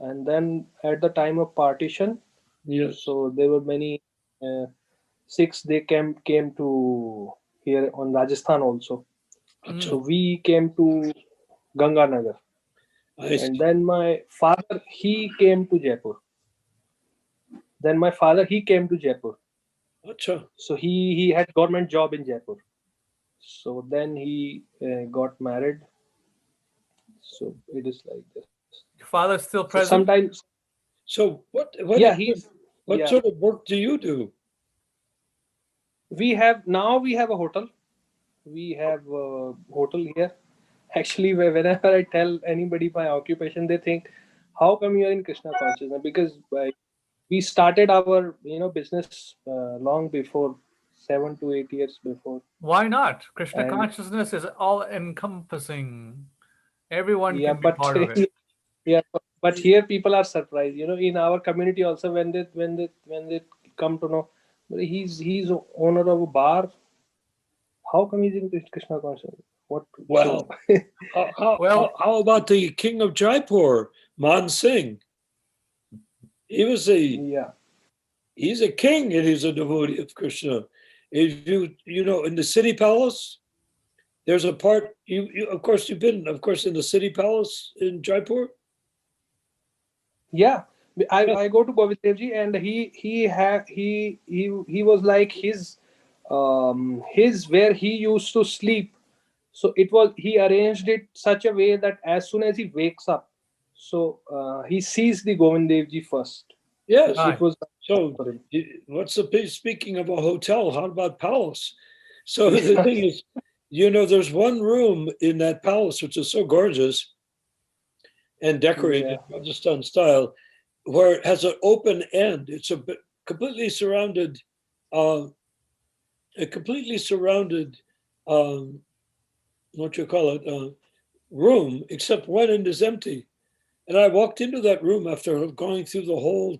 and then at the time of partition, Yes. so there were many Sikhs. They came to here on Rajasthan also. So we came to Ganganagar. I see. And then my father he came to Jaipur. Acha. So he had government job in Jaipur. So then he got married. So it is like this. Your father's still So present? sometimes, So what yeah, he's what yeah. sort of work do you do? We have a hotel. We have a hotel here. Actually, whenever I tell anybody my occupation, they think, "How come you're in Krishna consciousness?" Because we started our business long before, 7 to 8 years before. Why not? Krishna And consciousness is all encompassing. Everyone yeah, can be but part of it. yeah, but here people are surprised. In our community also, when they come to know, he's owner of a bar. How come he's in Krishna consciousness? What? Well, how about the king of Jaipur, Man Singh? He's a king and he's a devotee of Krishna. If you in the city palace, there's a part you of course you've been in the city palace in Jaipur. Yeah, I go to Govind Dev Ji, and he was like his where he used to sleep. So he arranged it such a way that as soon as he wakes up, so he sees the Govind Dev Ji first. Yes. So it was So, speaking of a hotel, how about palace? So the thing is, there's one room in that palace which is so gorgeous and decorated Rajasthan style, where it has an open end. It's completely surrounded, uh, a completely surrounded, what you call it, room, except one end is empty. And I walked into that room after going through the whole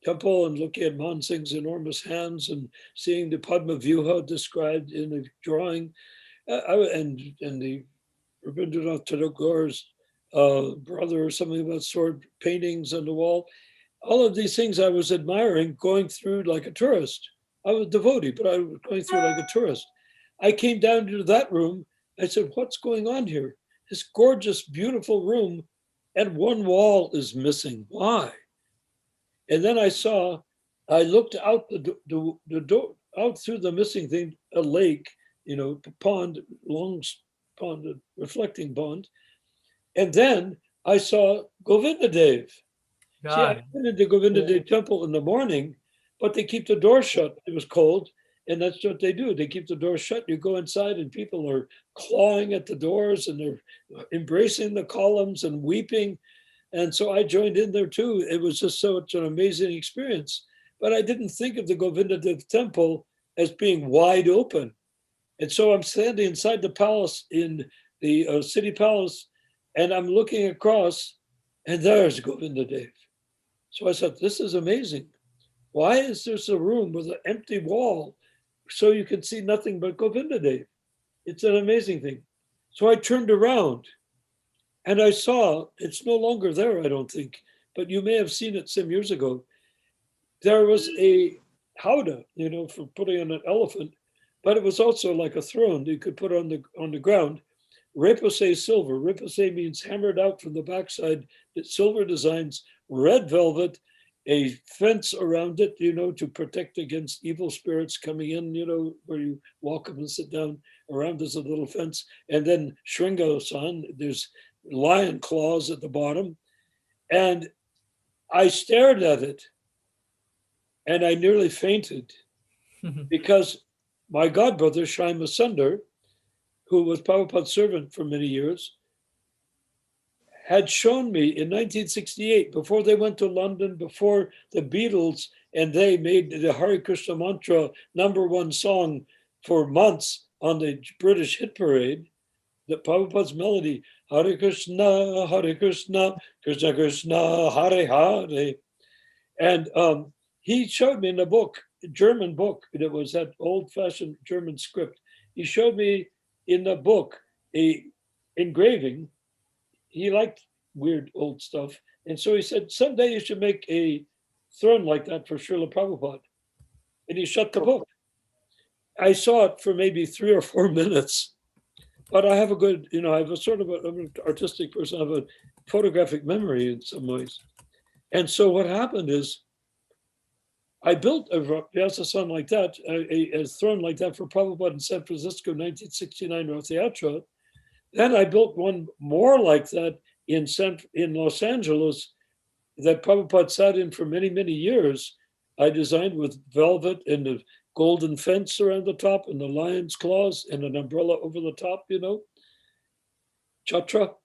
temple and looking at Man Singh's enormous hands and seeing the Padma Vyuha described in a drawing, and the Rabindranath Tagore's brother or something of that sort, paintings on the wall. All of these things I was admiring, going through like a tourist. I was a devotee, but I was going through like a tourist. I came down to that room. I said, "What's going on here? This gorgeous, beautiful room, and one wall is missing. Why?" And then I looked out the door, out through the missing thing, a lake, a pond, long pond, a reflecting pond. And then I saw Govinda Dev. See, I went into Govinda Dev temple in the morning, but they keep the door shut. It was cold, and that's what they do. They keep the door shut. You go inside, and people are clawing at the doors, and they're embracing the columns and weeping. And so I joined in there too. It was just such an amazing experience. But I didn't think of the Govinda Dev temple as being wide open. And so I'm standing inside the palace in the city palace, and I'm looking across, and there's Govinda Dev. So I said, this is amazing. Why is there a room with an empty wall so you can see nothing but Govinda Dev? It's an amazing thing. So I turned around and I saw, it's no longer there, I don't think, but you may have seen it some years ago. There was a howdah, for putting on an elephant, but it was also like a throne that you could put on the ground. Repoussé silver. Repoussé means hammered out from the backside. It's silver designs, red velvet, a fence around it, to protect against evil spirits coming in, where you walk up and sit down. Around there's a little fence. And then Shringa-san, there's lion claws at the bottom. And I stared at it and I nearly fainted because my godbrother, Shyama Sundar, who was Prabhupada's servant for many years, had shown me in 1968, before they went to London, before the Beatles and they made the Hare Krishna mantra #1 song for months on the British hit parade, the Prabhupada's melody, Hare Krishna, Krishna Krishna, Hare Hare. And he showed me in a book, a German book, that was that old-fashioned German script. He showed me in the book a engraving. He liked weird old stuff. And so he said, someday you should make a throne like that for Srila Prabhupada. And he shut the book. I saw it for maybe 3 or 4 minutes, but I have a good, I have a sort of I'm an artistic person. I have a photographic memory in some ways. And so what happened is I built a Vyasa-san like that, a throne like that for Prabhupada in San Francisco, 1969 Rath Yatra. Then I built one more like that in Los Angeles that Prabhupada sat in for many, many years. I designed with velvet and a golden fence around the top and the lion's claws and an umbrella over the top, chatra.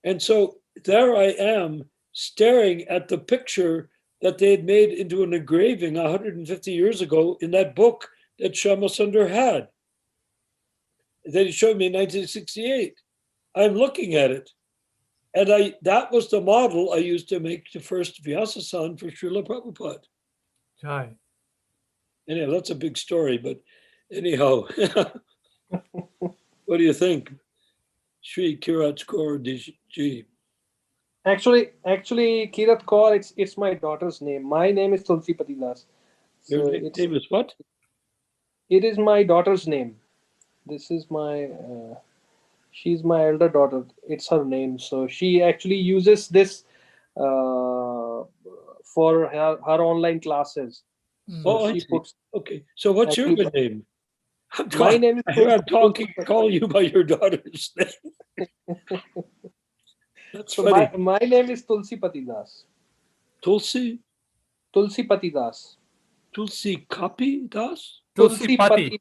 And so there I am staring at the picture that they had made into an engraving 150 years ago in that book that Shyama Sundar had, that he showed me in 1968. I'm looking at it. And that was the model I used to make the first Vyasa-san for Srila Prabhupada. Jai. Anyhow, that's a big story, but anyhow, what do you think? Shri Kirat Kaur Ji. Actually, Kirat Kaur, it's my daughter's name. My name is Tulsi Patidas. Your name is what? It is my daughter's name. This is my, she's my elder daughter. It's her name. So she actually uses this for her online classes. So she puts. Okay. So what's your good name? My name is. I'm talking. Call you by your daughter's name. That's so funny. my name is Tulsi Patidas. Tulsi. Tulsi Patidas. Tulsi Kapi Das? Tulsi Pati. Pati.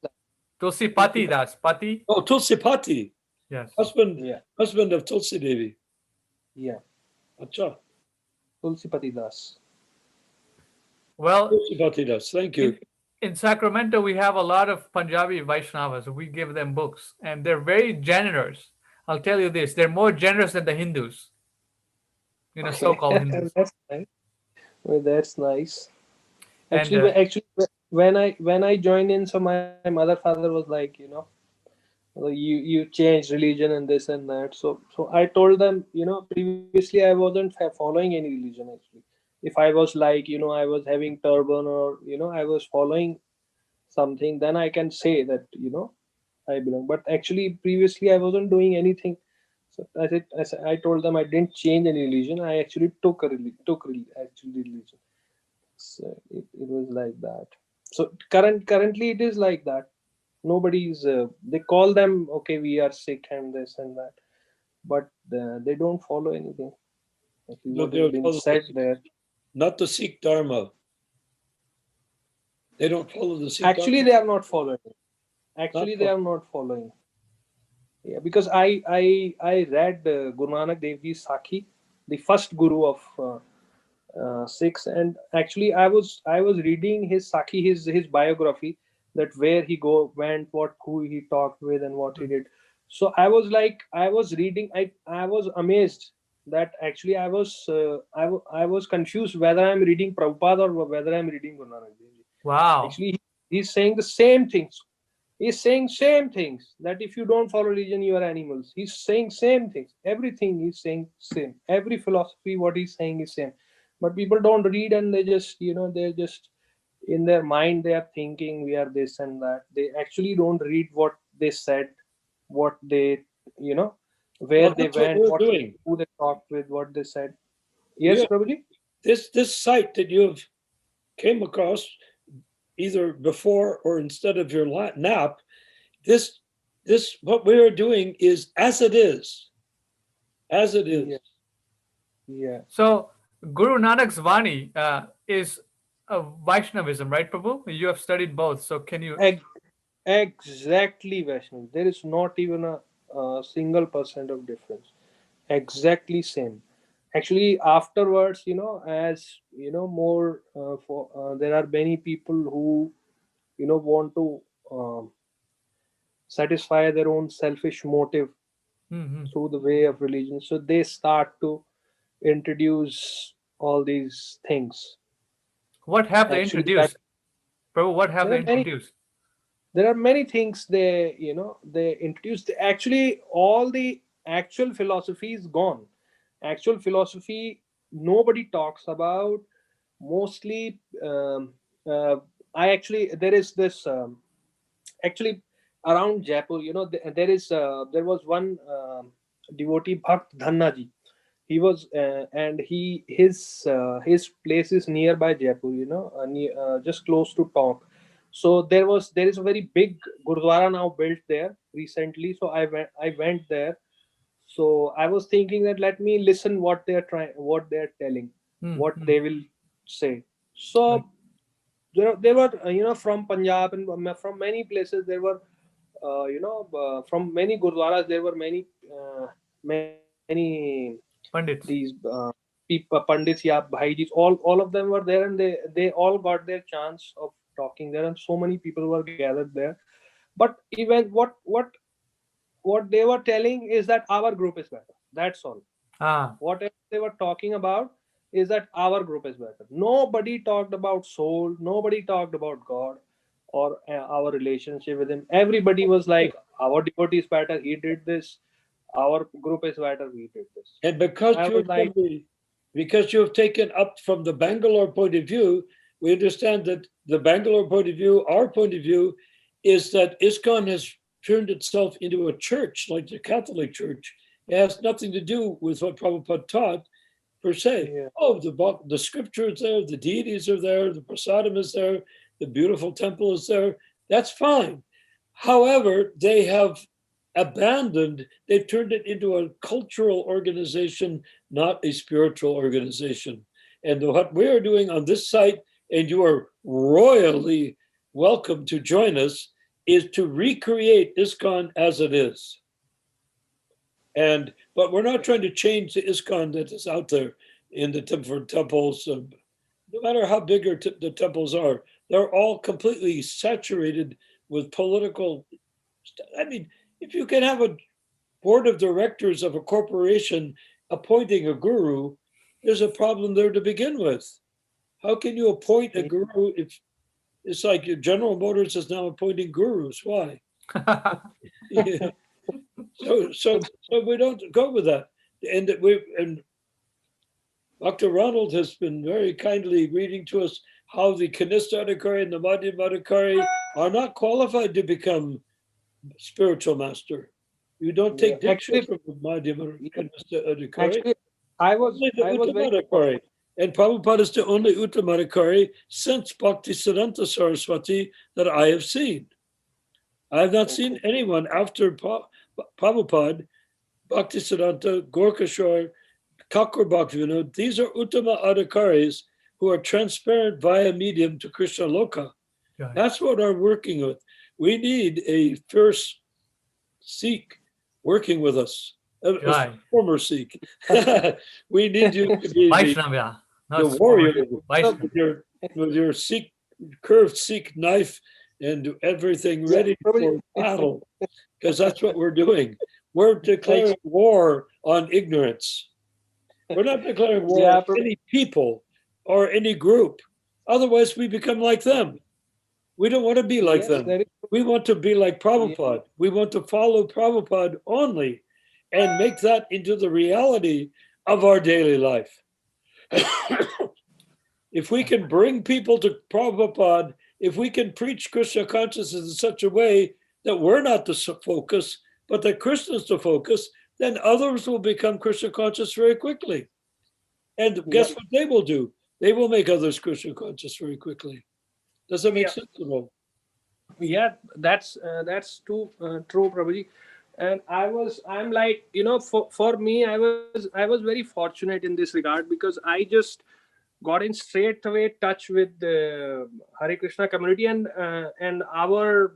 Tulsi Pati Das. Pati? Oh, Tulsi Pati, Yes. husband of Tulsi Devi. Yeah. Acha. Tulsi Pati Das. Well, Tulsi Pati Das. Thank you. in Sacramento, we have a lot of Punjabi Vaishnavas. We give them books, and they're very generous. I'll tell you this: they're more generous than the Hindus. So-called Hindus. That's nice. Well, that's nice. And Actually, when I joined in, so my mother father was like, you changed religion and this and that. So I told them, previously I wasn't following any religion actually. If I was like, I was having turban or I was following something, then I can say that I belong. But actually, previously I wasn't doing anything. So I told them I didn't change any religion. I actually took religion. So it was like that. So currently it is like that. Nobody's. They call them, okay, we are Sikh and this and that, but they don't follow anything. Actually, No, what they has don't been follow said the- there. Not the Sikh Dharma. They don't follow the Sikh Actually, Dharma. they are not following. Actually, they are not following. Yeah, because I read Guru Nanak Dev Ji Sakhi, the first guru of Sikhs, and actually I was reading his Sakhi, his biography, that where he went, who he talked with, and what he did. So I was reading, I was amazed that actually I was confused whether I'm reading Prabhupada or whether I'm reading Guru Nanak Dev Ji. wow. Actually, he's saying the same things. He's saying same things, that if you don't follow religion, you are animals. He's saying same things. Everything he's saying same. Every philosophy, what he's saying is same. But people don't read, and they just, they're just in their mind, they are thinking we are this and that. They actually don't read what they said, what they, where Well, they that's what went, we're doing. who they talked with, what they said. Yes, Yeah. Prabhuji? This site that you've came across either before or instead of your nap, this what we are doing is as it is. As it is. Yeah. Yeah. So Guru Nanak's Vani is a Vaishnavism, right, Prabhu? You have studied both, so can you? Exactly, Vaishnav. There is not even a single percent of difference. Exactly same. Actually, afterwards, as more there are many people who want to satisfy their own selfish motive Mhm. through the way of religion. So they start to introduce all these things. What have they Actually, that introduced, Prabhu? What have there they are many introduced? there are many things they introduced. Actually, all the actual philosophy is gone. Actual philosophy nobody talks about. Mostly, I actually there is this actually around Jaipur. There was one devotee, Bhakt Dhanna ji. He was and his place is nearby Jaipur, just close to Tonk. So there is a very big gurdwara now built there recently. So I went there. So I was thinking that let me listen what they're telling, what Mm-hmm. they will say. Right. So they were from Punjab and from many places. There were from many gurdwaras. There were many these Pandits. people, pandits, yeah, bhaijis, all of them were there, and they all got their chance of talking there, and so many people were gathered there. But even what they were telling is that our group is better. That's all. Ah, Whatever they were talking about is that our group is better. Nobody talked about soul. Nobody talked about God or our relationship with Him. Everybody was like, our devotee is better. He did this. Our group is better. We did this. And because I you're was like, because you have taken up from the Bangalore point of view, we understand that the Bangalore point of view, our point of view, is that ISKCON has turned itself into a church like the Catholic Church. It has nothing to do with what Prabhupada taught per se. yeah, Oh, the scripture is there, the deities are there, the prasadam is there, the beautiful temple is there. That's fine. However, they have they've turned it into a cultural organization, not a spiritual organization. And what we are doing on this site, and you are royally welcome to join us, is to recreate ISKCON as it is. But we're not trying to change the ISKCON that is out there in the temples. No matter how big the temples are, they're all completely saturated with political. I mean, if you can have a board of directors of a corporation appointing a guru, there's a problem there to begin with. How can you appoint a guru if it's like your General Motors is now appointing gurus? Why? Yeah. So we don't go with that. And Dr. Ronald has been very kindly reading to us how the Kanista Adhikari and the Madhyama Adhikari are not qualified to become spiritual master. You don't take diksha from the Madhyama Kanista Adhikari. Actually, I was Uttama Adhikari. And Prabhupada is the only Uttama Adhikari since Bhaktisiddhanta Saraswati that I have seen. I have not seen anyone after Prabhupada, Bhaktisiddhanta, Gorkashore, Kakur Bhaktivinoda. These are Uttama Adhikaris who are transparent via medium to Krishna Loka. Right. That's what we're working with. We need a first Sikh working with us, a former Sikh. We need you to be Vaishnava, the warrior with your Sikh, curved Sikh knife and everything ready for battle, because that's what we're doing. We're declaring war on ignorance. We're not declaring war on any people or any group. Otherwise, we become like them. We don't want to be like them. We want to be like Prabhupada. We want to follow Prabhupada only and make that into the reality of our daily life. If we can bring people to Prabhupada, if we can preach Krishna consciousness in such a way that we're not the focus, but that Krishna is the focus, then others will become Krishna conscious very quickly. And guess what they will do? They will make others Krishna conscious very quickly. Does that make sense at all? Yeah, that's true, Prabhuji. And I'm like, for me, I was very fortunate in this regard, because I just got in straight away touch with the Hare Krishna community and our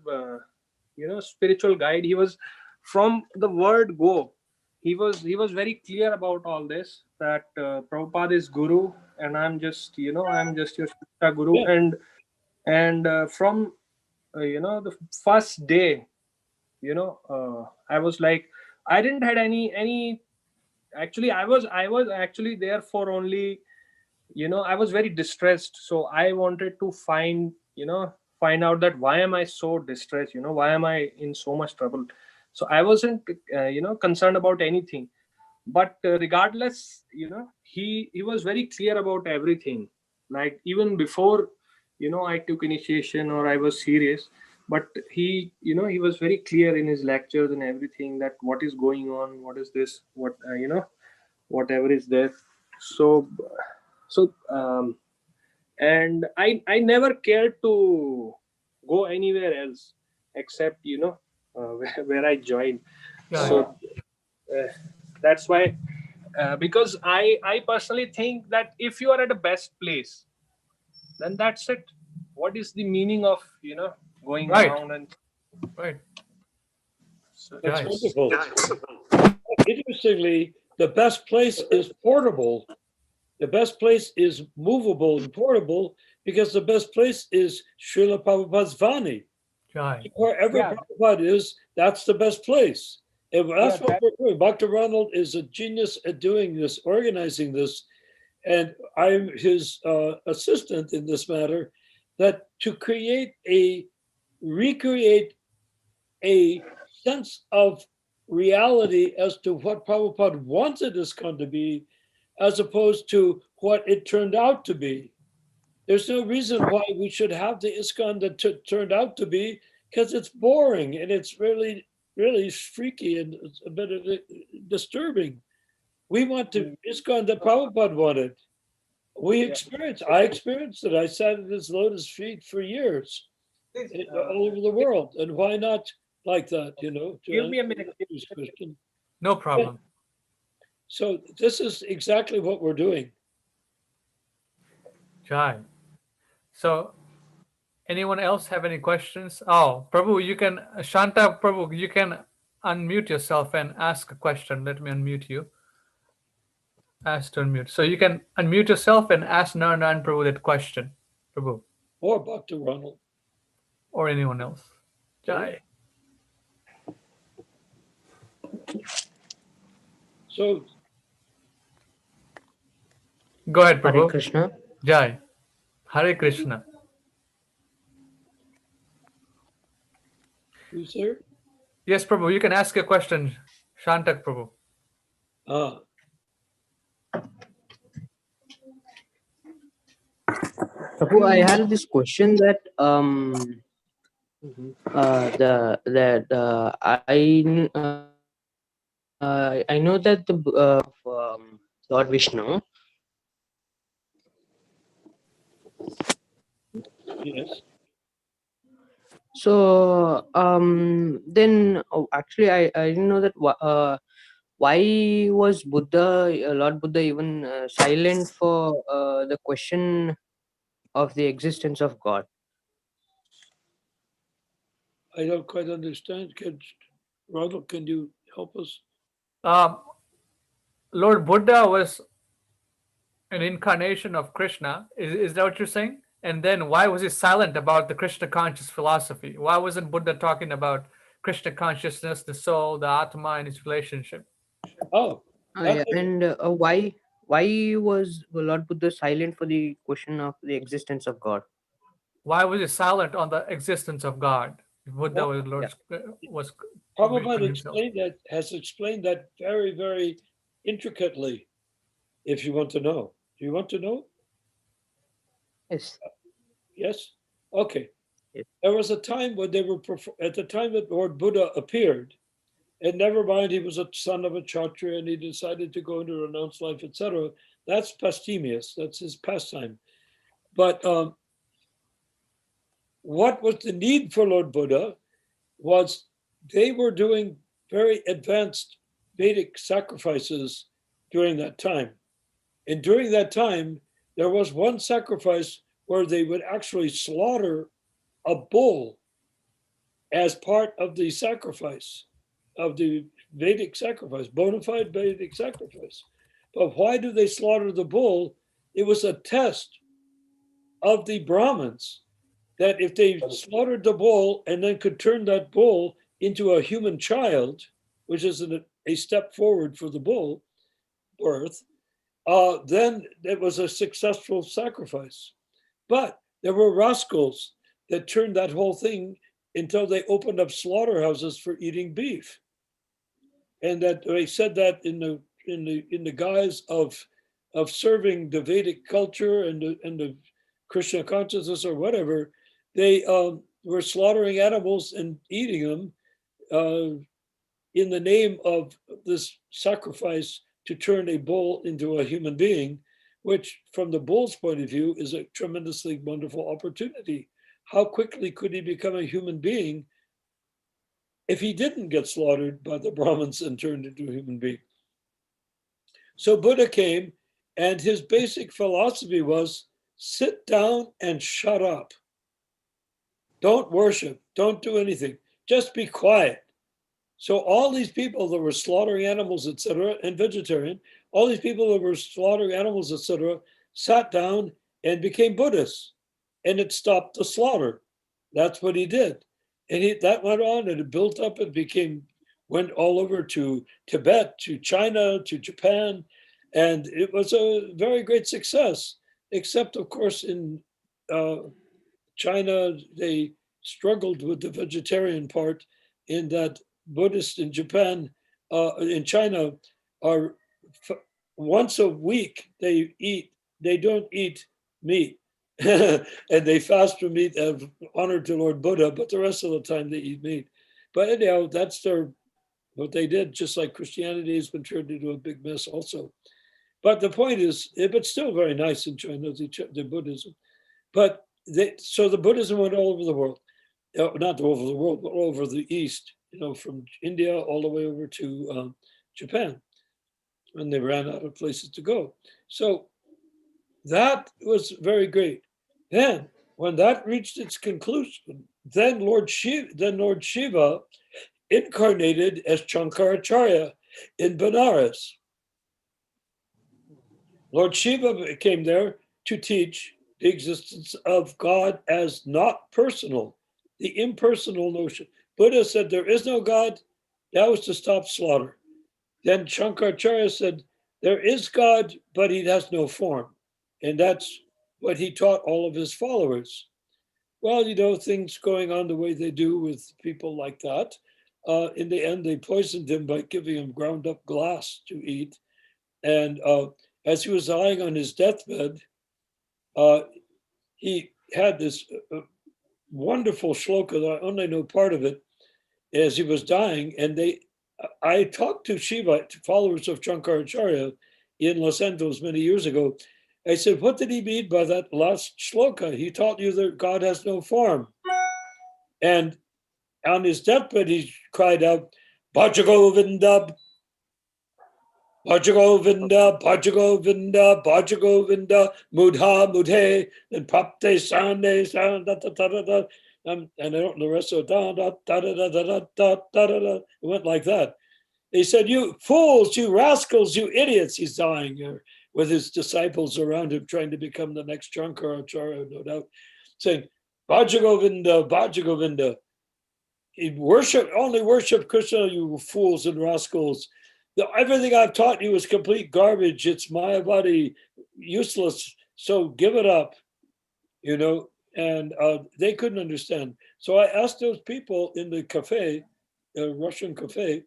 spiritual guide. He was from the word go. He was very clear about all this, that Prabhupada is guru and I'm just your Shiksha guru. And from the first day, I was like, I didn't had any actually I was actually there for only, I was very distressed. So I wanted to find out that why am I so distressed, why am I in so much trouble. So I wasn't concerned about anything. But regardless, he was very clear about everything. Like even before I took initiation or I was serious, but he was very clear in his lectures and everything, that what is going on, what is this, what whatever is there. So and I never cared to go anywhere else except where I joined. So that's why, because I personally think that if you are at the best place, then that's it. What is the meaning of going around and so that's wonderful. Interestingly, the best place is portable. The best place is movable and portable, because the best place is Srila Prabhupada's Vani. Wherever Prabhupada is, that's the best place. And that's what we're doing. Dr. Ronald is a genius at doing this, organizing this. And I'm his assistant in this matter, that to recreate a sense of reality as to what Prabhupada wanted ISKCON to be, as opposed to what it turned out to be. There's no reason why we should have the ISKCON that turned out to be, because it's boring and it's really, really freaky and it's a bit disturbing. We want the ISKCON that Prabhupada wanted. I experienced it. I sat at his lotus feet for years all over the world. And why not like that, Give me a minute. No problem. So this is exactly what we're doing. Jai. So Anyone else have any questions? Oh, Prabhu, you can, Shanta Prabhu, you can unmute yourself and ask a question. Let me unmute you. Ask to unmute. So you can unmute yourself and ask Narayan Prabhu that question, Prabhu, Or Bhakta Ronald. or anyone else. Jai. So, Go ahead, Hare Prabhu. Krishna. Jai. Hare Krishna. who's there? Yes, Prabhu, you can ask a question. Shantak Prabhu. Ah, Prabhu, I had this question that Mhm. I know that the Lord Vishnu. yes. So then actually I didn't know that why was Buddha, Lord Buddha, even silent for the question of the existence of God? I don't quite understand. Ronald, can you help us? Lord Buddha was an incarnation of Krishna. Is that what you're saying? And then why was he silent about the Krishna conscious philosophy? Why wasn't Buddha talking about Krishna consciousness, the soul, the Atma, and its relationship? Oh, Yeah, and why was Lord Buddha silent for the question of the existence of God? Why was he silent on the existence of God? Buddha was Lord was Prabhupada Vishnu himself. has explained that very, very intricately, if you want to know. Do you want to know? Yes. Yes? Okay. Yes. There was a time when they were, at the time that Lord Buddha appeared, and never mind, he was a son of a Kshatriya and he decided to go into renounced life, etc. That's pastimes, that's his pastime. But what was the need for Lord Buddha was they were doing very advanced Vedic sacrifices during that time. And during that time, there was one sacrifice where they would actually slaughter a bull as part of the sacrifice, of the Vedic sacrifice, bona fide Vedic sacrifice. But why do they slaughter the bull? It was a test of the Brahmins that if they slaughtered the bull and then could turn that bull into a human child, which is a step forward for the bull birth, then it was a successful sacrifice. But there were rascals that turned that whole thing until they opened up slaughterhouses for eating beef, and that they said that in the guise of serving the Vedic culture and the Krishna consciousness or whatever, they were slaughtering animals and eating them in the name of this sacrifice to turn a bull into a human being, which from the bull's point of view is a tremendously wonderful opportunity. How quickly could he become a human being if he didn't get slaughtered by the Brahmins and turned into a human being? So Buddha came, and his basic philosophy was sit down and shut up. Don't worship, don't do anything, just be quiet. So all these people that were slaughtering animals, etc., and vegetarian, all these people that were slaughtering animals, etc., sat down and became Buddhists, and it stopped the slaughter. That's what he did, and that went on, and it built up. It went all over to Tibet, to China, to Japan, and it was a very great success. Except, of course, in China, they struggled with the vegetarian part, in that Buddhists in Japan, in China, are once a week they don't eat meat. And they fast from meat as honor to Lord Buddha, but the rest of the time they eat meat. But anyhow, that's what they did, just like Christianity has been turned into a big mess also. But the point is, but still very nice in China, the Buddhism. But so the Buddhism went all over the world, not all over the world, but all over the East, from India all the way over to Japan, and they ran out of places to go. So that was very great. Then when that reached its conclusion, then Lord Shiva incarnated as Shankaracharya in Benares. Lord Shiva came there to teach the existence of God as not personal, the impersonal notion. Buddha said there is no God. That was to stop slaughter. Then Shankaracharya said there is God, but he has no form. And that's what he taught all of his followers. Well, things going on the way they do with people like that. In the end, they poisoned him by giving him ground up glass to eat. And as he was lying on his deathbed, he had this wonderful shloka that I only know part of it as he was dying. And I talked to Shiva, to followers of Shankaracharya in Los Angeles many years ago. I said, what did he mean by that last shloka? He taught you that God has no form. And on his deathbed, he cried out, Bhajagovinda, Bhajagovinda, Bhajagovinda, Bhajagovinda, Mudha, Mudhe, and Prapte, Sande, Sande, da, da, da, da. And I don't know the rest of it. Da, da, da, da, da, da, da, da, da, da. It went like that. He said, you fools, you rascals, you idiots. He's dying here with his disciples around him, trying to become the next Shankaracharya, no doubt, saying, Bhajagovinda, Bhajagovinda. He only worship Krishna, you fools and rascals. Everything I've taught you is complete garbage. It's Mayavadi, useless. So give it up, and they couldn't understand. So I asked those people in the cafe, a Russian cafe,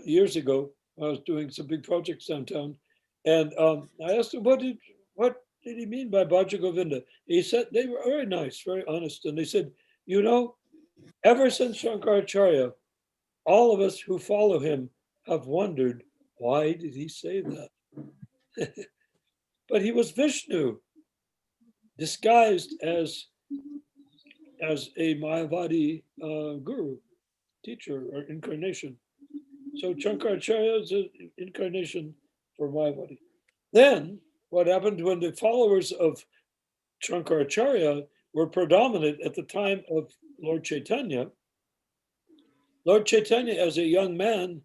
years ago. I was doing some big projects downtown, and I asked them, what did he mean by Bhajagovinda? He said, they were very nice, very honest, and they said, ever since Shankaracharya, all of us who follow him have wondered, why did he say that? But he was Vishnu, disguised as a Mayavadi guru, teacher, or incarnation. So Shankaracharya is an incarnation for Mayavadi. Then what happened when the followers of Shankaracharya were predominant at the time of Lord Chaitanya? Lord Chaitanya, as a young man,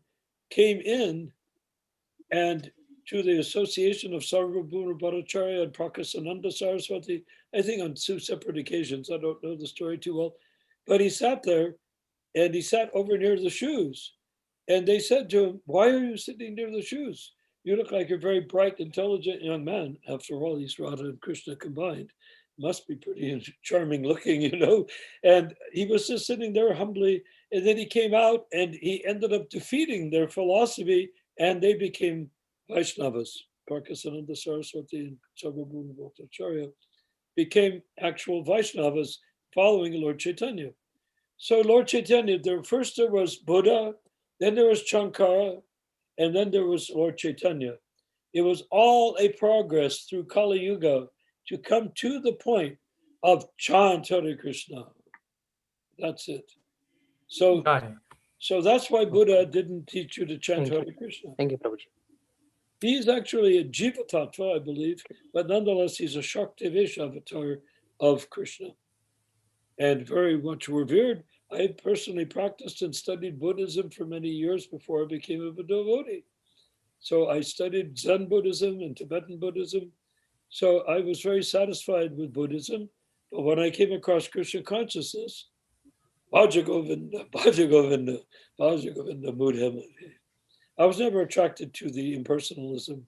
came in and to the association of Sarvabhauma Bhattacharya and Prakasananda Saraswati, I think on 2 separate occasions. I don't know the story too well. But he sat there and he sat over near the shoes. And they said to him, why are you sitting near the shoes? You look like a very bright, intelligent young man. After all, he's Radha and Krishna combined. Must be pretty charming looking, And he was just sitting there humbly. And then he came out and he ended up defeating their philosophy, and they became Vaishnavas. Parkasananda Saraswati and Sarvabhauma Bhattacharya became actual Vaishnavas following Lord Chaitanya. So Lord Chaitanya, there was Buddha, then there was Shankara, and then there was Lord Chaitanya. It was all a progress through Kali Yuga to come to the point of chant Hare Krishna. That's it. So that's why Buddha didn't teach you to chant Hare Krishna. Thank you, Prabhuji. He's actually a Jiva Tattva, I believe, but nonetheless, he's a Shaktivesh avatar of Krishna and very much revered. I personally practiced and studied Buddhism for many years before I became a devotee. So I studied Zen Buddhism and Tibetan Buddhism. So I was very satisfied with Buddhism. But when I came across Krishna consciousness, Bhajagovinda, Bhajagovinda, Bhajagovinda, Mudha. I was never attracted to the impersonalism.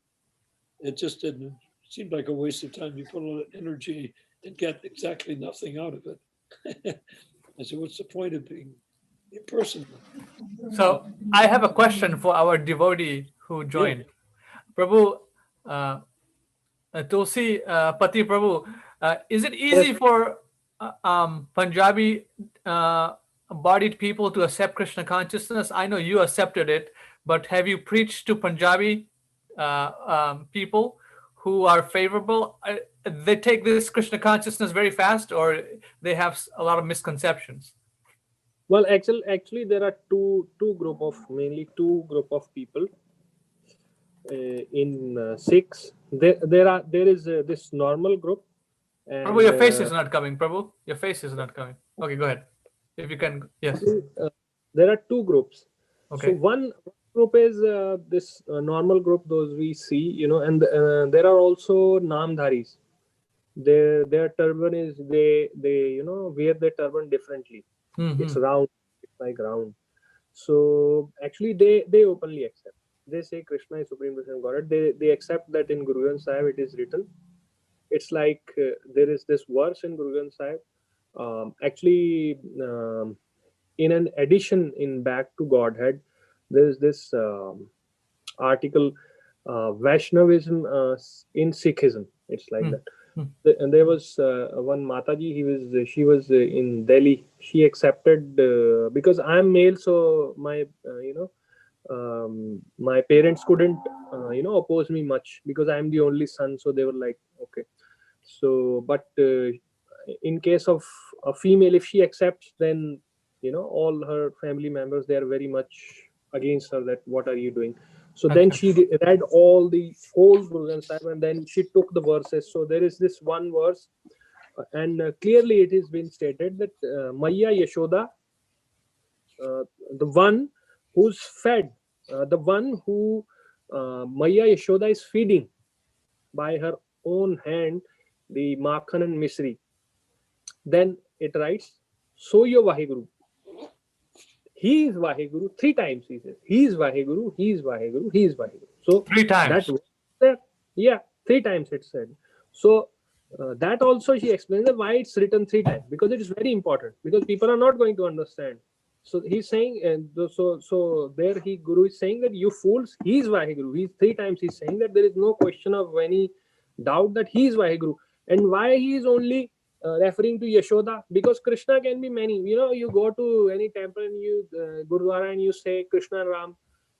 It just didn't seem like a waste of time. You put a lot of energy and get exactly nothing out of it. I said, what's the point of being impersonal? So I have a question for our devotee who joined. Yeah. Prabhu, Tulsi Pati Prabhu, is it easy for Punjabi embodied people to accept Krishna consciousness? I know you accepted it, but have you preached to Punjabi people who are favorable? They take this Krishna consciousness very fast, or they have a lot of misconceptions? Well, actually, there are mainly two group of people in Sikhs. There is this normal group And Prabhu, your face is not coming. Prabhu, your face is not coming. Okay, go ahead. If you can, yes. There are two groups. Okay. So one group is this normal group, those we see, you know, and there are also namdharis. Their turban is they you know wear their turban differently. It's round, it's like round. So actually they openly accept. They say Krishna is Supreme Personality of Godhead. They accept that in Guru Granth Sahib it is written. It's like there is this verse in Guru Granth Sahib. Actually, in an edition in Back to Godhead, there is this article, Vaishnavism in Sikhism. It's like that. And there was one Mataji. She was in Delhi. She accepted because I'm male, so my my parents couldn't oppose me much because I'm the only son. So they were like, okay. So, but in case of a female, if she accepts, then all her family members, they are very much against her. That what are you doing? So then she read all the whole Guru Granth Sahib, and then she took the verses. So there is this one verse, and clearly it has been stated that Maya Yashoda, the one who's fed, the one who Maya Yashoda is feeding by her own hand, the Makhan and Misri. Then it writes, so your Vaheguru. He is Vaheguru. 3 times he says, he is Vaheguru, he is Vaheguru, he is Vaheguru. So 3 times. That, yeah, 3 times it said. So that also she explains that why it's written 3 times, because it is very important, because people are not going to understand. So he's saying, so there Guru is saying that you fools, he is Vaheguru. He's 3 times he's saying that there is no question of any doubt that he is Vaheguru. And why he is only referring to Yashoda? Because Krishna can be many. You go to any temple and you Gurudwara and you say Krishna and Ram.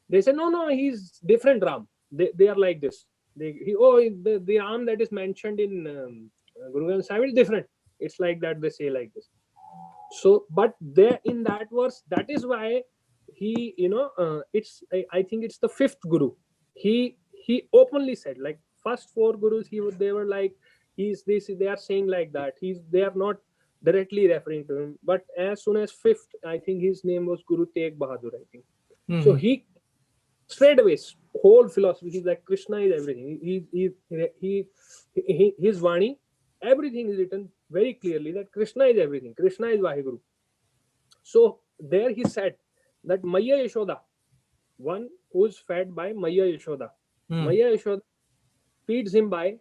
They say no, he's different Ram. They are like this. The Ram that is mentioned in Guru Granth Sahib is different. It's like that, they say like this. So, but there in that verse, that is why he, it's I think it's the 5th Guru. He openly said, like first 4 Gurus, they were like, he's this, they are saying like that. They are not directly referring to him. But as soon as 5th, I think his name was Guru Tegh Bahadur, I think. So he straight away whole philosophy. He's like Krishna is everything. His Vani, everything is written very clearly that Krishna is everything. Krishna is Vaheguru. So there he said that Maya Yashoda, one who is fed by Maya Yashoda. Maya Yashoda feeds him by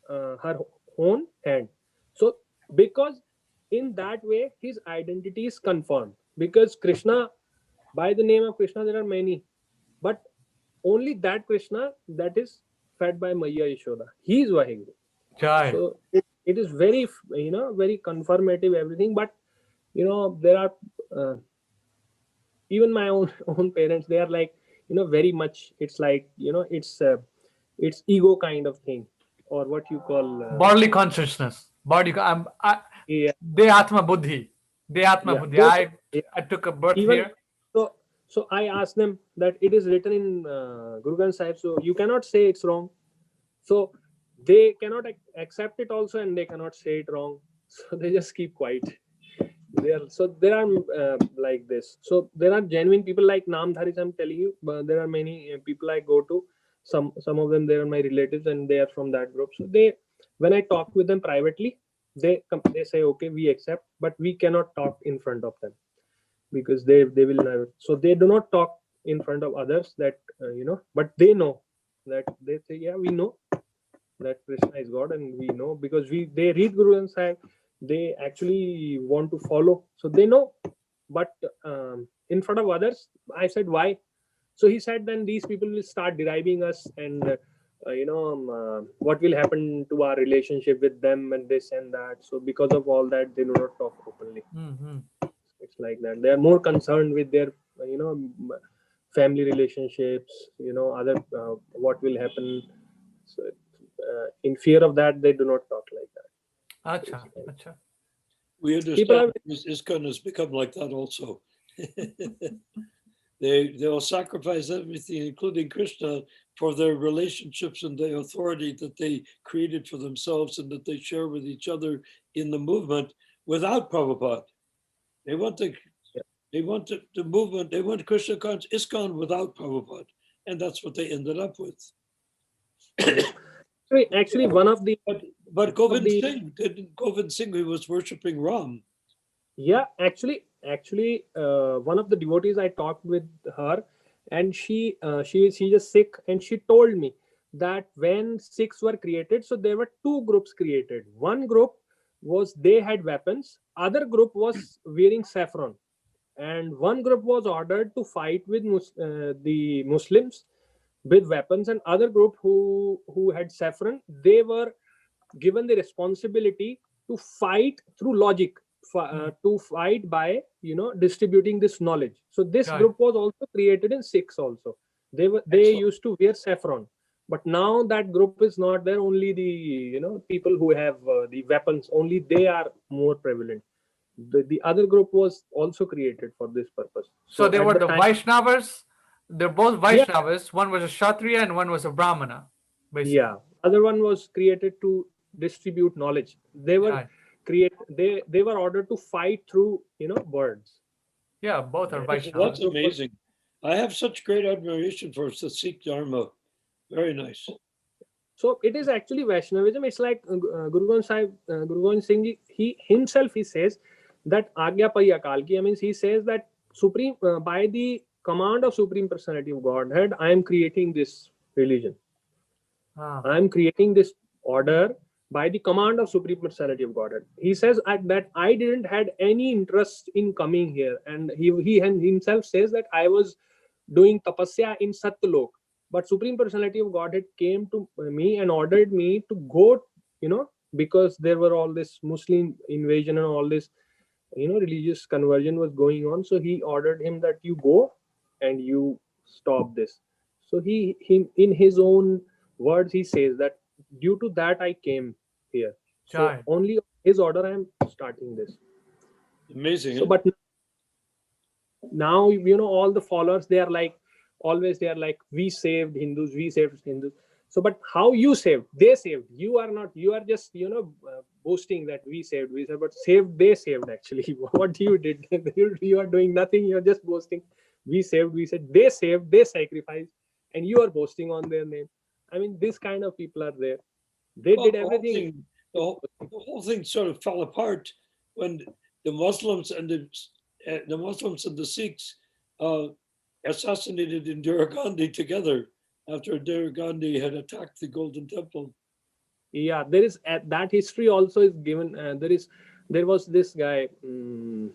her own hand. So because in that way his identity is confirmed, because Krishna, by the name of Krishna there are many, but only that Krishna that is fed by Maya Yashoda, he is Vaheguru. So it is very very confirmative everything. But there are even my own parents, they are like very much, it's like it's ego kind of thing, or what you call bodily consciousness, yeah. Dehatma Buddhi. I took a birth Even, here. So I asked them that it is written in Guru Granth Sahib, so you cannot say it's wrong. So they cannot accept it also, and they cannot say it wrong. So they just keep quiet. There are like this. So there are genuine people like Namdharis, I'm telling you. But there are many people I go to. Some of them, they are my relatives, and they are from that group. So when I talk with them privately, they say, okay, we accept, but we cannot talk in front of them, because they will never. So they do not talk in front of others, that but they know that, they say, yeah, we know that Krishna is God, and we know because they read Guru Granth Sahib, they actually want to follow, so they know. But in front of others, I said, why? So he said, then these people will start deriving us, and what will happen to our relationship with them, and this and that. So because of all that, they do not talk openly. It's like that. They are more concerned with their family relationships, other what will happen. So in fear of that, they do not talk like that. Acha. We understand ISKCON has become like that also. They'll sacrifice everything, including Krishna, for their relationships and the authority that they created for themselves and that they share with each other in the movement without Prabhupada. They want the movement, they want Krishna consciousness, ISKCON without Prabhupada. And that's what they ended up with. Actually, one of the but Govind Singh, he was worshipping Ram. Yeah, actually, one of the devotees, I talked with her, and she's a Sikh, and she told me that when Sikhs were created, so there were two groups created. One group was they had weapons, other group was wearing saffron, and one group was ordered to fight with the Muslims with weapons, and other group who had saffron, they were given the responsibility to fight through logic, to fight by distributing this knowledge. So this group was also created in Sikhs also. They used to wear saffron, but now that group is not there. Only the people who have the weapons, only they are more prevalent. The other group was also created for this purpose. So they were the Vaishnavas. They're both Vaishnavas. Yeah. One was a Kshatriya and one was a Brahmana. Basically. Yeah, other one was created to distribute knowledge. They were they were ordered to fight through words. Yeah, both are Vaishnavas. That's amazing. I have such great admiration for the Sikh Dharma. Very nice. So it is actually Vaishnavism. It's like Guru Gobind Singh Ji, he himself, he says that Agya Pai Akal Ki, means he says that supreme by the command of Supreme Personality of Godhead, I am creating this religion. I am creating this order by the command of Supreme Personality of Godhead. He says that I didn't had any interest in coming here, and he himself says that I was doing tapasya in Satyalok, but Supreme Personality of Godhead came to me and ordered me to go, because there were all this Muslim invasion and all this, religious conversion was going on. So he ordered him that you go and you stop this. So he in his own words, he says that due to that I came here. So only his order I am starting this. Amazing. So, but now all the followers, they are like we saved Hindus, we saved Hindus. So but how you saved? They saved. You are not. You are just boasting that we saved, but they saved actually. What you did? You are doing nothing. You are just boasting. We saved. We said they saved. They sacrificed, and you are boasting on their name. I mean, this kind of people are there. They did everything. The whole thing sort of fell apart when the Muslims and the Sikhs assassinated Indira Gandhi together after Indira Gandhi had attacked the Golden Temple. Yeah, there is that history also is given. There was this guy in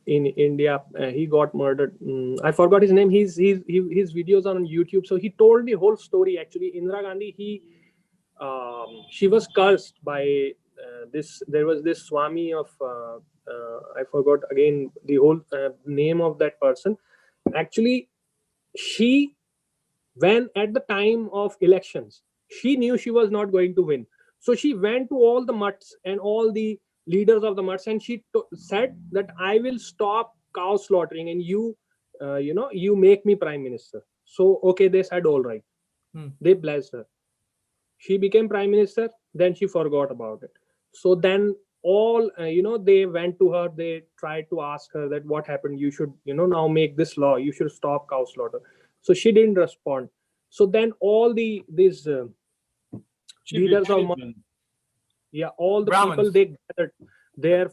India. He got murdered. I forgot his name. His videos are on YouTube. So he told the whole story. Actually, Indira Gandhi, she was cursed by this. There was this Swami of I forgot again the whole name of that person. Actually, when at the time of elections, she knew she was not going to win. So she went to all the mutts and all the leaders of the mutts, and she said that I will stop cow slaughtering, and you make me prime minister. So okay, they said all right. They blessed her. She became prime minister. Then she forgot about it. So then all they went to her. They tried to ask her that what happened. You should now make this law. You should stop cow slaughter. So she didn't respond. So then all these leaders of all the Brahmins, people, they gathered there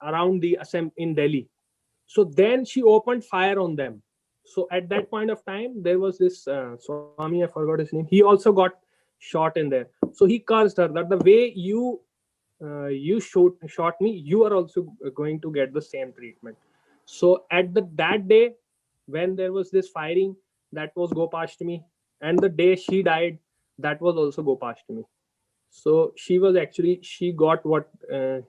around the assembly in Delhi. So then she opened fire on them. So at that point of time, there was this Swami, I forgot his name. He also got shot in there. So he cursed her that the way you shot me, you are also going to get the same treatment. So at that day, when there was this firing, that was Gopashtami, and the day she died, that was also Gopashtami. So she got what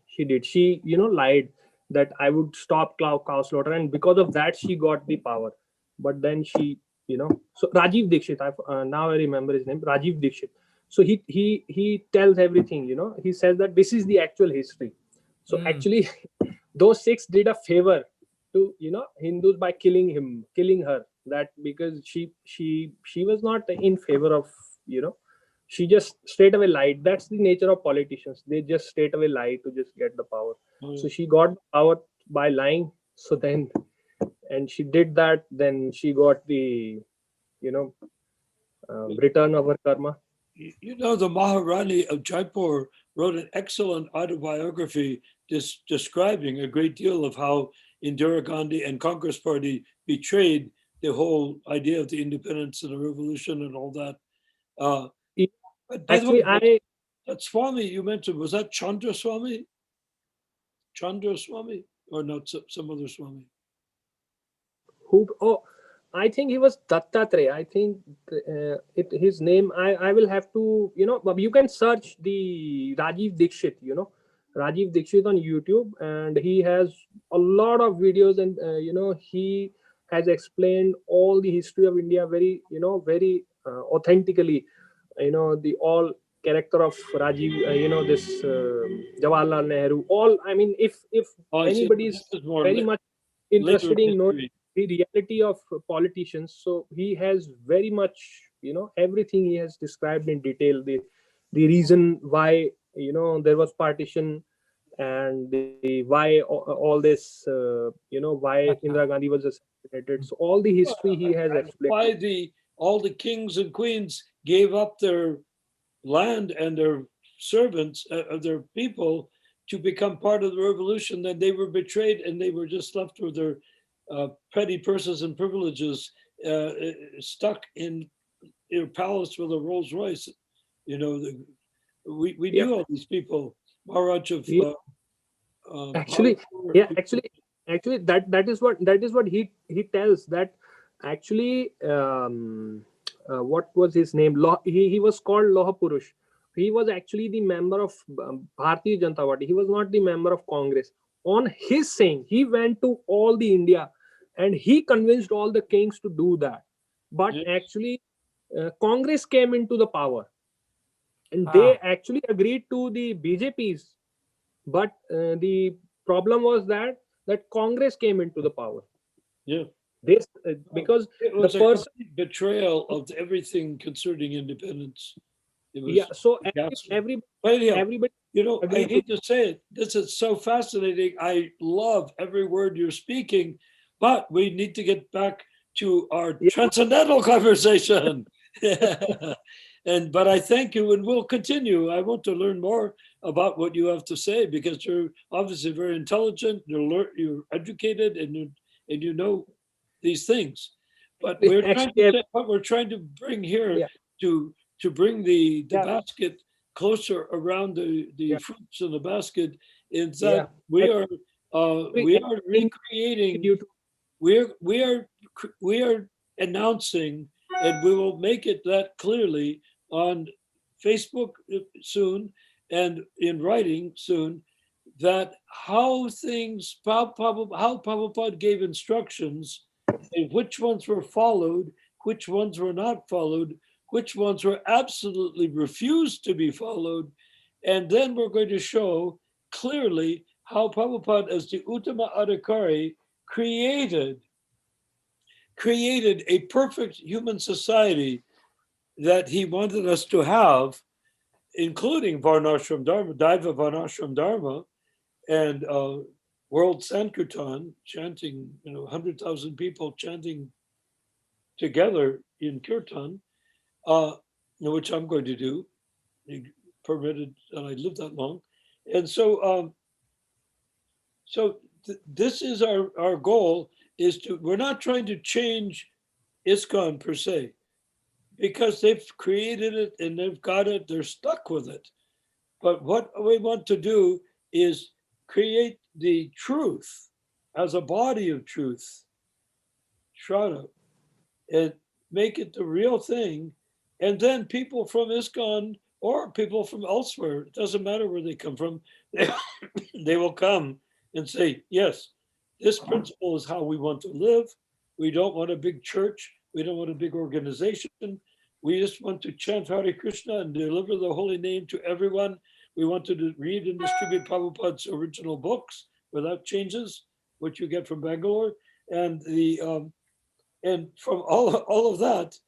she did. She lied that I would stop cow slaughter, and because of that she got the power. But then she so Rajiv Dixit, now I remember his name, Rajiv Dixit. So he tells everything. He says that this is the actual history. So actually those Sikhs did a favor to Hindus by killing her, that because she was not in favor of, she just straight away lied. That's the nature of politicians. They just straight away lie to just get the power. So she got power by lying. So then, and she did that, then she got the you know return of her karma. You know, the Maharani of Jaipur wrote an excellent autobiography describing a great deal of how Indira Gandhi and Congress Party betrayed the whole idea of the independence and the revolution and all that. But by the Actually, way, that Swami you mentioned, was that Chandra Swami? Chandra Swami? Or not some other Swami? I think he was Dattatreya. I think his name. I will have to. You can search the Rajiv Dixit. Rajiv Dixit on YouTube, and he has a lot of videos, and he has explained all the history of India very very authentically. The all character of Rajiv. This Jawaharlal Nehru. All, I mean, if anybody is very much interested in knowing the reality of politicians, so he has very much everything he has described in detail, the reason why there was partition, and the why all this why Indira Gandhi was assassinated. So all the history he has explained. Why all the kings and queens gave up their land and their servants of their people to become part of the revolution. Then they were betrayed and they were just left with their petty purses and privileges, stuck in your palace with a Rolls Royce. We knew all these people. Maharaj of actually that is what he tells, that actually what was his name, he was called Loha Purush. He was actually the member of Bharatiya Janata Party. He was not the member of Congress. On his saying, he went to all the India and he convinced all the kings to do that. But actually Congress came into the power, and they actually agreed to the BJP's. But the problem was that Congress came into the power. Yeah. This because it was the person betrayal of everything concerning independence. It was, yeah. So everybody, I hate to say it. This is so fascinating. I love every word you're speaking, but we need to get back to our transcendental conversation. But I thank you, and we'll continue. I want to learn more about what you have to say, because you're obviously very intelligent. You're educated, and you know these things. But we're trying to bring here to bring the basket closer around the fruits in the basket, is that we are recreating. We are announcing, and we will make it that clearly on Facebook soon and in writing soon, that how Prabhupada gave instructions, and which ones were followed, which ones were not followed, which ones were absolutely refused to be followed. And then we're going to show clearly how Prabhupada, as the Uttama Adhikari, created a perfect human society that he wanted us to have, including Varnashram Dharma, Daiva Varnashram Dharma, and World Sankirtan, chanting, 100,000 people chanting together in Kirtan, which I'm going to do, permitted that I live that long. And so, this is our goal, we're not trying to change ISKCON per se, because they've created it and they've got it, they're stuck with it. But what we want to do is create the truth as a body of truth, Shraddha, and make it the real thing. And then people from ISKCON or people from elsewhere, it doesn't matter where they come from, they will come and say, yes, this principle is how we want to live. We don't want a big church. We don't want a big organization. We just want to chant Hare Krishna and deliver the holy name to everyone. We want to read and distribute Prabhupada's original books without changes. what you get from Bangalore, and the and from all of that,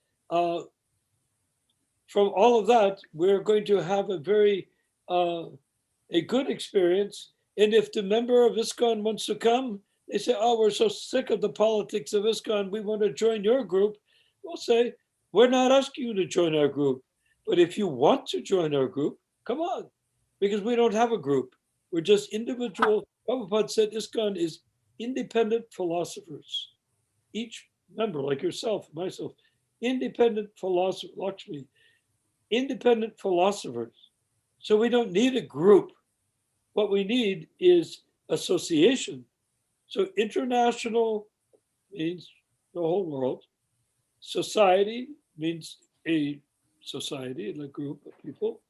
we're going to have a very a good experience. And if the member of ISKCON wants to come, they say, "Oh, we're so sick of the politics of ISKCON. We want to join your group." We'll say, "We're not asking you to join our group, but if you want to join our group, come on, because we don't have a group. We're just individual." Prabhupada said ISKCON is independent philosophers. Each member, like yourself, myself, independent philosopher, Lakshmi, independent philosophers. So we don't need a group. What we need is association. So international means the whole world. Society means a society, a group of people.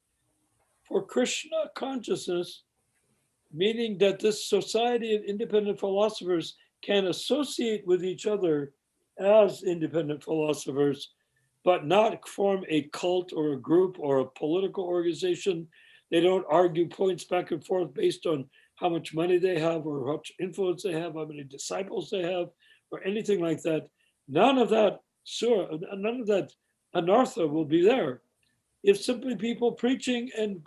For Krishna consciousness, meaning that this society of independent philosophers can associate with each other as independent philosophers, but not form a cult or a group or a political organization. They don't argue points back and forth based on how much money they have or how much influence they have, how many disciples they have, or anything like that. None of that, none of that anartha will be there if simply people preaching and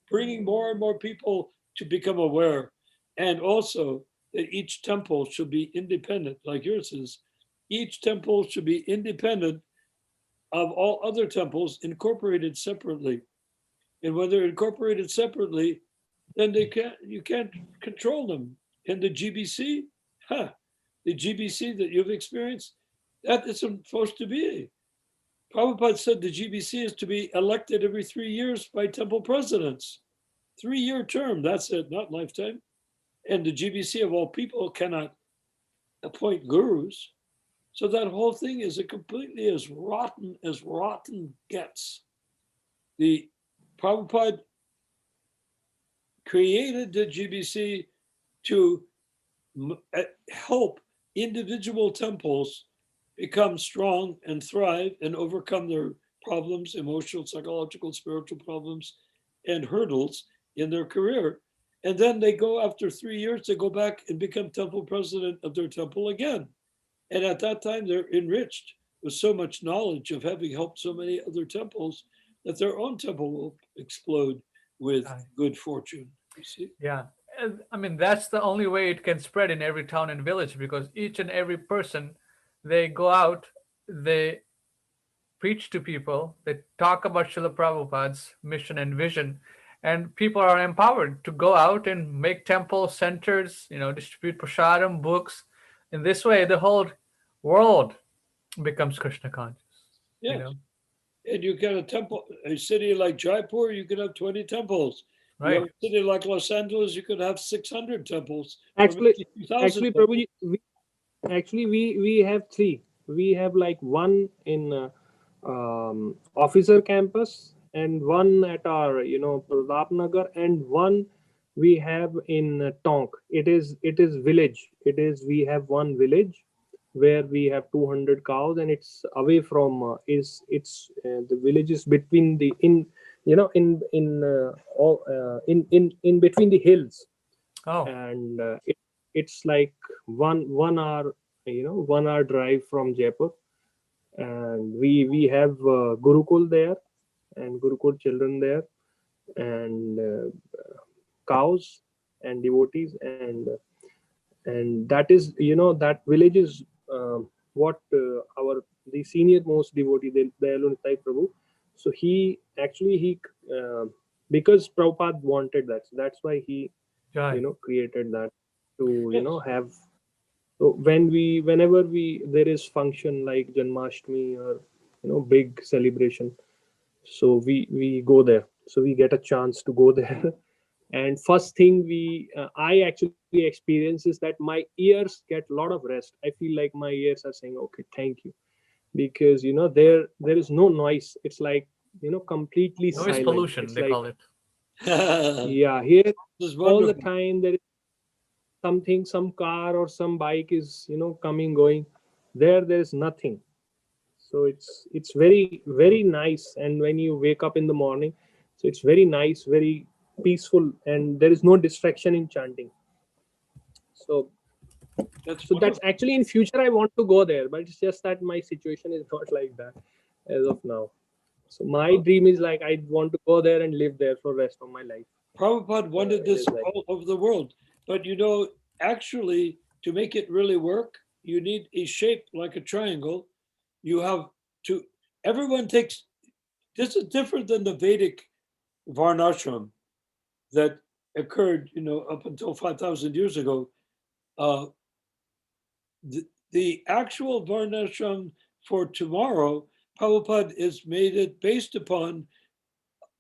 bringing more and more people to become aware. And also that each temple should be independent, like yours is. Each temple should be independent of all other temples, incorporated separately. And when they're incorporated separately, then you can't control them. And the GBC, the GBC that you've experienced, that isn't supposed to be. Prabhupada said the GBC is to be elected every 3 years by temple presidents. 3-year term, that's it, not lifetime. And the GBC of all people cannot appoint gurus. So that whole thing is completely as rotten gets. The Prabhupada created the GBC to help individual temples become strong and thrive and overcome their problems, emotional, psychological, spiritual problems, and hurdles in their career. And then they go, after 3 years, they go back and become temple president of their temple again. And at that time, they're enriched with so much knowledge of having helped so many other temples that their own temple will explode with good fortune. You see? Yeah. I mean, that's the only way it can spread in every town and village, because each and every person, they go out, they preach to people, they talk about Srila Prabhupada's mission and vision, and people are empowered to go out and make temple centers, distribute prasadam, books. In this way, the whole world becomes Krishna conscious. Yes. And you get a city like Jaipur, you could have 20 temples. Right. You have a city like Los Angeles, you could have 600 temples. Actually, Prabhuji, we have three. We have like one in officer campus, and one at our Pratap Nagar, and one we have in Tonk. It is village. We have one village where we have 200 cows, and it's away from the village is between the in between the hills. And it's like 1 hour 1 hour drive from Jaipur. And we have Gurukul there, and Gurukul children there, and cows and devotees, and that is that village is what the senior most devotee, Dayalu Nitai Prabhu. So he because Prabhupada wanted that, so that's why he created that to have. So whenever there is function like Janmashtami or big celebration, so we go there. So we get a chance to go there. And first thing I actually experience is that my ears get a lot of rest. I feel like my ears are saying, okay, thank you, because there is no noise. It's like completely noise silent. pollution, it's they call it. Yeah, here all the time there is something, some car or some bike is coming, going. There's nothing. So it's very, very nice. And when you wake up in the morning, so it's very nice, very peaceful, and there is no distraction in chanting. So That's So wonderful. that's actually in future I want to go there, but it's just that my situation is not like that as of now. So my dream is like I want to go there and live there for the rest of my life. Prabhupada wanted It this is like all over the world. But actually, to make it really work, you need a shape like a triangle. You have to, everyone takes, this is different than the Vedic Varnashram that occurred, up until 5,000 years ago. Uh, the actual Varnashram for tomorrow, Prabhupada is made it based upon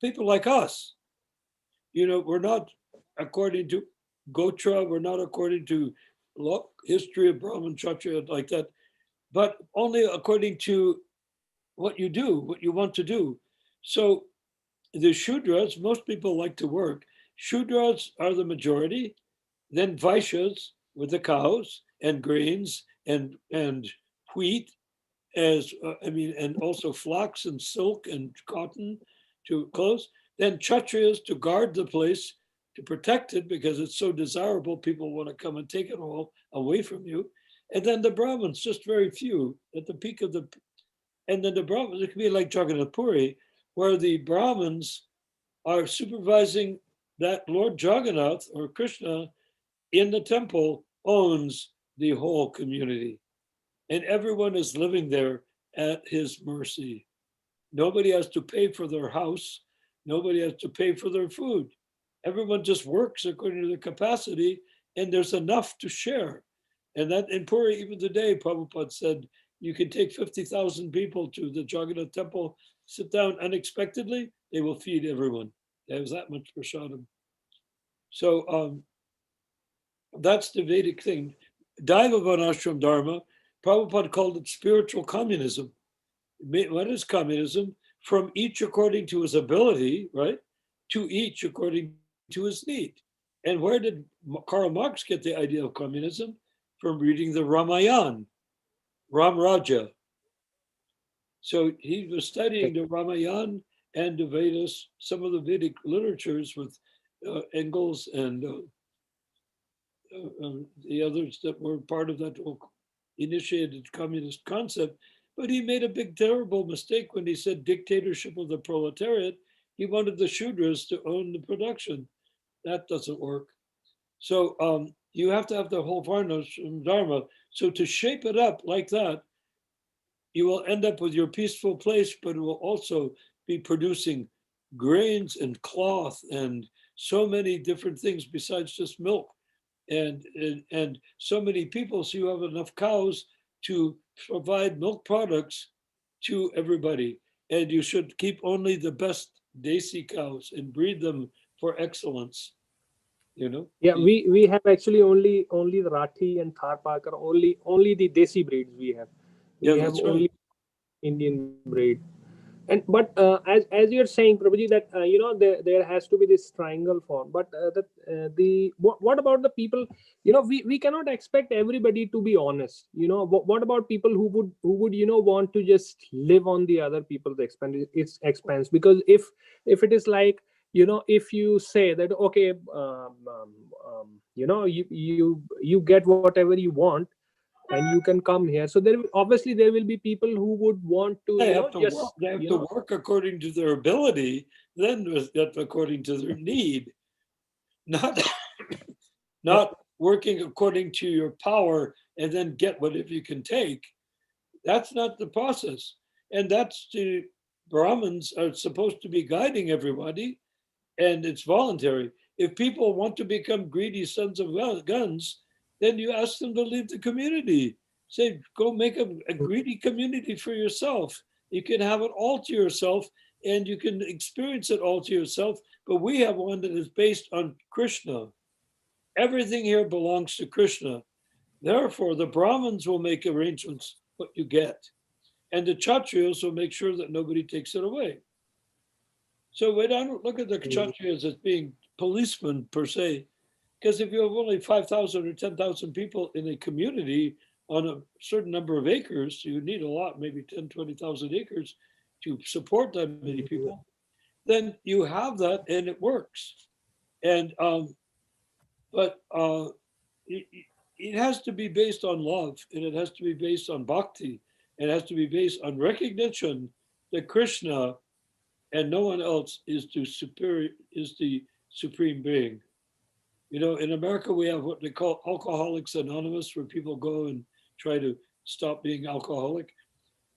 people like us. We're not according to Gotra, we're not according to history of Brahman, Kshatriya, like that, but only according to what you do, what you want to do. So the Shudras, most people like to work. Shudras are the majority, then Vaishyas with the cows and grains and wheat, and also flax and silk and cotton to clothes. Then Kshatriyas to guard the place, to protect it because it's so desirable. People want to come and take it all away from you. And then the Brahmins, just very few at the peak of the. And then the Brahmins, it could be like Jagannath Puri, where the Brahmins are supervising that Lord Jagannath or Krishna in the temple owns the whole community. And everyone is living there at his mercy. Nobody has to pay for their house. Nobody has to pay for their food. Everyone just works according to their capacity, and there's enough to share. And that in Puri, even today, Prabhupada said, you can take 50,000 people to the Jagannath temple, sit down unexpectedly, they will feed everyone. There's that much prasadam. So that's the Vedic thing. Daiva Varnashram Dharma, Prabhupada called it spiritual communism. What is communism? From each according to his ability, right? To each according to his need. And where did Karl Marx get the idea of communism? From reading the Ramayana, Ram Raja. So he was studying the Ramayana and the Vedas, some of the Vedic literatures with Engels and the others that were part of that initiated communist concept. But he made a big, terrible mistake when he said dictatorship of the proletariat. He wanted the Shudras to own the production. That doesn't work. So you have to have the whole Varnashram Dharma. So to shape it up like that, you will end up with your peaceful place, but it will also be producing grains and cloth and so many different things besides just milk and so many people, so you have enough cows to provide milk products to everybody. And you should keep only the best desi cows and breed them for excellence. yeah, we have actually only the Rathi and Thar Parker, only the desi breeds we have. Yeah, We have that's right. only Indian breed. And but as you're saying, Prabhuji, that there has to be this triangle form. But what about the people? We cannot expect everybody to be honest. What about people who would want to just live on the other people's expense? Because if it is like, if you say that, okay, you get whatever you want and you can come here, so obviously there will be people who would want to They have to work. just They have to work according to their ability, then according to their need, not not working according to your power and then get whatever you can take. That's not the process. And that's the Brahmins are supposed to be guiding everybody, and it's voluntary. If people want to become greedy sons of guns, then you ask them to leave the community. Say, go make a greedy community for yourself. You can have it all to yourself and you can experience it all to yourself. But we have one that is based on Krishna. Everything here belongs to Krishna. Therefore, the Brahmins will make arrangements what you get, and the Kshatriyas will make sure that nobody takes it away. So we don't look at the Kshatriyas as being policemen per se, because if you have only 5,000 or 10,000 people in a community on a certain number of acres, you need a lot, maybe 10, 20,000 acres to support that many people, then you have that and it works. And but it has to be based on love, and it has to be based on bhakti, and it has to be based on recognition that Krishna and no one else is the supreme being. You know, in America we have what they call Alcoholics Anonymous, where people go and try to stop being alcoholic.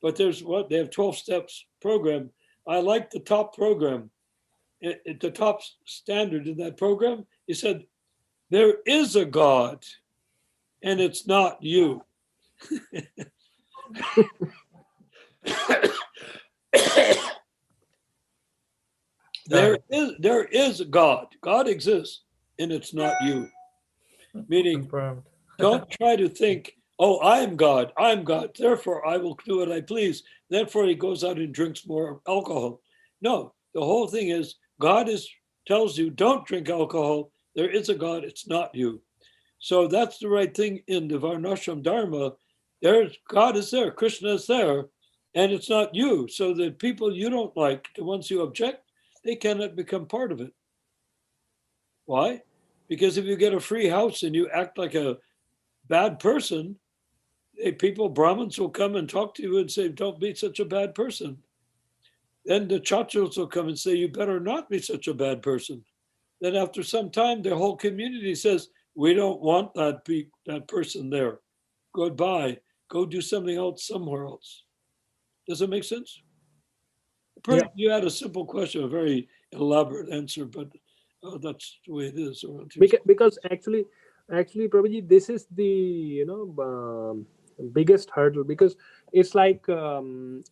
But there's what they have 12 steps program. I like the top program. At the top standard in that program, he said, there is a God, and it's not you. There is a God. God exists, and it's not you. Meaning, Confirmed. don't try to think, oh, I am God, therefore I will do what I please. Therefore he goes out and drinks more alcohol. No, the whole thing is God tells you, don't drink alcohol. There is a God, it's not you. So that's the right thing in the Varnashram Dharma. God is there, Krishna is there, and it's not you. So the people you don't like, the ones you object, they cannot become part of it. Why? Because if you get a free house and you act like a bad person, Brahmins will come and talk to you and say, don't be such a bad person. Then the Kshatriyas will come and say, you better not be such a bad person. Then after some time, the whole community says, we don't want that person there. Goodbye. Go do something else somewhere else. Does that make sense? Yeah. You had a simple question, a very elaborate answer, but that's the way it is. Because actually Prabhuji, this is the biggest hurdle, because it's like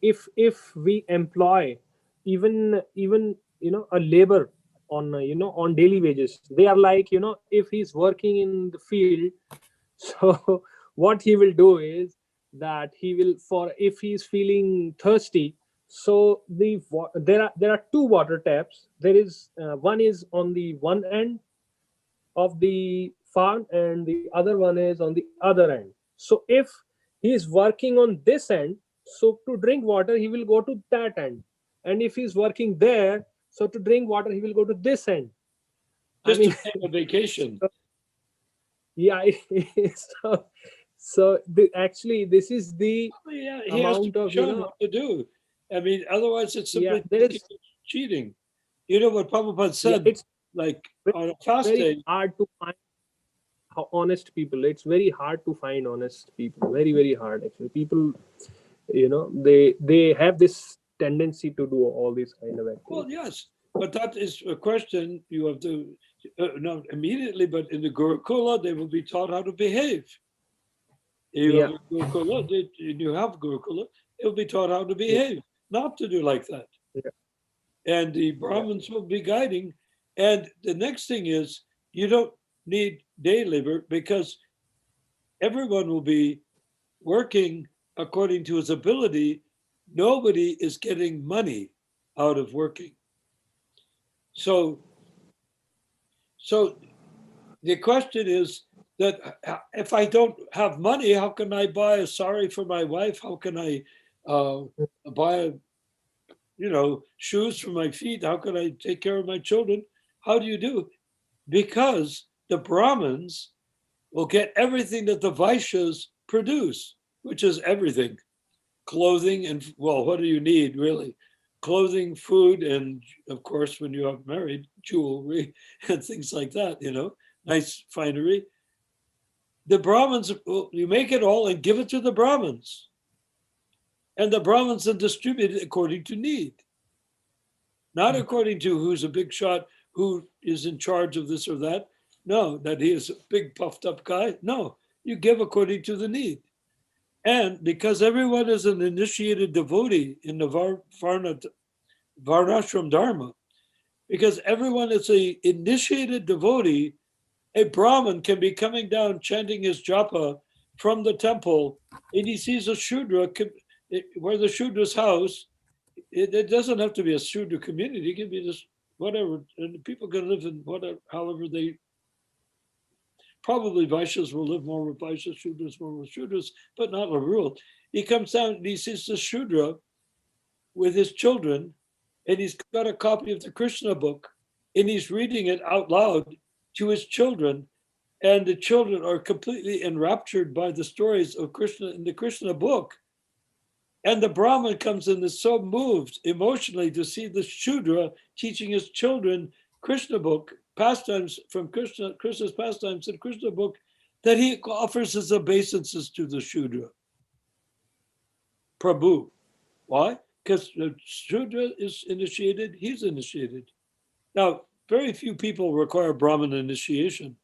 if we employ even a labor on on daily wages, they are like, if he's working in the field, so what he will do is that he will, if he's feeling thirsty, so there are two water taps. There is one is on the one end of the farm and the other one is on the other end. So if he is working on this end, so to drink water he will go to that end, and if he's working there, so to drink water he will go to this end. Just to take a vacation. Yeah. So actually this is the amount of what to do. I mean, otherwise it's simply cheating. You know what Prabhupada said? It's like on a fast day, hard to find honest people. It's very hard to find honest people. Very, very hard actually. People, they have this tendency to do all these kind of activities. Well, yes, but that is a question you have to not immediately, but in the Gurukula they will be taught how to behave. You have Gurukula, you have Gurukula, they will be taught how to behave, not to do like that. And the Brahmins will be guiding. And the next thing is, you don't need day labor, because everyone will be working according to his ability. Nobody is getting money out of working. So the question is that if I don't have money, how can I buy a sari for my wife? How can I buy shoes for my feet? How can I take care of my children? How do you do? Because the Brahmins will get everything that the Vaishyas produce, which is everything. Clothing and, well, what do you need really? Clothing, food, and of course, when you have married, jewelry and things like that, nice finery. The Brahmins, you make it all and give it to the Brahmins. And the Brahmins then distribute it according to need. Not according to who's a big shot, who is in charge of this or that. No, that he is a big puffed up guy. No, you give according to the need. And because everyone is an initiated devotee in the Varnashram Dharma, because everyone is an initiated devotee, a Brahmin can be coming down chanting his japa from the temple, and he sees a Shudra, where the Shudra's house, it doesn't have to be a Shudra community, it can be just whatever, and people can live in whatever, however they, probably Vaishyas will live more with Vaishyas, Shudras more with Shudras, but not a rule. He comes down and he sees the Shudra with his children, and he's got a copy of the Krishna book, and he's reading it out loud to his children, And the children are completely enraptured by the stories of Krishna in the Krishna book. And the Brahmin comes in, is so moved emotionally to see the Shudra teaching his children Krishna book, pastimes from Krishna's pastimes in Krishna book, that he offers his obeisances to the Shudra. Prabhu. Why? Because the Shudra is initiated, he's initiated. Now, very few people require Brahmin initiation,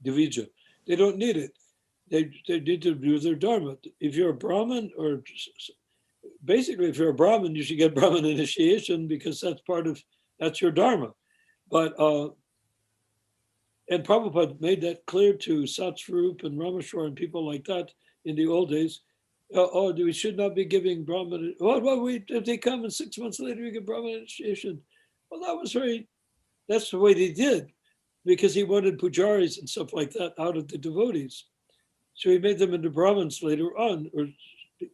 Divija. They don't need it. They need to do their Dharma. If you're a Brahmin, or basically if you're a Brahmin, you should get Brahmin initiation because that's your Dharma. But, and Prabhupada made that clear to Satsvarup and Rameshwar and people like that in the old days. We should not be giving Brahmin. If they come and 6 months later we get Brahmin initiation. Well, that's the way they did, because he wanted pujaris and stuff like that out of the devotees. So he made them into Brahmins later on, or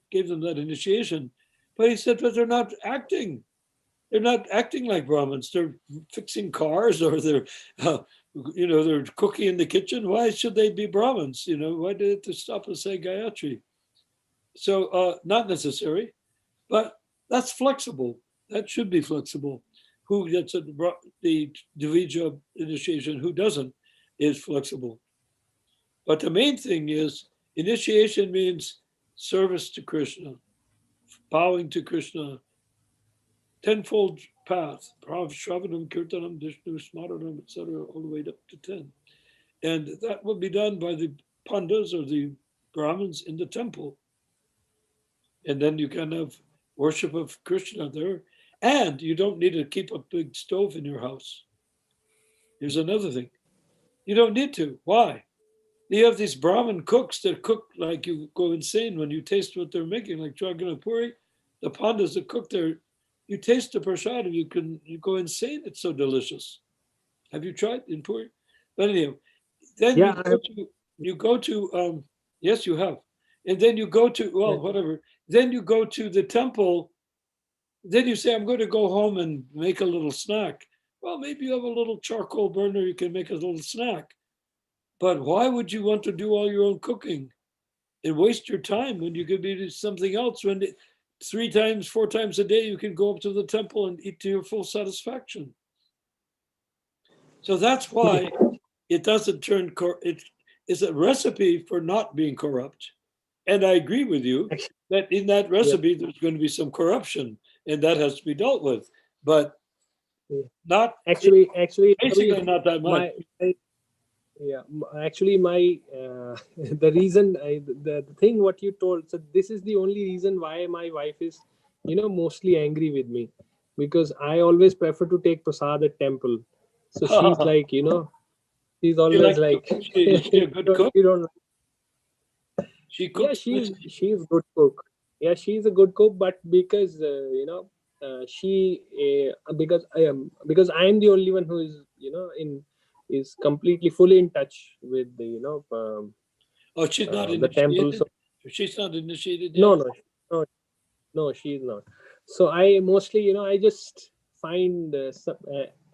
gave them that initiation. But he said, but they're not acting. They're not acting like Brahmins. They're fixing cars, or they're, they're cooking in the kitchen. Why should they be Brahmins? Why did they have to stop and say Gayatri? So not necessary, but that's flexible. That should be flexible. Who gets the Dvija initiation, who doesn't, is flexible. But the main thing is, initiation means service to Krishna, bowing to Krishna, tenfold path, Shravanam, Kirtanam, Vishnu, Smaranam, etc., all the way up to 10. And that will be done by the Pandas or the Brahmins in the temple. And then you can have worship of Krishna there. And you don't need to keep a big stove in your house. Here's another thing. You don't need to. Why? You have these Brahmin cooks that cook like you go insane when you taste what they're making, like Jagannath Puri. The Pandas that cook there, you taste the prasad, you go insane. It's so delicious. Have you tried in Puri? But anyhow, then you go to yes, you have. And then you go to, whatever. Then you go to the temple. Then you say, I'm going to go home and make a little snack. Well, maybe you have a little charcoal burner, you can make a little snack. But why would you want to do all your own cooking and waste your time when you could be doing something else? When 3 times, 4 times a day, you can go up to the temple and eat to your full satisfaction. So that's why it doesn't turn, it is a recipe for not being corrupt. And I agree with you that in that recipe, there's going to be some corruption, and that has to be dealt with. But not actually basically not that much. The reason the thing what you told, so this is the only reason why my wife is mostly angry with me, because I always prefer to take prasad at temple. So she's like, she's always like is she a good cook? You don't. She cooks. Yeah, she's good cook. Yeah, she's a good cook, but because because I am the only one who is is completely fully in touch with the she's not the initiated. temple. So she's not initiated yet? No, she's not. So I mostly I just find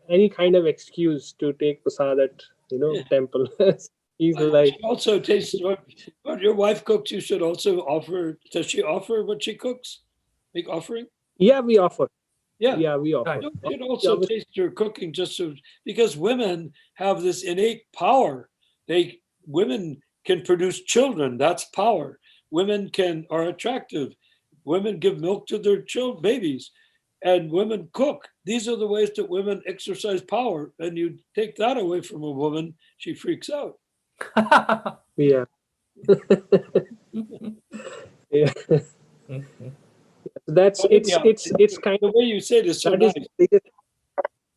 any kind of excuse to take prasad at temple. He's like, she also tastes what your wife cooks. You should also offer. Does she offer what she cooks? Make offering? Yeah, we offer. Yeah, we offer. You should also taste your cooking, just so, because women have this innate power. Women can produce children. That's power. Women are attractive. Women give milk to their babies, and women cook. These are the ways that women exercise power. And you take that away from a woman, she freaks out. Yeah. Yeah. That's it's kind the of way you say it is so nice.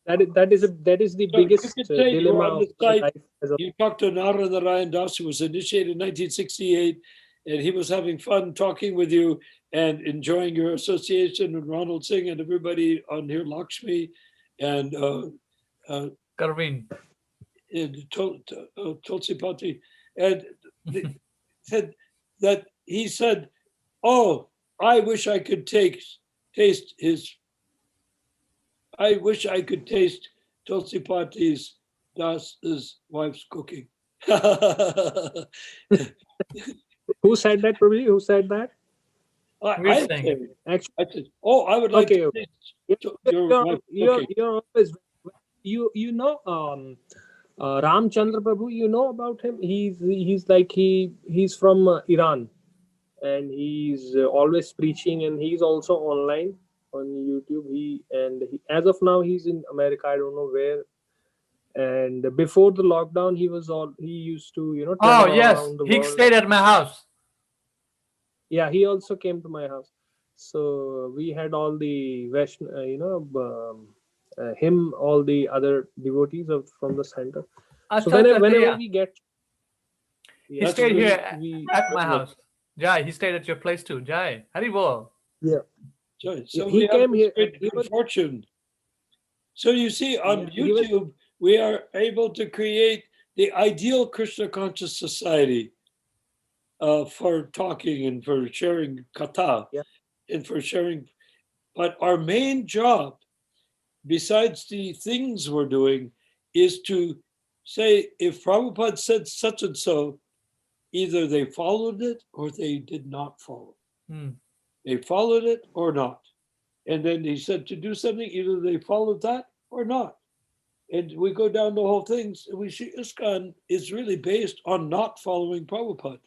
That is the biggest dilemma of site, life. You talked to Nara Narayan Das, who was initiated in 1968, and he was having fun talking with you and enjoying your association with Ronald Singh and everybody on here, Lakshmi and Karveen. Tulsipati, and said that he said, "Oh, I wish I could taste Tulsipati's Das' wife's cooking. Who said that, Prabhuji? Who said that? We're I saying said, it. Actually, I said, oh, I would like okay, to okay. taste your wife's cooking. You're always you know Ramchandra Prabhu. You know about him. He's like he's from Iran, and he's always preaching, and he's also online on YouTube. As of now he's in America. I don't know where. And before the lockdown, he used to Oh, travel all yes. around the He world. stayed at my house. Yeah, he also came to my house. So we had all the him, all the other devotees from the center. So Acha, acha, whenever yeah. we get, He yeah, so stayed here we at my house. Jai, he stayed at your place too. Jai, Haribol. yeah. So He we have came this here, great and he good was fortune. So you see, on Yeah, he was- YouTube, we are able to create the ideal Krishna conscious society for talking and for sharing kata Yeah. and for sharing. But our main job, besides the things we're doing, is to say if Prabhupada said such and so, either they followed it or they did not follow. Hmm. They followed it or not. And then he said to do something, either they followed that or not. And we go down the whole thing. And we see ISKCON is really based on not following Prabhupada.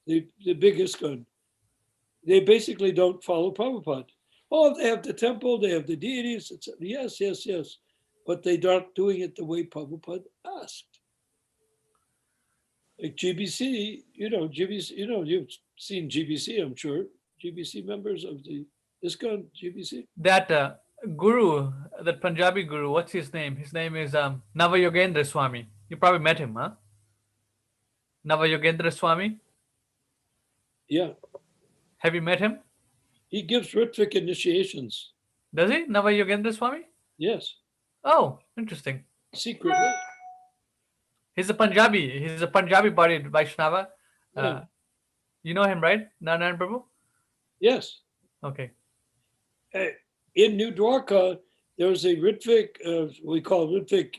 The big ISKCON. They basically don't follow Prabhupada. Oh, they have the temple, they have the deities. Yes, yes, yes. But they're not doing it the way Prabhupada asked. Like GBC, you've seen GBC, I'm sure. GBC members of the ISKCON, GBC. That guru, that Punjabi guru, what's his name? His name is Navayogendra Swami. You probably met him, huh? Navayogendra Swami. Yeah. Have you met him? He gives Ritvik initiations. Does he? Navayogendra Swami? Yes. Oh, interesting. Secretly. He's a Punjabi. He's a Punjabi body Vaishnava. Yeah. You know him, right? Narayan Prabhu? Yes. Okay. In New Dwarka, there was a Ritvik, we call Ritvik,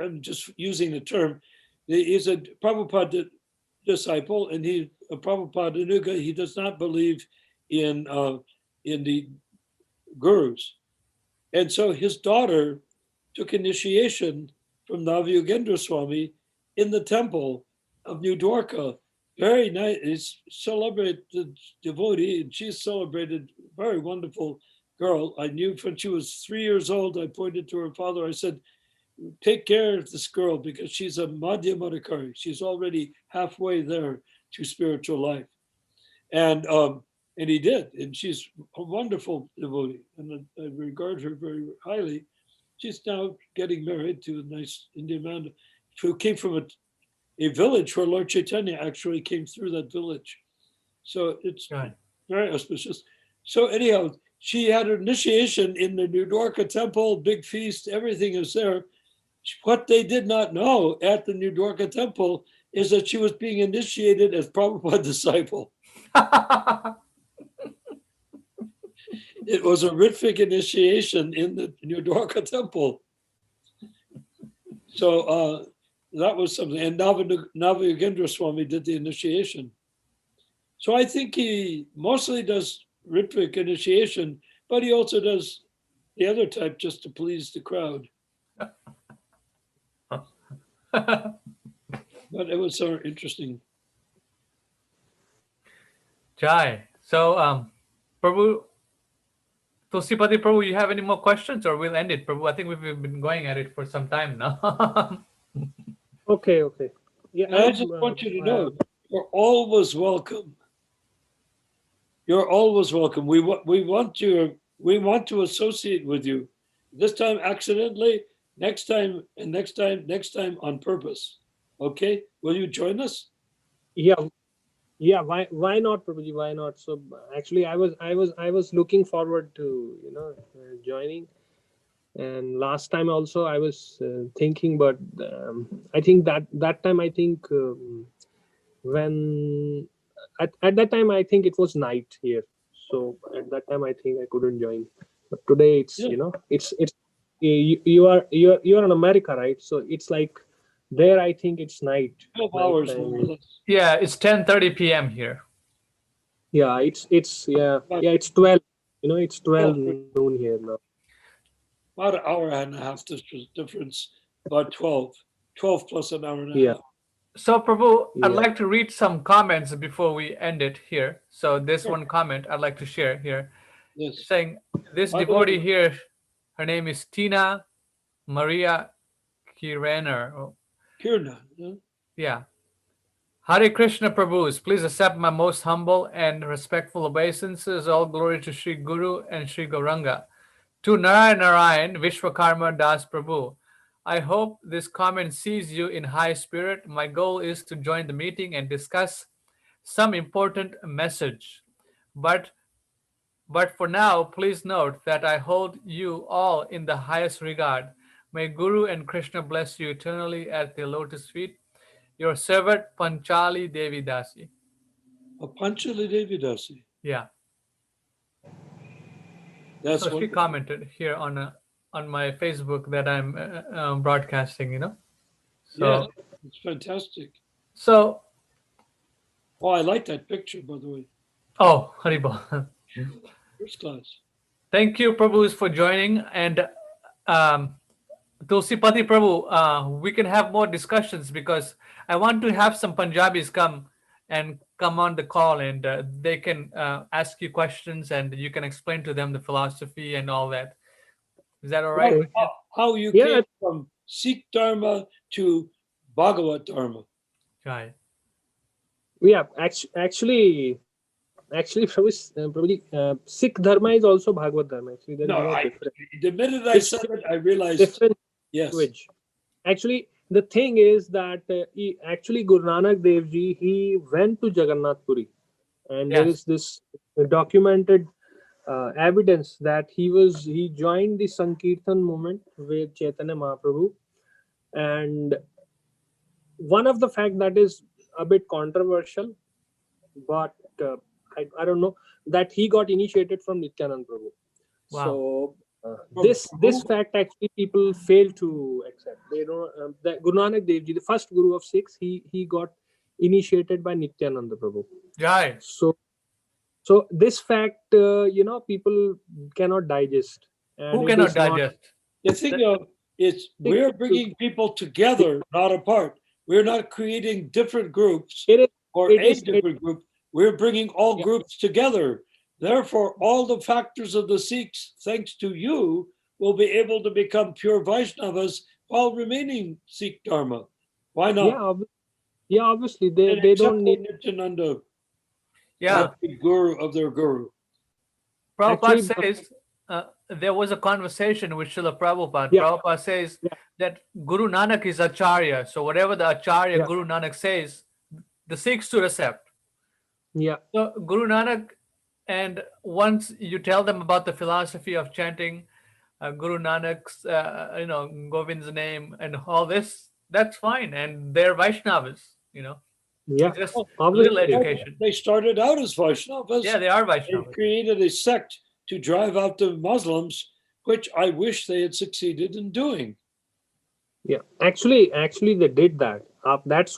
I'm just using the term, he's a Prabhupada disciple, and he's a Prabhupada Anuga. He does not believe in the gurus. And so his daughter took initiation from Navayogendra Swami in the temple of New Dwarka. Very nice. He's celebrated devotee, and she's celebrated, very wonderful girl. I knew when she was 3 years old, I pointed to her father. I said, take care of this girl because she's a Madhyamadikari. She's already halfway there to spiritual life. And he did. And she's a wonderful devotee. And I regard her very highly. She's now getting married to a nice Indian man who came from a village where Lord Chaitanya actually came through that village. So it's very auspicious. So anyhow, she had her initiation in the New Dwarka temple, big feast, everything is there. What they did not know at the New Dwarka temple is that she was being initiated as Prabhupada disciple. It was a Ritvik initiation in the New Dwarka temple. So that was something. And Navayogendra Swami did the initiation. So I think he mostly does Ritvik initiation, but he also does the other type just to please the crowd. But it was so interesting. Jai. So, Prabhu, Tulsipati Prabhu, you have any more questions or we'll end it, Prabhu? I think we've been going at it for some time now. Okay. Yeah, I just want you to know, you're always welcome. You're always welcome. We want to associate with you. This time accidentally, next time on purpose. Okay? Will you join us? Yeah. Why not, Prabhuji? Why not? So actually, I was looking forward to joining. And last time also I was thinking, but I think that time when at that time I think it was night here. So at that time I think I couldn't join. But today it's you're in America, right? So it's like there. I think it's 12 night hours more or time. less. Yeah, it's 10:30 p.m. here. Yeah, it's About, it's 12. It's 12 12, noon here now. about an hour and a half difference, about 12. 12 plus an hour and a Yeah, half. So, Prabhu, I'd yeah. like to read some comments before we end it here. So, this Sure. one comment I'd like to share here Yes. saying, this By the way, devotee here, her name is Tina Maria Kirener. Oh, Kirna, yeah? yeah. Hare Krishna Prabhus, please accept my most humble and respectful obeisances. All glory to Sri Guru and Sri Gauranga. To Narayan, Vishwakarma Das Prabhu, I hope this comment sees you in high spirit. My goal is to join the meeting and discuss some important message. But but for now, please note that I hold you all in the highest regard. May Guru and Krishna bless you eternally at the lotus feet. Your servant Panchali Devi Dasi. Panchali Devi Dasi. Yeah. That's So she wonderful. commented here on my Facebook that I'm broadcasting. Yes, So it's fantastic. so Oh, I like that picture, by the way. oh Haribol. First class. Thank you, Prabhus, for joining. And Tulsipati Prabhu, we can have more discussions because I want to have some Punjabis come on the call and they can ask you questions and you can explain to them the philosophy and all that. Is that all right? Well, with you? how you Yeah. came from Sikh Dharma to Bhagavad Dharma. Right. Yeah, actually, probably Sikh Dharma is also Bhagavad Dharma. Actually, there is No, no difference. the minute I It's said it, I realized, different yes. language. Actually, the thing is that Guru Nanak Dev Ji, he went to Jagannath Puri, and there Yes. is this documented evidence that he joined the Sankirtan movement with Chaitanya Mahaprabhu, and one of the fact that is a bit controversial, but I don't know, that he got initiated from Nityanand Prabhu. Wow. So From this Prabhu? fact actually people fail to accept. They don't. That Guru Nanak Dev Ji, the first Guru of Sikhs, he got initiated by Nityananda Prabhu. Right. So this fact, people cannot digest. And Who it cannot is not- digest? The thing is we're bringing people together, not apart. We're not creating different groups It is. or it a is- different group. We're bringing all Yeah. groups together. Therefore, all the factors of the Sikhs, thanks to you, will be able to become pure Vaishnavas while remaining Sikh Dharma. Why not? Yeah, obviously they And they except don't for need. Nityananda, Yeah. the guru of their guru. Prabhupada Actually, says there was a conversation with Srila Prabhupada. Yeah. Prabhupada says Yeah. that Guru Nanak is Acharya. So whatever the Acharya Yeah. Guru Nanak says, the Sikhs to accept. Yeah, So Guru Nanak, and once you tell them about the philosophy of chanting Guru Nanak's, Govind's name and all this, that's fine. And they're Vaishnavas. yeah, Just Oh, little obviously. education. They started out as Vaishnavas. Yeah, they are They Vaishnavas. created a sect to drive out the Muslims, which I wish they had succeeded in doing. Yeah, actually, they did that. That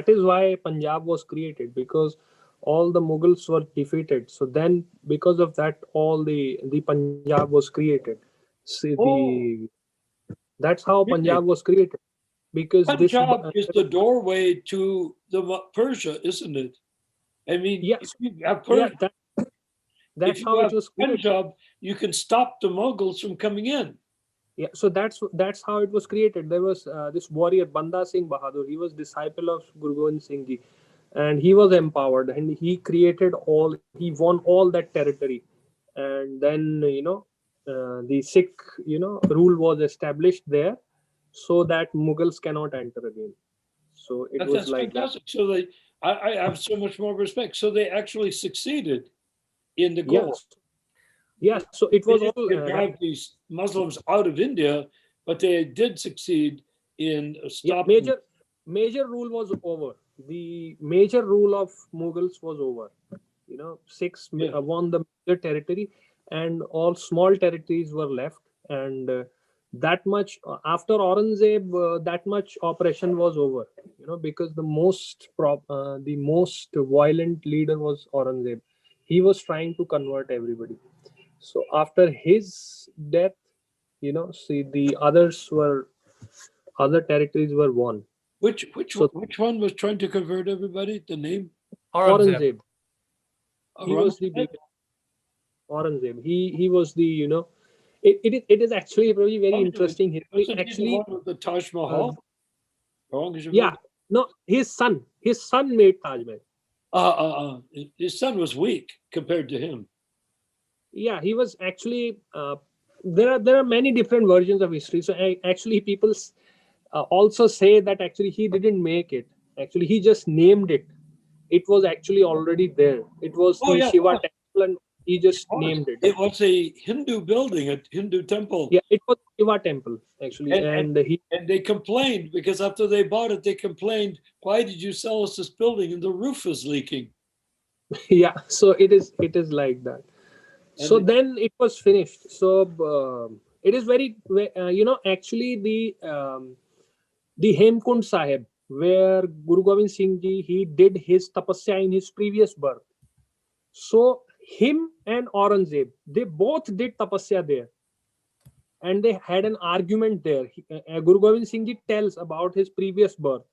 is why Punjab was created, because all the Mughals were defeated. So then, because of that, all the Punjab was created. See, Oh, that's how really? Punjab was created, because Punjab is the doorway to Persia, isn't it? I mean, Yes. if you have yeah, Persia, that's if how you it have was created. Punjab, you can stop the Mughals from coming in. Yeah, so that's how it was created. There was this warrior Banda Singh Bahadur. He was disciple of Guru Gobind Singh Ji, and he was empowered, and he created he won all that territory, and then the Sikh rule was established there, so that Mughals cannot enter again. So it was That's like that. fantastic. So I have so much more respect. So they actually succeeded in the goal. Yes. Yeah, so it They was didn't all drive these Muslims out of India, but they did succeed in yeah, stopping. major rule was over. The major rule of Mughals was over. Sikhs won the major territory, and all small territories were left, and that much after Aurangzeb, that much operation was over, because the most violent leader was Aurangzeb. He was trying to convert everybody. So after his death, see, the other territories were won. Which So one was trying to convert everybody? The name? Aurangzeb. He Aurangzeb? was the biggest. Aurangzeb. He was the it is actually a very interesting history. Wasn't Actually, he the one with the Taj Mahal? Yeah, no, his son made Taj Mahal. His son was weak compared to him. Yeah, he was actually. There are many different versions of history. So actually, people also say that actually he didn't make it. Actually, he just named it. It was actually already there. It was the Shiva temple, and he just named it. It was a Hindu building, a Hindu temple. Yeah, it was Shiva temple actually, and they complained because after they bought it, they complained, "Why did you sell us this building and the roof is leaking?" Yeah, so it is like that. So then it was finished. So it is very actually the Hemkund Sahib, where Guru Gobind Singh Ji, he did his tapasya in his previous birth. So him and Aurangzeb, they both did tapasya there, and they had an argument there. Guru Gobind Singh Ji tells about his previous birth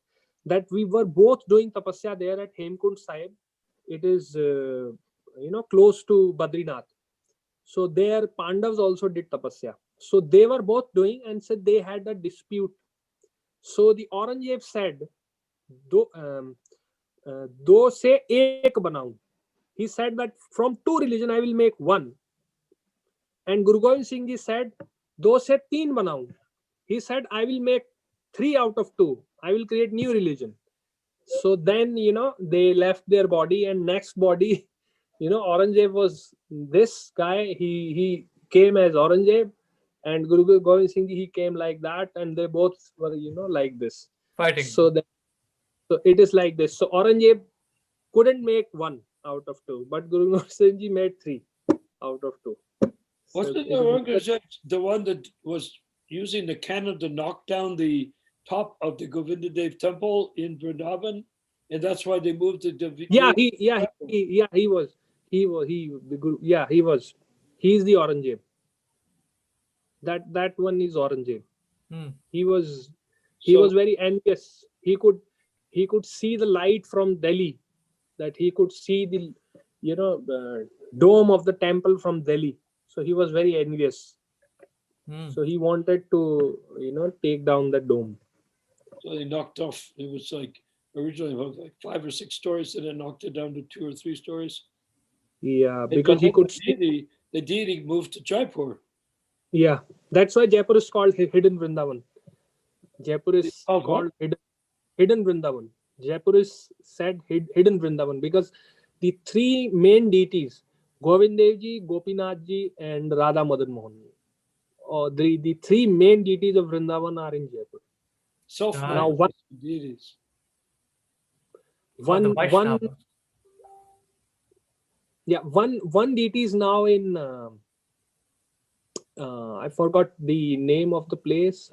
that we were both doing tapasya there at Hemkund Sahib. It is close to Badrinath. So there Pandavas also did tapasya. So they were both doing, and said they had a dispute. So the Aurangzeb said, "Do se ek banaun." He said that from two religion I will make one. And Guru Gobind Singh Ji said, "Do se teen banaun." He said, "I will make 3 out of 2. I will create new religion." So then they left their body, and next body, Aurangzeb was this guy. He came as Aurangzeb, and Guru Gobind Singh Ji, he came like that, and they both were like this fighting. So it is like this. So Aurangzeb couldn't make 1 out of 2, but Guru Gobind Singh Ji made 3 out of 2. Wasn't Aurangzeb the one that was using the cannon to knock down the top of the Govindadev temple in Vrindavan, and that's why they moved to the he was the Guru. Yeah, he was. He's the Aurangzeb. That one is Aurangzeb. He was very envious. He could see the light from Delhi. That he could see the the dome of the temple from Delhi. So he was very envious. So he wanted to take down the dome. So they knocked off. It was like originally like 5 or 6 stories, and then knocked it down to 2 or 3 stories. Yeah, because he could see the deity moved to Jaipur. Yeah, that's why Jaipur is called Hidden Vrindavan. Jaipur is called Hidden Vrindavan. Jaipur is said Hidden Vrindavan because the 3 main deities, Govind Dev Ji, Gopinath Ji, and Radha Madan Mohan Ji. The 3 main deities of Vrindavan are in Jaipur. So now one deities. One deity is now in I forgot the name of the place.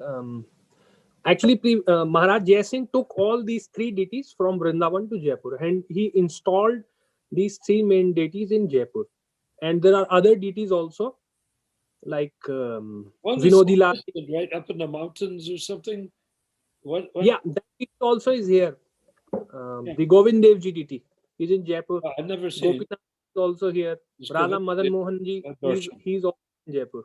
Actually, Maharaj Jai Singh took all these 3 deities from Vrindavan to Jaipur, and he installed these 3 main deities in Jaipur. And there are other deities also, like Vinodi Lal, right up in the mountains or something. What? Yeah, that also is here. The Govind Dev Ji deity is in Jaipur. I've never seen. Gopinath is also here. Radha Madan Mohan Ji, he's also in Jaipur.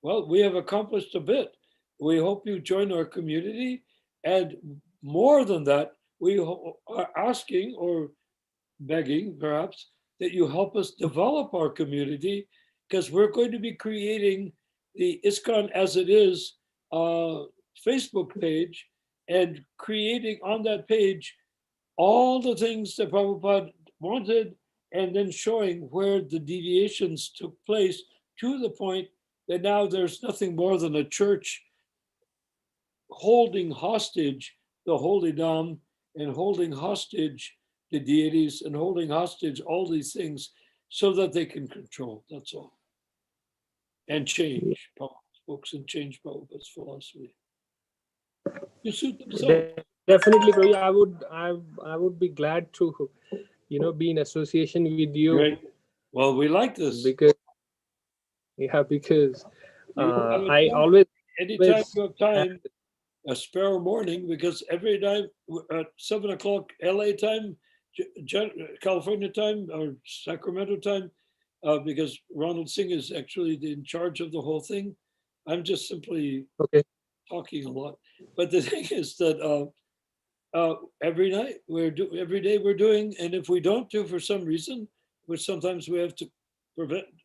Well, we have accomplished a bit. We hope you join our community, and more than that, we are asking or begging, perhaps, that you help us develop our community, because we're going to be creating the ISKCON as it is Facebook page, and creating on that page all the things that Prabhupada wanted, and then showing where the deviations took place, to the point that now there's nothing more than a church holding hostage the holy Dham, and holding hostage the deities, and holding hostage all these things so that they can control. That's all. and change Prabhupada's books and change Prabhupada's philosophy to suit themselves. Definitely, Prabhu. I would be glad to, be in association with you. Great. Well, we like this. Because because You have a I time. always Anytime you have time, a spare morning, because every night at 7 o'clock LA time, California time, or Sacramento time, because Ronald Singh is actually in charge of the whole thing. I'm just simply talking a lot. But the thing is that every night every day we're doing, and if we don't do for some reason, which sometimes we have to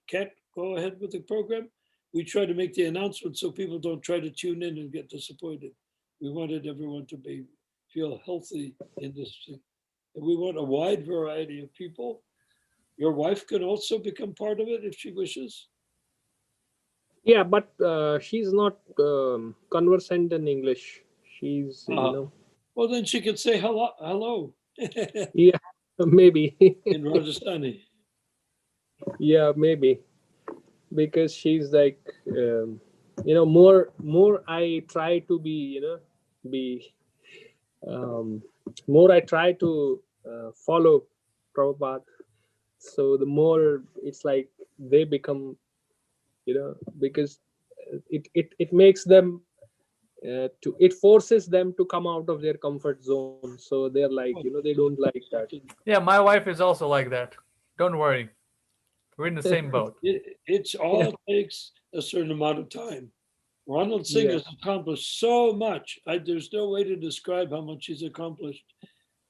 can't go ahead with the program, we try to make the announcement so people don't try to tune in and get disappointed. We wanted everyone to feel healthy in this thing. And we want a wide variety of people. Your wife can also become part of it if she wishes. Yeah, but she's not conversant in English. She's Well, then she could say hello. Yeah, maybe. In Rajasthani. Yeah, maybe, because she's like more I try to be more I try to follow Prabhupada, so the more it's like they become, because it makes them it forces them to come out of their comfort zone, so they're like, they don't like that. Yeah, my wife is also like that. Don't worry, we're in the same boat. It's all takes a certain amount of time. Ronald Singh has accomplished so much. There's no way to describe how much he's accomplished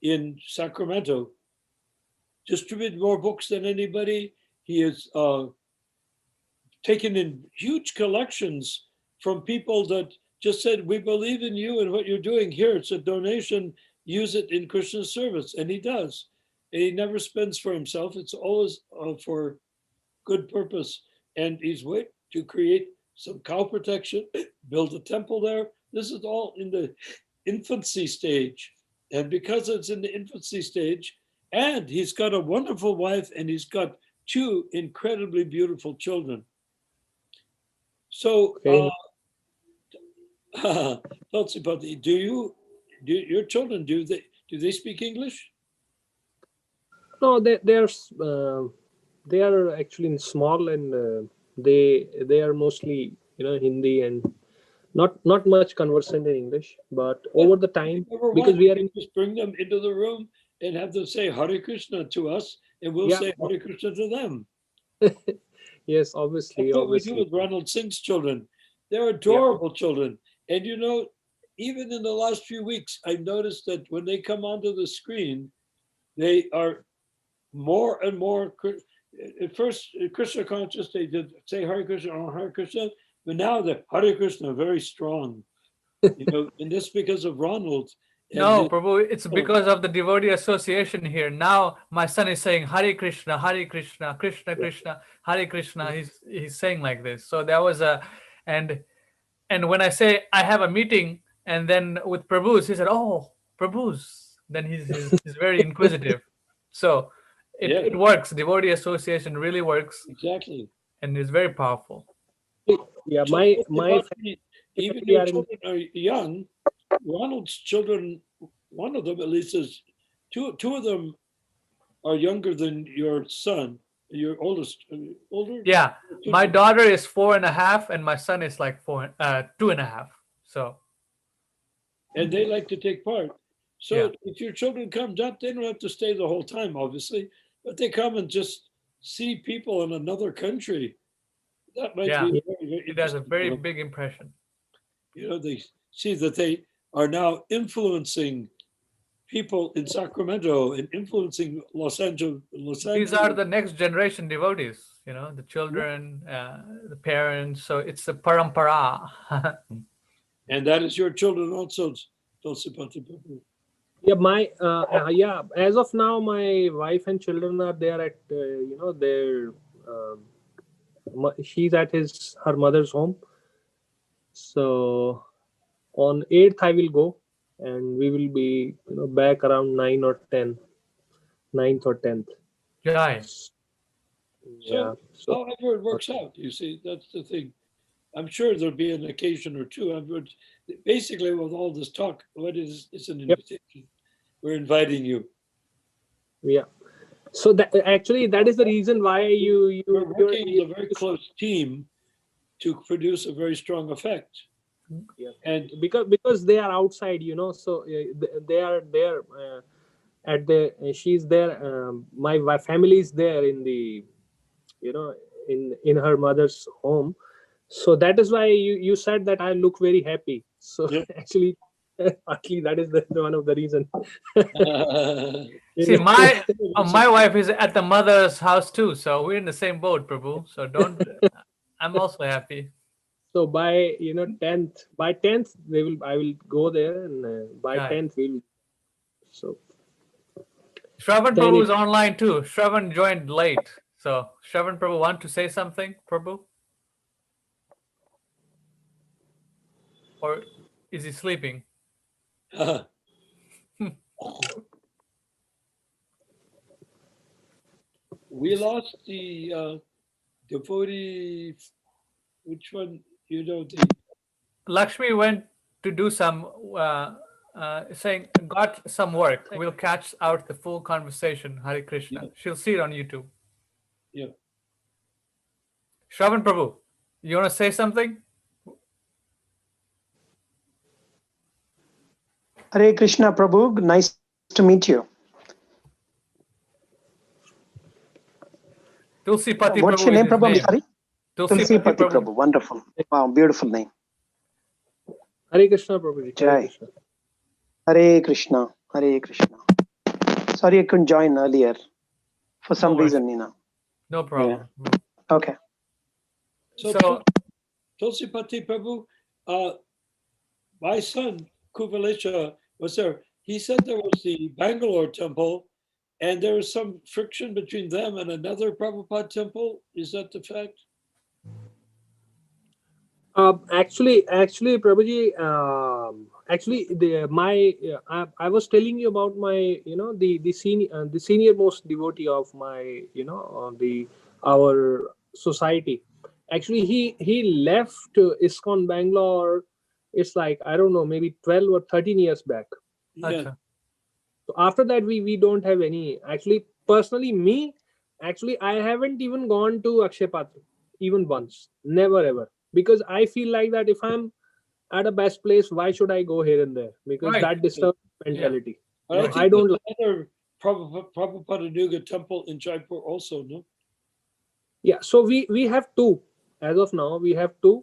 in Sacramento. Distributed more books than anybody. He has taken in huge collections from people that just said, we believe in you and what you're doing here. It's a donation. Use it in Krishna's service. And he does. And he never spends for himself. It's always for good purpose. And he's waiting to create some cow protection, build a temple there. This is all in the infancy stage. And because it's in the infancy stage, and he's got a wonderful wife, and he's got 2 incredibly beautiful children. So, Tulsipati, do your children, do they speak English? No, they are actually small, and they are mostly Hindi, and not much conversant in English. But over the time, because we are just bring them into the room and have them say Hare Krishna to us, and we'll say Hare Krishna to them. Yes, obviously. That's what we do with Ronald Singh's children. They're adorable children. And even in the last few weeks, I've noticed that when they come onto the screen, they are more and more, at first, Krishna conscious, they did say Hare Krishna or Hare Krishna, but now they're Hare Krishna, very strong. And this because of Ronald. No, Prabhu, it's because of the devotee association here. Now my son is saying Hare Krishna, Krishna Krishna, Hare Krishna. He's saying like this. So that was and when I say I have a meeting, and then with Prabhu's, he said, "Oh, Prabhu's." Then he's very inquisitive. So it works. Devotee association really works. Exactly. And it's very powerful. Yeah, so my even your children are young. Ronald's children, one of them at least is two of them are younger than your son. Your oldest, older? Yeah, my daughter is 4.5, and my son is like 2.5. So, and they like to take part. So if your children come up, they don't have to stay the whole time, obviously, but they come and just see people in another country. That might be very it has a very big impression. They see that they are now influencing people in Sacramento and influencing Los Angeles. These are the next generation devotees, the children, the parents. So it's a parampara. And that is your children also, Yeah, as of now, my wife and children are there at their she's at her mother's home. So on 8th I will go, and we will be back around 9th or 10th. Jai. Yeah. So however it works out, you see, that's the thing. I'm sure there'll be an occasion or two. Basically, with all this talk, it's an Yep. invitation. We're inviting you. Yeah. So that actually that is the reason why We're working as a very close team to produce a very strong effect. Yeah. And because they are outside, so they are there at the she's there. My family is there in the in her mother's home. So that is why you said that I look very happy. So yeah. actually, partly that is the one of the reason. See, my wife is at the mother's house too, so we're in the same boat, Prabhu. So don't. I'm also happy. So by 10th I will go there, and by Right. 10th we'll. So Shravan then Prabhu is online too. Shravan joined late, so Shravan Prabhu want to say something, Prabhu, or is he sleeping? We lost the devotee. Which one? The Lakshmi went to do some saying got some work. We'll catch out the full conversation. Hare Krishna. Yeah. She'll see it on YouTube. Yeah. Shravan Prabhu, you want to say something? Hare Krishna Prabhu, nice to meet you. Tulsi Pati What's Prabhu your is name, his Prabhu? I'm name. sorry. Tulsi Pati Prabhu. Wonderful. Wow, beautiful name. Hare Krishna Prabhu. Hare Jai. Krishna. Hare Krishna. Hare Krishna. Sorry, I couldn't join earlier for some reason, No problem. Yeah. Okay. So Tulsi Pati Prabhu, my son Kuvalesha was there. He said there was the Bangalore temple, and there was some friction between them and another Prabhupada temple. Is that the fact? Actually, Prabhuji, actually, I was telling you about my, the senior most devotee of my, our society. Actually, he left ISKCON Bangalore. It's like, I don't know, maybe 12 or 13 years back. Yeah. So after that, we don't have any. Actually, personally, I haven't even gone to Akshay Patra even once. Never ever. Because I feel like that if I'm at a best place, why should I go here and there? Because that disturbs mentality. But I think I don't there's another Prabhupada Nuga temple in Jaipur also, no? Yeah, so we have two. As of now, we have two.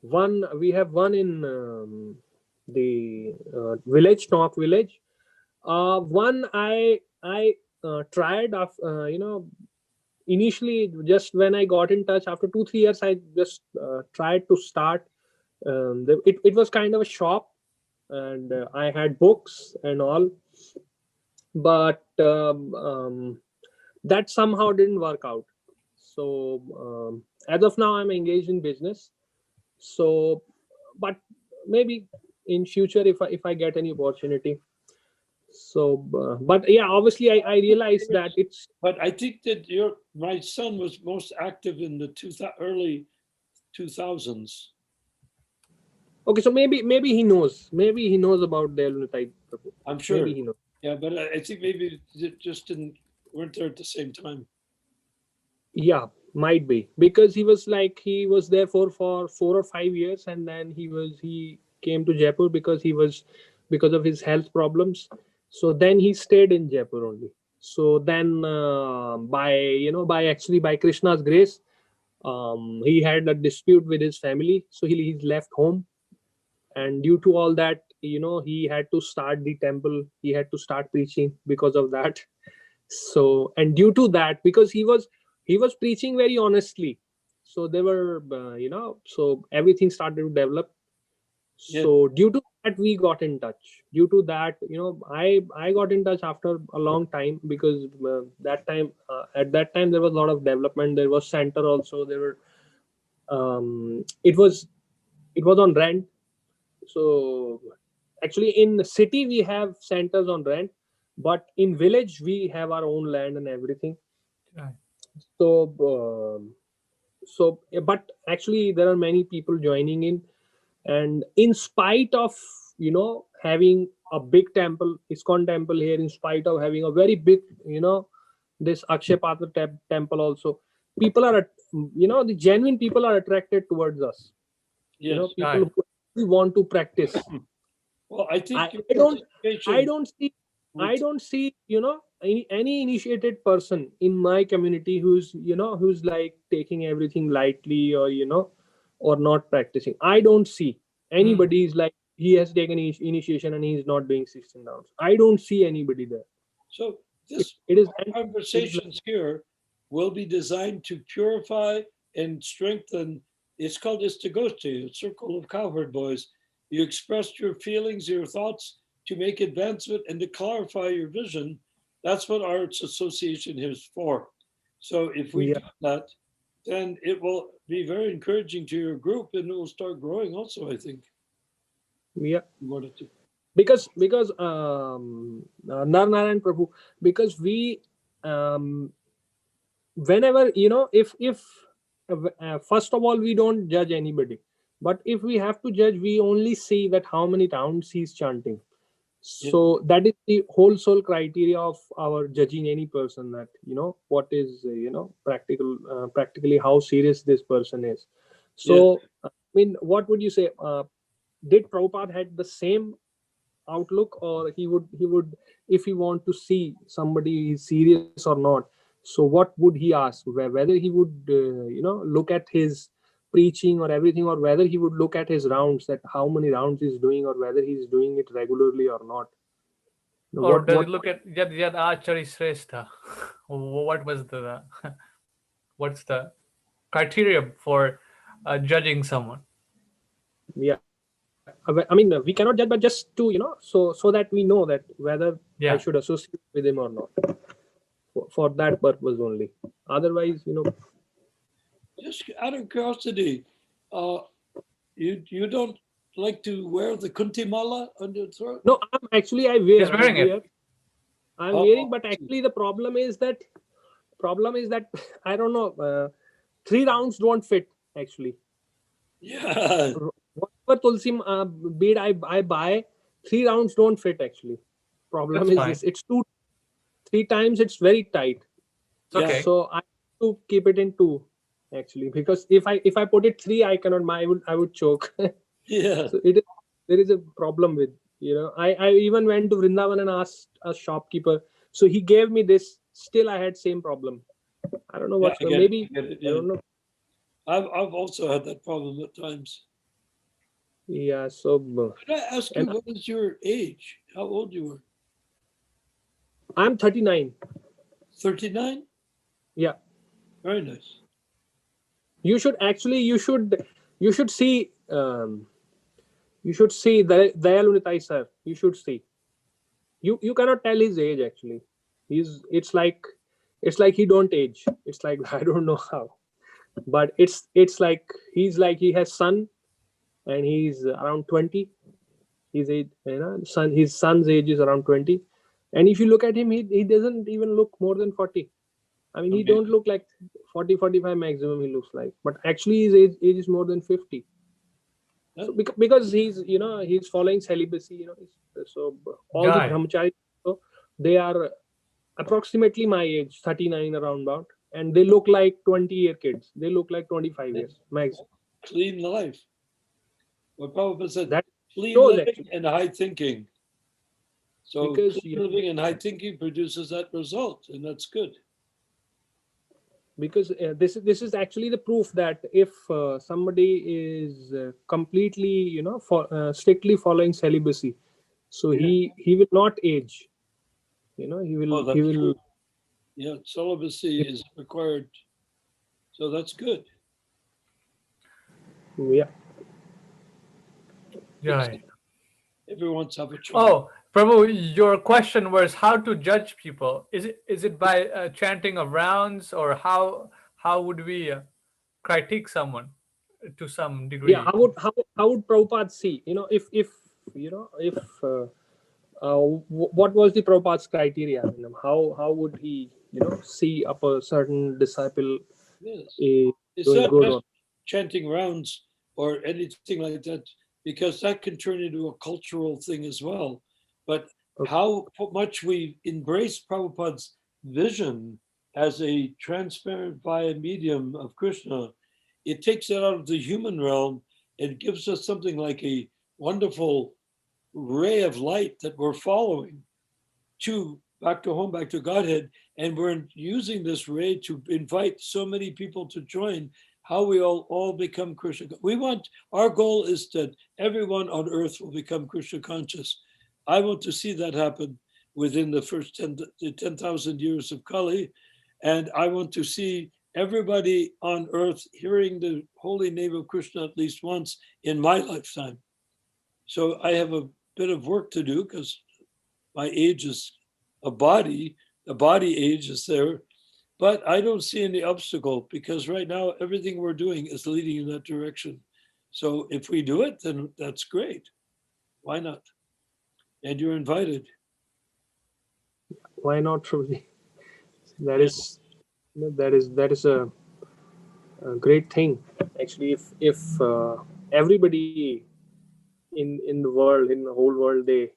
We have one in the village, Knock village. One I tried initially, just when I got in touch after 2-3 years, I just tried to start. It was kind of a shop, and I had books and all, but that somehow didn't work out. So as of now, I'm engaged in business. So, but maybe in future, if I get any opportunity. So, but yeah, obviously, I realized that it's. But I think that my son was most active in the early 2000s. Okay, so maybe he knows. Maybe he knows about the Lunatic. I'm sure. Maybe he knows. Yeah, but I think maybe it just weren't there at the same time. Yeah, might be, because he was there for 4 or 5 years, and then he came to Jaipur because of his health problems. So then he stayed in Jaipur only. So then by Krishna's grace, he had a dispute with his family, so he left home, and due to all that, he had to start the temple. He had to start preaching because of that. So, and due to that, because he was preaching very honestly, so they were so everything started to develop. So due to that, we got in touch. Due to that, I got in touch after a long time, because at that time there was a lot of development. There was center also. There were it was on rent. So actually, in the city we have centers on rent, but in village we have our own land and everything. Right. But actually there are many people joining in, and in spite of having a big temple, ISKCON temple here, in spite of having a very big this Akshay Patra temple also, people are the genuine people are attracted towards us. Yes. People who actually want to practice. Well, I think I don't see any initiated person in my community who's like taking everything lightly, or not practicing. I don't see anybody is like he has taken initiation and he's not doing 16 rounds. I don't see anybody there. So conversations here will be designed to purify and strengthen. It's called ishtagoshthi, a circle of cowherd boys. You express your feelings, your thoughts to make advancement and to clarify your vision. That's what Arts Association is for. So if we do that, then it will be very encouraging to your group, and it will start growing also, I think. Yeah. Because Narayan Prabhu, because we whenever if first of all, we don't judge anybody, but if we have to judge, we only see that how many rounds he's chanting. So that is the whole sole criteria of our judging any person, that what is practically how serious this person is. So I mean, what would you say, did Prabhupada had the same outlook, or he would if he want to see somebody is serious or not, so what would he ask? Whether he would look at his preaching or everything, or whether he would look at his rounds, that how many rounds he's doing, or whether he's doing it regularly or not? Or does it look at Yad Achari Shrestha? What was the what's the criteria for judging someone? Yeah, I mean, we cannot judge, but just to so that we know that whether I should associate with him or not, for that purpose only. Otherwise, just out of curiosity, you don't like to wear the kunti mala on your throat? No, actually I wear. He's wearing it. I'm wearing, but actually the problem is that I don't know. 3 rounds don't fit actually. Yeah. Whatever tulsi bead I buy, 3 rounds don't fit actually. Problem is this: it's 3 times. It's very tight. Okay. So I have to keep it in 2 actually, because if I put it 3, I cannot. I would choke. Yeah. So there is a problem with I even went to Vrindavan and asked a shopkeeper. So he gave me this. Still, I had same problem. I don't know what's maybe. I don't know. I've also had that problem at times. Yeah. So could I ask you, what is your age? How old you were? I'm 39. 39? Yeah. Very nice. You should actually you should see Dayalunitai sir. You should see. You cannot tell his age actually. It's like he don't age. It's like I don't know how, but it's like he has son, and he's around 20. His age, his son's age is around 20, and if you look at him, he doesn't even look more than 40. I mean, he don't look like 40, 45 maximum he looks like, but actually his age is more than 50. So because he's following celibacy, so all the brahmacharis, they are approximately my age, 39 around about, and they look like 20-year kids. They look like 25 years maximum. Clean life. What Prabhupada said, that clean living and high thinking. So because clean living and high thinking produces that result, and that's good. Because this is actually the proof that if somebody is completely strictly following celibacy, so he will not age. He will. Yeah, celibacy is required, so that's good. Yeah. Right. Everyone's have a choice. Oh, Prabhu, your question was how to judge people. Is it by chanting of rounds, or how would we critique someone to some degree? Yeah. How would Prabhupada see? What was the Prabhupada's criteria? How would he see up a certain disciple Yes. is It's doing not good. just chanting rounds or anything like that, because that can turn into a cultural thing as well. But how much we embrace Prabhupada's vision as a transparent via medium of Krishna, it takes it out of the human realm and gives us something like a wonderful ray of light that we're following to back to home, back to Godhead. And we're using this ray to invite so many people to join. How we all become Krishna. Our goal is that everyone on earth will become Krishna conscious. I want to see that happen within the first 10,000 years of Kali. And I want to see everybody on earth hearing the holy name of Krishna at least once in my lifetime. So I have a bit of work to do because my age is a body, the body age is there, but I don't see any obstacle because right now everything we're doing is leading in that direction. So if we do it, then that's great. Why not? And you're invited. Why not, truly? That is a great thing. Actually, if everybody in the world, in the whole world, they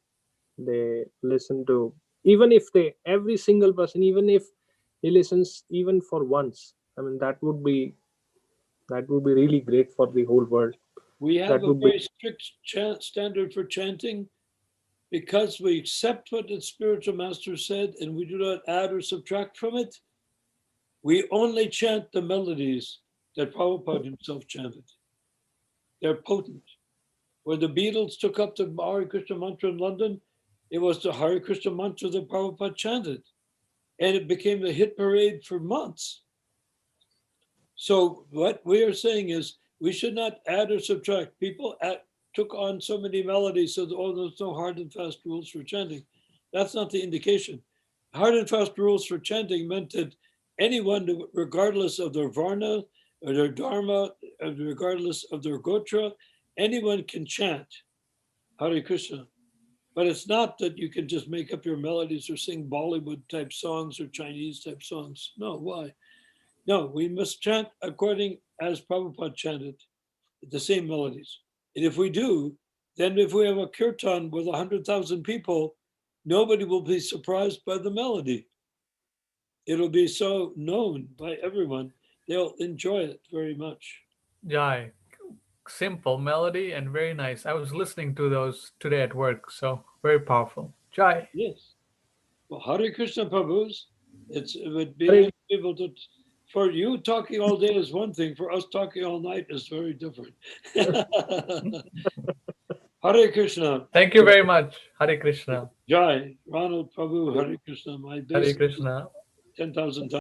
listen to, even if every single person, even if he listens even for once, I mean, that would be really great for the whole world. We have That a would very be strict standard for chanting because we accept what the spiritual master said and we do not add or subtract from it. We only chant the melodies that Prabhupada himself chanted. They're potent. When the Beatles took up the Hare Krishna mantra in London, it was the Hare Krishna mantra that Prabhupada chanted. And it became a hit parade for months. So what we are saying is we should not add or subtract. People took on so many melodies, so there's no hard and fast rules for chanting. That's not the indication. Hard and fast rules for chanting meant that anyone, regardless of their varna or their dharma, or regardless of their gotra, anyone can chant Hare Krishna. But it's not that you can just make up your melodies or sing Bollywood type songs or Chinese type songs. No, why? No, we must chant according as Prabhupada chanted, the same melodies. And if we do, then if we have a kirtan with 100,000 people, nobody will be surprised by the melody. It'll be so known by everyone, they'll enjoy it very much. Jai. Simple melody and very nice. I was listening to those today at work, so very powerful. Jai. Yes. Well, Hare Krishna Prabhus, it would be Hare- nice to be able to, for you talking all day is one thing, for us talking all night is very different. Hare Krishna. Thank you very much. Hare Krishna. Jai, Ronald Prabhu, Hare Krishna, my Hare base Krishna. 10,000 times.